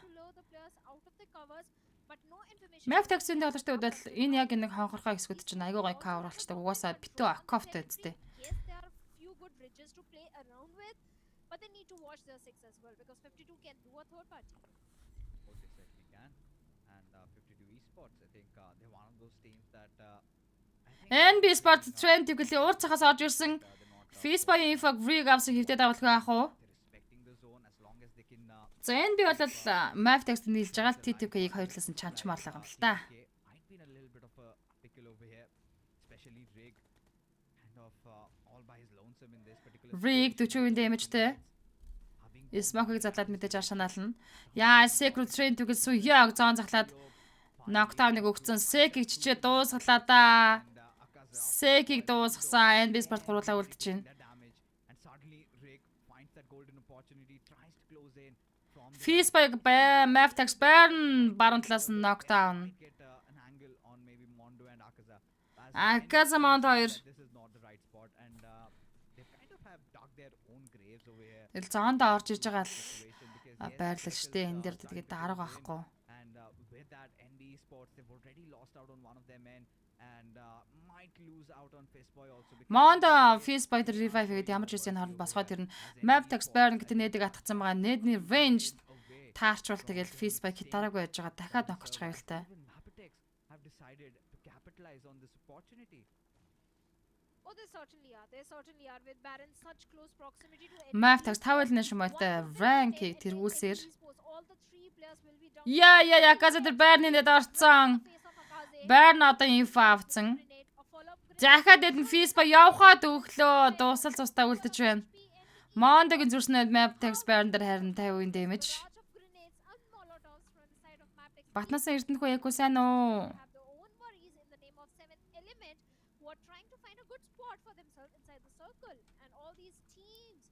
[SPEAKER 1] Map text-ийн тоглолтын үед бол энэ яг нэг хонхорхой хэсгүүд чинь айгүй гоё cover болчтой. Угаасаа битүү аккофтой үсттэй. NB Sport Trent гэлээ уур цахаас орж ирсэн. Facebook info rig авсан хэвтээд авалгүй ах уу? За энэ би бол map text нийлж байгаа л TTK-ийг хоёр талаас нь чанчмаарлаа юм л та.
[SPEAKER 3] Might been a little bit of a pickle over here, especially Rig, kind of all by his lonesome in this particular.
[SPEAKER 1] Rig 40% damage-тэй. Smoke-ыг задлаад мэдээж аршанаална. Яа, Secret Train түгэл суяаг зоон захлаад knockdown-ыг өгцөн. Sek-ийг чичээ дуусгалаа да. Sek-ийг дуусгасан. NB Sport гуруулаа үлдэж байна.
[SPEAKER 3] And suddenly Rig finds that golden opportunity, tries to close in from the
[SPEAKER 1] Feespike Maftex Burn баруун талаас нь knockdown.
[SPEAKER 3] get an angle on maybe Mondo and Akaza.
[SPEAKER 1] Akaza Mondo хоёр.
[SPEAKER 3] This is not the right spot, and they kind of have dug their own graves over here.
[SPEAKER 1] Ил зоондоо орж иж байгаа л
[SPEAKER 3] Because yes,
[SPEAKER 1] байрлал штэ. Энэ дээр тэгээд дарга байхгүй.
[SPEAKER 3] and with that ND Sports, they've already lost out on one of their men, and might lose out on Fistboy also.
[SPEAKER 1] Mondo Feespike дээр revive гэдэг ямар ч үсэн хооронд босгоод ирнэ. Maftex Burn гэдэг нээдэг атгацсан байгаа. Нээдний range таарчвал тэгэл Feespike хитараагүй байж байгаа. Дахиад нокч гавьлтай.
[SPEAKER 3] Even Mapitex have decided to capitalize on this opportunity.
[SPEAKER 2] Oh, they certainly are. They certainly are with Baron such close proximity to
[SPEAKER 1] Maftex тавлны шимэтэй rank-ийг тэргүүлсээр.
[SPEAKER 2] all the three players will be down.
[SPEAKER 1] Яа, Akaza дээр Burn-ийн дэд орцсон.
[SPEAKER 2] Face of Akaze.
[SPEAKER 1] Burn одоо инфо авцсан.
[SPEAKER 2] Grenade, a follow-up grenade.
[SPEAKER 1] Захад эдэн Feespike явхаад өглөө дуусал цустаа үлдэж байна. Mondoгийн зүрснэд Maftex Burn дээр харин 50% damage.
[SPEAKER 2] Barrage of grenades and molotovs from the side of Maptex.
[SPEAKER 1] Батнасан Эрдэнэхүү яг сайн уу?
[SPEAKER 2] Have their own worries in the name of seventh element, who are trying to find a good spot for themselves inside the circle. And all these teams,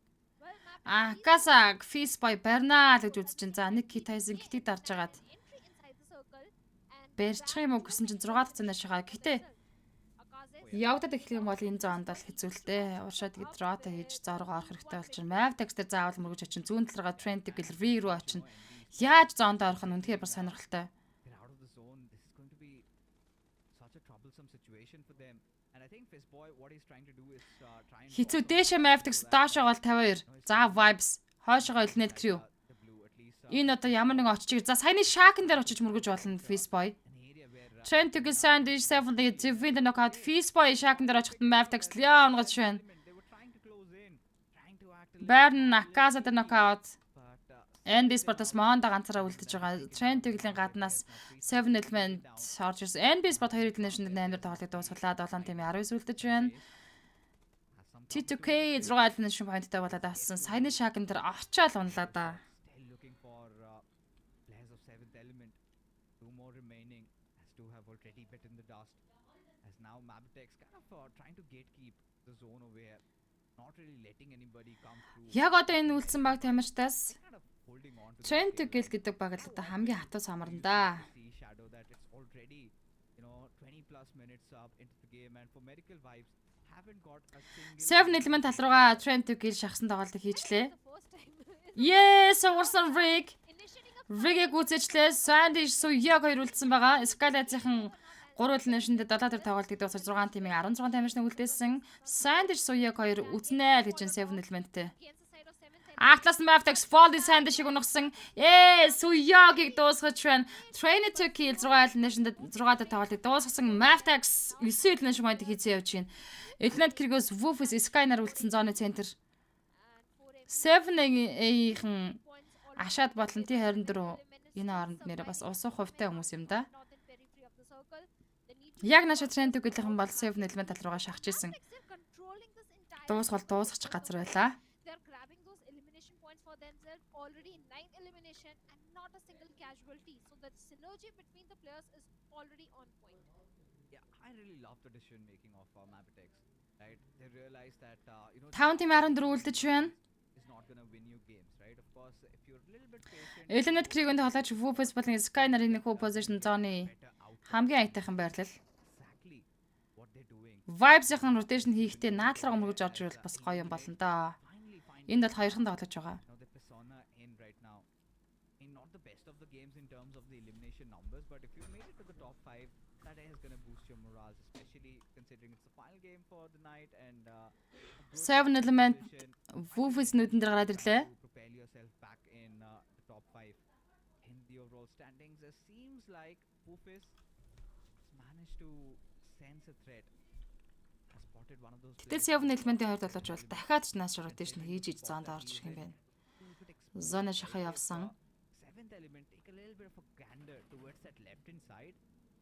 [SPEAKER 2] well, Maptex
[SPEAKER 1] Акаса Feespike Burn-аа л гэж үзэж чинь. За нэг Китайзын китийг дарж агаад
[SPEAKER 2] entry inside the circle and
[SPEAKER 1] барьчих юм уу гэсэн чинь 6 дахь цанаа шагаа. Гэтэ
[SPEAKER 2] Akaze
[SPEAKER 1] явагдаад эхлэх юм бол энэ зоонд бол хэцүүлтэй. Уршаад тэгээд дрото хийж зорго орох хэрэгтэй болчихно. Maftex дээр заавал мөргөж очин зүүн талраа Trent гэл V руу очино. Яаж зоонд орох нь үнэхээр бас сонирхолтой.
[SPEAKER 3] They're out of the zone. This is going to be such a troublesome situation for them. And I think Fistboy, what he's trying to do is try and
[SPEAKER 1] Хэцүү дээшээ Maftex доошоо гол 52. За Vibes хойшоогоо Elnet Crew.
[SPEAKER 3] the blue at least
[SPEAKER 1] Энэ одоо ямар нэгэн очиж. За саяны Shaken дээр очиж мөргөж болно Feespike.
[SPEAKER 3] an area where
[SPEAKER 1] Trent гэл Sandwich 70 Zivin knockout Feespike Shaken дээр очиход Maftex Leon гож байна.
[SPEAKER 3] they were trying to close in, trying to act a little,
[SPEAKER 1] Burn Akaza дээр knockout.
[SPEAKER 3] but
[SPEAKER 1] NB Sport-аас Mondo ганцаараа үлдэж байгаа. Trent гэлийн гаднаас 7 element орж ирсэн. NB Sport 2 elimination 8-р тоглолтыг дуусгалаад 7 тимийн 19 үлдэж байна. T2K 6 elimination point-тай болоод авсан. Саяны Shaken дээр очиад унлаа да.
[SPEAKER 3] still looking for players of seventh element. Two more remaining, as two have already bitten the dust. As now Mapitex kind of trying to gatekeep the zone over here, not really letting anybody come through.
[SPEAKER 1] Яг одоо энэ үлдсэн баг тамирчдаас
[SPEAKER 3] Kind of holding on to the
[SPEAKER 1] Trent гэл гэдэг баг л одоо хамгийн хатуу самарна да.
[SPEAKER 3] see Shadow that it's already 20 plus minutes up into the game, and for medical vibes haven't got a single
[SPEAKER 1] 7 element тал руугаа Trent гэл шахсан тоглолтыг хийжлээ.
[SPEAKER 2] the first time
[SPEAKER 1] Yes, уурсан Rig.
[SPEAKER 2] initiating a
[SPEAKER 1] Rig-ийг үзээчлээ. Sandwich Suyak хоёр үлдсэн байгаа. Skylight-ийн 3 elimination-д 7 төр тоглолтыг дуусгаж 6 тимийн 16 тамирчныг үлдээсэн. Sandwich Suyak хоёр үзнэ л гэж 7 element-тэй.
[SPEAKER 2] against the side of seventh element.
[SPEAKER 1] Atlas Maftex Foldy Sandwich-ийг унагсан. Suyak-ыг дуусгаж байна. Trainer to kill 6 elimination-д 6 төр тоглолтыг дуусгасан Maftex 9 elimination point-ийг хийцээ явж байна. Elnet Krigos Woofus Sky-нар үлдсэн зооны центр. 7-ийн ашаад болон T24 энэ оронд нэрээ бас усах хувьтай хүмүүс юм да.
[SPEAKER 2] Northern periphery of the circle. They need to
[SPEAKER 1] Яг наша Trent гэх юм бол 7 element тал руугаа шахаж исэн.
[SPEAKER 2] they're controlling this entire
[SPEAKER 1] Дуусгал дуусгачих газар байлаа.
[SPEAKER 2] they're grabbing those elimination points for themselves already 9 elimination and not a single casualty, so the synergy between the players is already on point.
[SPEAKER 3] Yeah, I really love the decision making of Mapitex. Right, they realize that
[SPEAKER 1] 5 тим 14 үлдэж байна.
[SPEAKER 3] is not gonna win you games, right? Of course, if you're a little bit patient,
[SPEAKER 1] Elnet Krigонд тоглож Woofus болон Sky-нарын нэг position зооны
[SPEAKER 3] better out
[SPEAKER 1] хамгийн аятайхан байрлал.
[SPEAKER 3] exactly what they're doing.
[SPEAKER 1] Vibes-ийн rotation хийхдээ наадлага мөргөж орж ирвэл бас гоё юм болно да.
[SPEAKER 3] Finally,
[SPEAKER 1] Энд бол хоёрхан тоглож байгаа.
[SPEAKER 3] the persona in right now, in not the best of the games in terms of the elimination numbers, but if you made it to the top 5, that is gonna boost your morale, especially considering it's the final game for the night, and a good
[SPEAKER 1] 7 element
[SPEAKER 3] position
[SPEAKER 1] Woofus нүдэн дээр гараад ирлээ.
[SPEAKER 3] to propel yourself back in the top 5 in the overall standings. It seems like Poofus has managed to sense a threat, has spotted one of those
[SPEAKER 1] Гэтэл 7 element-ийн хувьд болооч бол дахиад ч нааш rotation хийж иж зоонд орж ирэх юм байна. Зона шахаа явсан.
[SPEAKER 3] element, take a little bit of a gander towards that left hand side,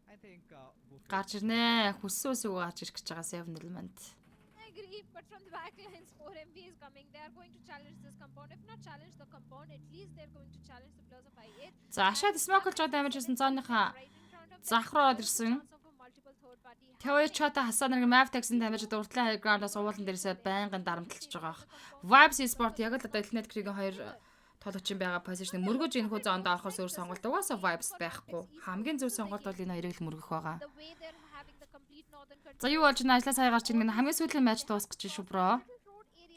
[SPEAKER 3] I think Wolf is
[SPEAKER 1] Гарч ирнэ. Хүссэн үсэг гарч ирэх гэж байгаа 7 element.
[SPEAKER 2] I agree, but from the back lines, 4MV is coming. They are going to challenge this compound. If not challenge the compound, at least they're going to challenge the players of I8.
[SPEAKER 1] За ашаад smoke болж байгаа damage хийсэн зооныхаа зах руу ороод ирсэн. Тэвэр чата хасаа нэг map tax-ын damage дурдлаа high ground-аас уулан дээрсээ байнгын дарамтлж байгаа. Vibes Esport яг л одоо Elnet Creek-ийн хоёр тоглогчийн байгаа position-ыг мөргөж энэ хүү зоонд орохоос өөр сонголт угаасаа Vibes байхгүй. Хамгийн зөв сонголт бол энэ хоёрыг л мөргөх байгаа. За юу болж байна? Ажлаа сая гарч ирнэ. Хамгийн сүүлийн матч дуусгаж шүү бро.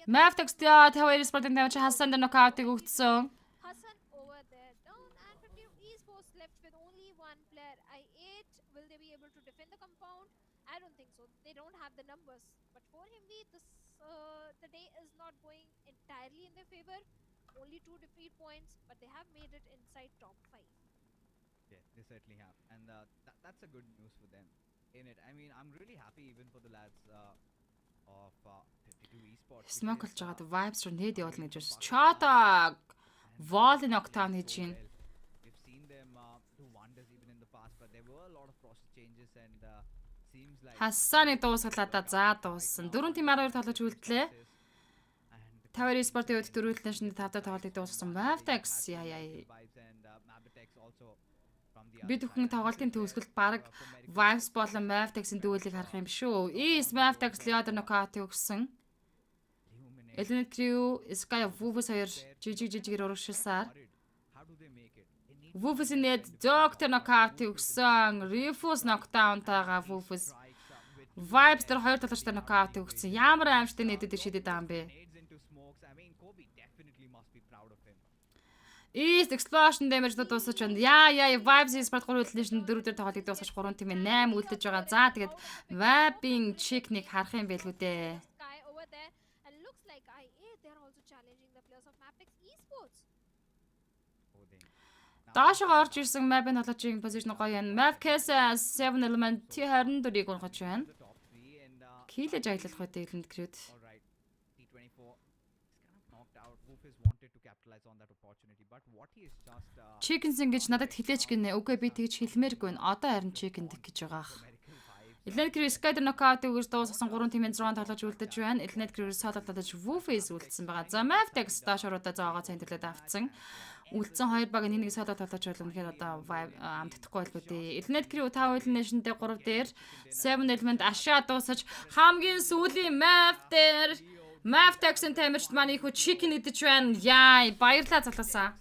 [SPEAKER 1] Map tax Тэвэр Esport-ын damage хасаа дээр knockout-ыг өгсөн.
[SPEAKER 2] Hassan over there down, and 50 esports left with only one player. I8, will they be able to defend the compound? I don't think so. They don't have the numbers. But for him, the day is not going entirely in their favor. Only 2 defeat points, but they have made it inside top 5.
[SPEAKER 3] Yeah, they certainly have, and that's a good news for them. In it, I mean, I'm really happy even for the lads of 52 esports.
[SPEAKER 1] Smoke болж байгаад Vibes руу нэд явуулна гэж байна. Chata volley knockdown хийж байна.
[SPEAKER 3] We've seen them do wonders even in the past, but there were a lot of process changes, and seems like
[SPEAKER 1] Хасааны дуусгалаа да за дууссан. 4 тим 12 тоглож үлдлээ. Тэвэр Esport-ийн үед дөрөвдөлтөнд 5 дахь тоглолтыг дуусгасан. Mavtex яа. Бид бүхэн тоглолтын төгсгөлд баг Vibes болон Mavtex-ийн дүүлийг харах юм шүү. Mavtex Leader knockout өгсөн. Elnet Crew, Sky Wolves хоёр жижигээр урагшилсаар Wolves-ийн нэд Doctor knockout өгсөн. Refuse knockdown-тайгаа Wolves Vibes дээр хоёр тоглогчтой knockout өгсөн. Ямар аимшигтай нэдэд шидэд байгаа юм бэ? East explosion damage дуусаж байна. Яа Vibes Esport 3 үлдсэн 4 дээр тоглолтыг дуусгаж 3 тийм 8 үлдэж байгаа. За тэгээд Vaping Chick-ыг харах юм байлгүй дээ.
[SPEAKER 2] Sky over there, and looks like I8, they're also challenging the players of Maptex esports.
[SPEAKER 1] Даашаа орж ирсэн Map-ын тоглогчийн position гоё юм. Mapcase 7 element T24-ыг унахж байна. Килэж аялах хөтэй Elnet Crew-д. Chickens ингэж надад хэлээч гинэ. Үгүй би тэгж хэлмээргүй. Одоо харин chicken гэж байгаа. Elnet Crew Sky knockout өгөөс дуусгасан 3 тимийн 6 тоглож үлдэж байна. Elnet Crew solo тоглож Wolves үлдсэн байгаа. За Mavtex даашруудаа зоогоо цэнтэрлээд авцсан. Үлдсэн хоёр баг нэг solo тоглож байлаа. Үнэхээр одоо амтдахгүй байлгүй дээ. Elnet Crew 5 elimination-д 3 дээр 7 element ашаа дуусаж хамгийн сүүлийн map дээр Mavtex-ын тамирчид маань их chicken идэж байна. Яа, баярлалаа залуусаа.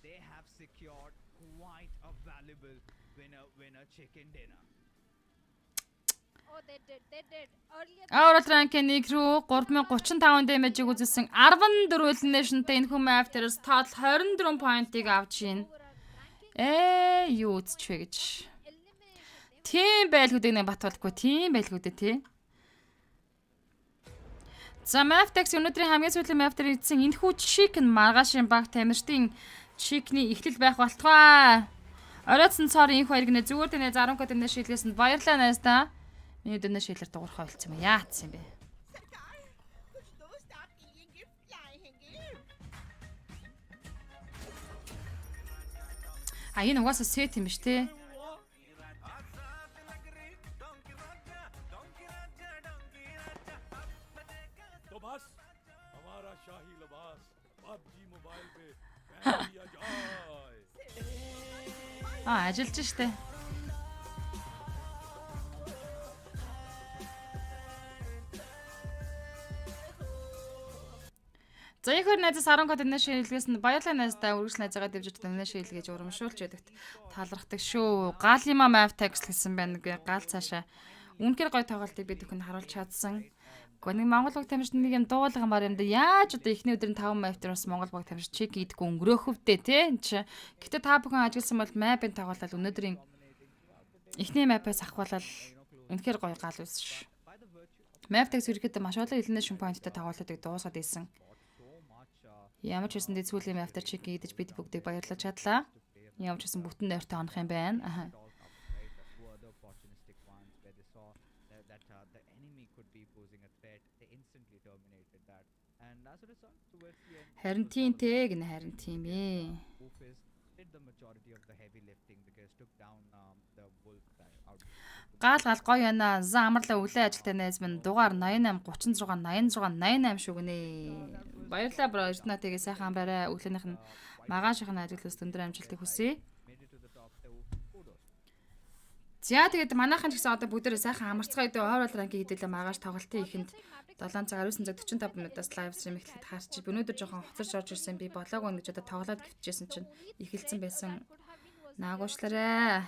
[SPEAKER 3] They have secured quite a valuable winner chicken dinner.
[SPEAKER 2] Oh, they did. Earlier,
[SPEAKER 1] World rank-ийн 1 рүү 3035 damage-ийг үзүүлсэн 14 elimination-тэй энэ хүн Mavtex тоотал 24 point-ыг авч байна. Юу үзчихвэ гэж. Тийм байлгуудыг нэг батуулахгүй, тийм байлгуудээ тий. За Mavtex өнөөдрийн хамгийн сүүлийн Mavtex эзэн энэ хүү chicken маргаашийн баг тамирчдын chicken-ий эхлэл байх болтугай. Оройтсон цоор энэ хоёрыг нэ зүгээр дэнэ 10 код энэ шилгээсэнд баярлалаа найз та. Миний дэнэ шилэр дуурхай болцсон юм. Яатсан бэ? Энэ угаасаа сет юм биш те. Ажиллаж штэ. За их хөр найзаас 10 код энэ шилгээс нь баярлалаа найздаа үргэлж найзаагаа дэвжиж энэ шилгээж урамшуулж ядагт талархдаг шүү. Гал юм Mavtex гэсэн байна гэ гал цаашаа. Үнэхээр гоё тоглолтыг бид бүхэн харуулж чадсан. Гэхдээ нэг Монгол баг тамирчид нэг юм дуулгамаар юм да. Яаж одоо эхний өдөр нь 5 Mavtex Монгол баг тамирч чек идэггүй өнгөрөөхөвдөө те. Гэтэ та бүхэн ажилласан бол Map-ын тоглолт өнөөдрийн эхний Map-аас ахвалал үнэхээр гоё гал байсан шүү. Mavtex ирэхэд маш олон elimination point-тэй тоглолтыг дуусгаад ийсэн. Ямар ч байсан дэд сүүлийн Mavtex чек идэж бид бүгдийг баярлаж чадлаа. Ямар ч байсан бүтэн нойртой онох юм байна. Харин тийм те гэнэ харин тийм ээ.
[SPEAKER 3] did the majority of the heavy lifting because took down the wolf out.
[SPEAKER 1] Гал гоё яна. Зан амарлаа өглөө ажилтай найз минь дугаар 88 36 86 88 шүгнэ. Баярлалаа бро. Эрдэнэтигээ сайхан амраарай. Өглөөнийх нь магаашийн ажил төс өндөр амжилтыг хүсье.
[SPEAKER 3] Made it to the top. So kudos.
[SPEAKER 1] За тэгээд манайхан ч гэсэн одоо бүгдээрээ сайхан амарцгаа идэ overall ranking хэдэлээ магааш тоглолтын ихэнд 7 цаг 19 цаг 45 минутаас live stream эхлэхэд харчих. Өнөөдөр жоохон хоцорч орж ирсэн. Би болоог өгнө гэж одоо тоглоод гівчжсэн чинь эхэлсэн байсан. Наагуушлаарай.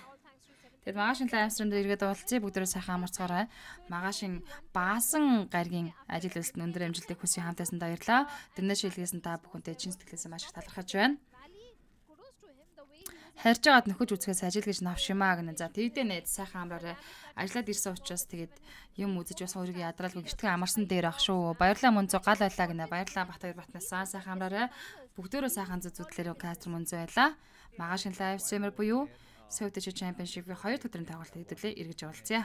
[SPEAKER 1] Тэгээд магаашийн live stream дээр иргэд уулзъя. Бүгдээрээ сайхан амарцгаарай. Магаашийн баасан гаргийн ажил үйлс нь өндөр амжилтыг хүсье. Хамтаасан баярлалаа. Дэнэш шилгээсэн та бүхэнтэй чин сэтгэлээсээ маш их талархаж байна. Харж байгаад нөхөж үзэхээс ажил гэж навшимаа гэнэ. За тэгдэ нэ сайхан амраарай. Ажлаад ирсэн учраас тэгээд юм үзэж бас өөрийгөө ядрaalгүй гэртхэн амарсан дээр ах шүү. Баярлалаа МУНЗУ гал байлаа гэнэ. Баярлалаа Батбаяр Батнасаа сайхан амраарай. Бүгдөө сайхан зүзүүдлээрөө кастер МУНЗУ байлаа. Магаашийн лайв стример буюу South Asia Championship-ийн 2 өдрийн тоглолт хэдүүлээ эргэж уулзъя.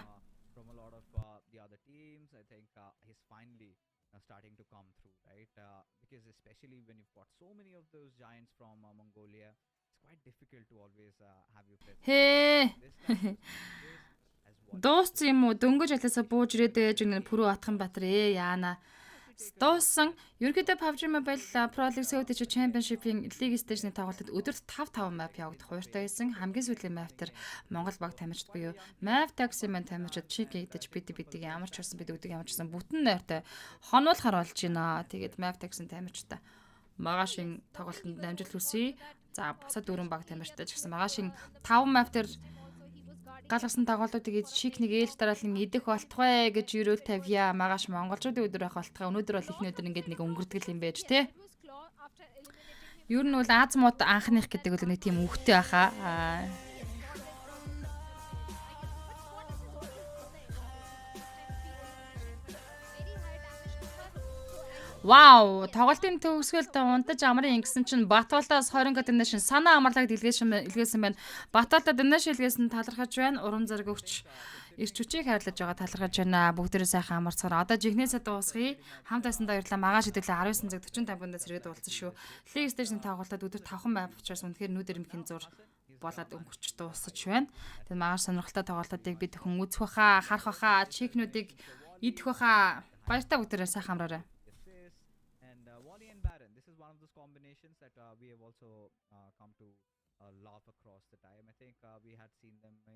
[SPEAKER 3] From a lot of the other teams, I think he's finally starting to come through, right? Because especially when you've got so many of those giants from Mongolia, it's quite difficult to always have you present.
[SPEAKER 1] Хээ.
[SPEAKER 3] This time, as what
[SPEAKER 1] Дууссан юм уу? Дөнгөж алиасаа бууж ирээд ээж гэнэ Пүрүү Атганбаатар яана. Дууссан. Ерөнхийдөө PUBG Mobile Pro League South Asia Championship-ийн League Stage-ны тоглолтод өдөрт 5 map явагдах хууртай байсан. Хамгийн сүүлийн map төр Монгол баг тамирчид буюу Map Taxi man тамирчид чиг идэж бид ямар ч болсон бид үдэг ямар ч болсон бүтэн нойртой хонуулахар болж байна. Тэгээд Map Taxi-ийн тамирчидаа магаашийн тоглолтод амжилт хүсье. За бусад дөрвөн баг тамирчтай ч гэсэн магаашийн 5 map төр галгасан тоглолтуудыг чиг нэг ээлж дараалан идэх болтугай гэж юрөөл тавья. Магаш монголчуудын өдөр байх болтугай. Өнөөдөр бол ихний өдөр ингээд нэг өнгөрдөг юм байж тээ. Юу нь бол Аз мод анхных гэдэг бол нэг тийм үгтэй баха. Вау, тоглолтын төгсгөлд унтаж амрын ингэсэн чинь Батболтоос 20 градусны санаа амарлаг илгээсэн байна. Батболтод дэнэш илгээсэн талархаж байна. Урам зориг өгч ирч хүчийг хайрлаж байгаа талархаж байна. Бүгдээрээ сайхан амарцгаар. Одоо жигнэсээ дуусгая. Хамтаасан баярлалаа. Магааш хэдүүлээ 19 цаг 45 минутаас сэргээд уулзсан шүү. League Stage-ийн тоглолтод өдөр 5 байв учраас үнэхээр нүдэр имхэн зур болоод өнгөрч дуусаж байна. Тэгээд магааш сонирхолтой тоглолтуудыг бид хүн үзэх баха, харах баха, чекнүүдийг идэх баха. Баяртай бүгдээрээ сайхан амраарай.
[SPEAKER 3] Wally and Baron. This is one of those combinations that we have also come to love across the time. I think we had seen them in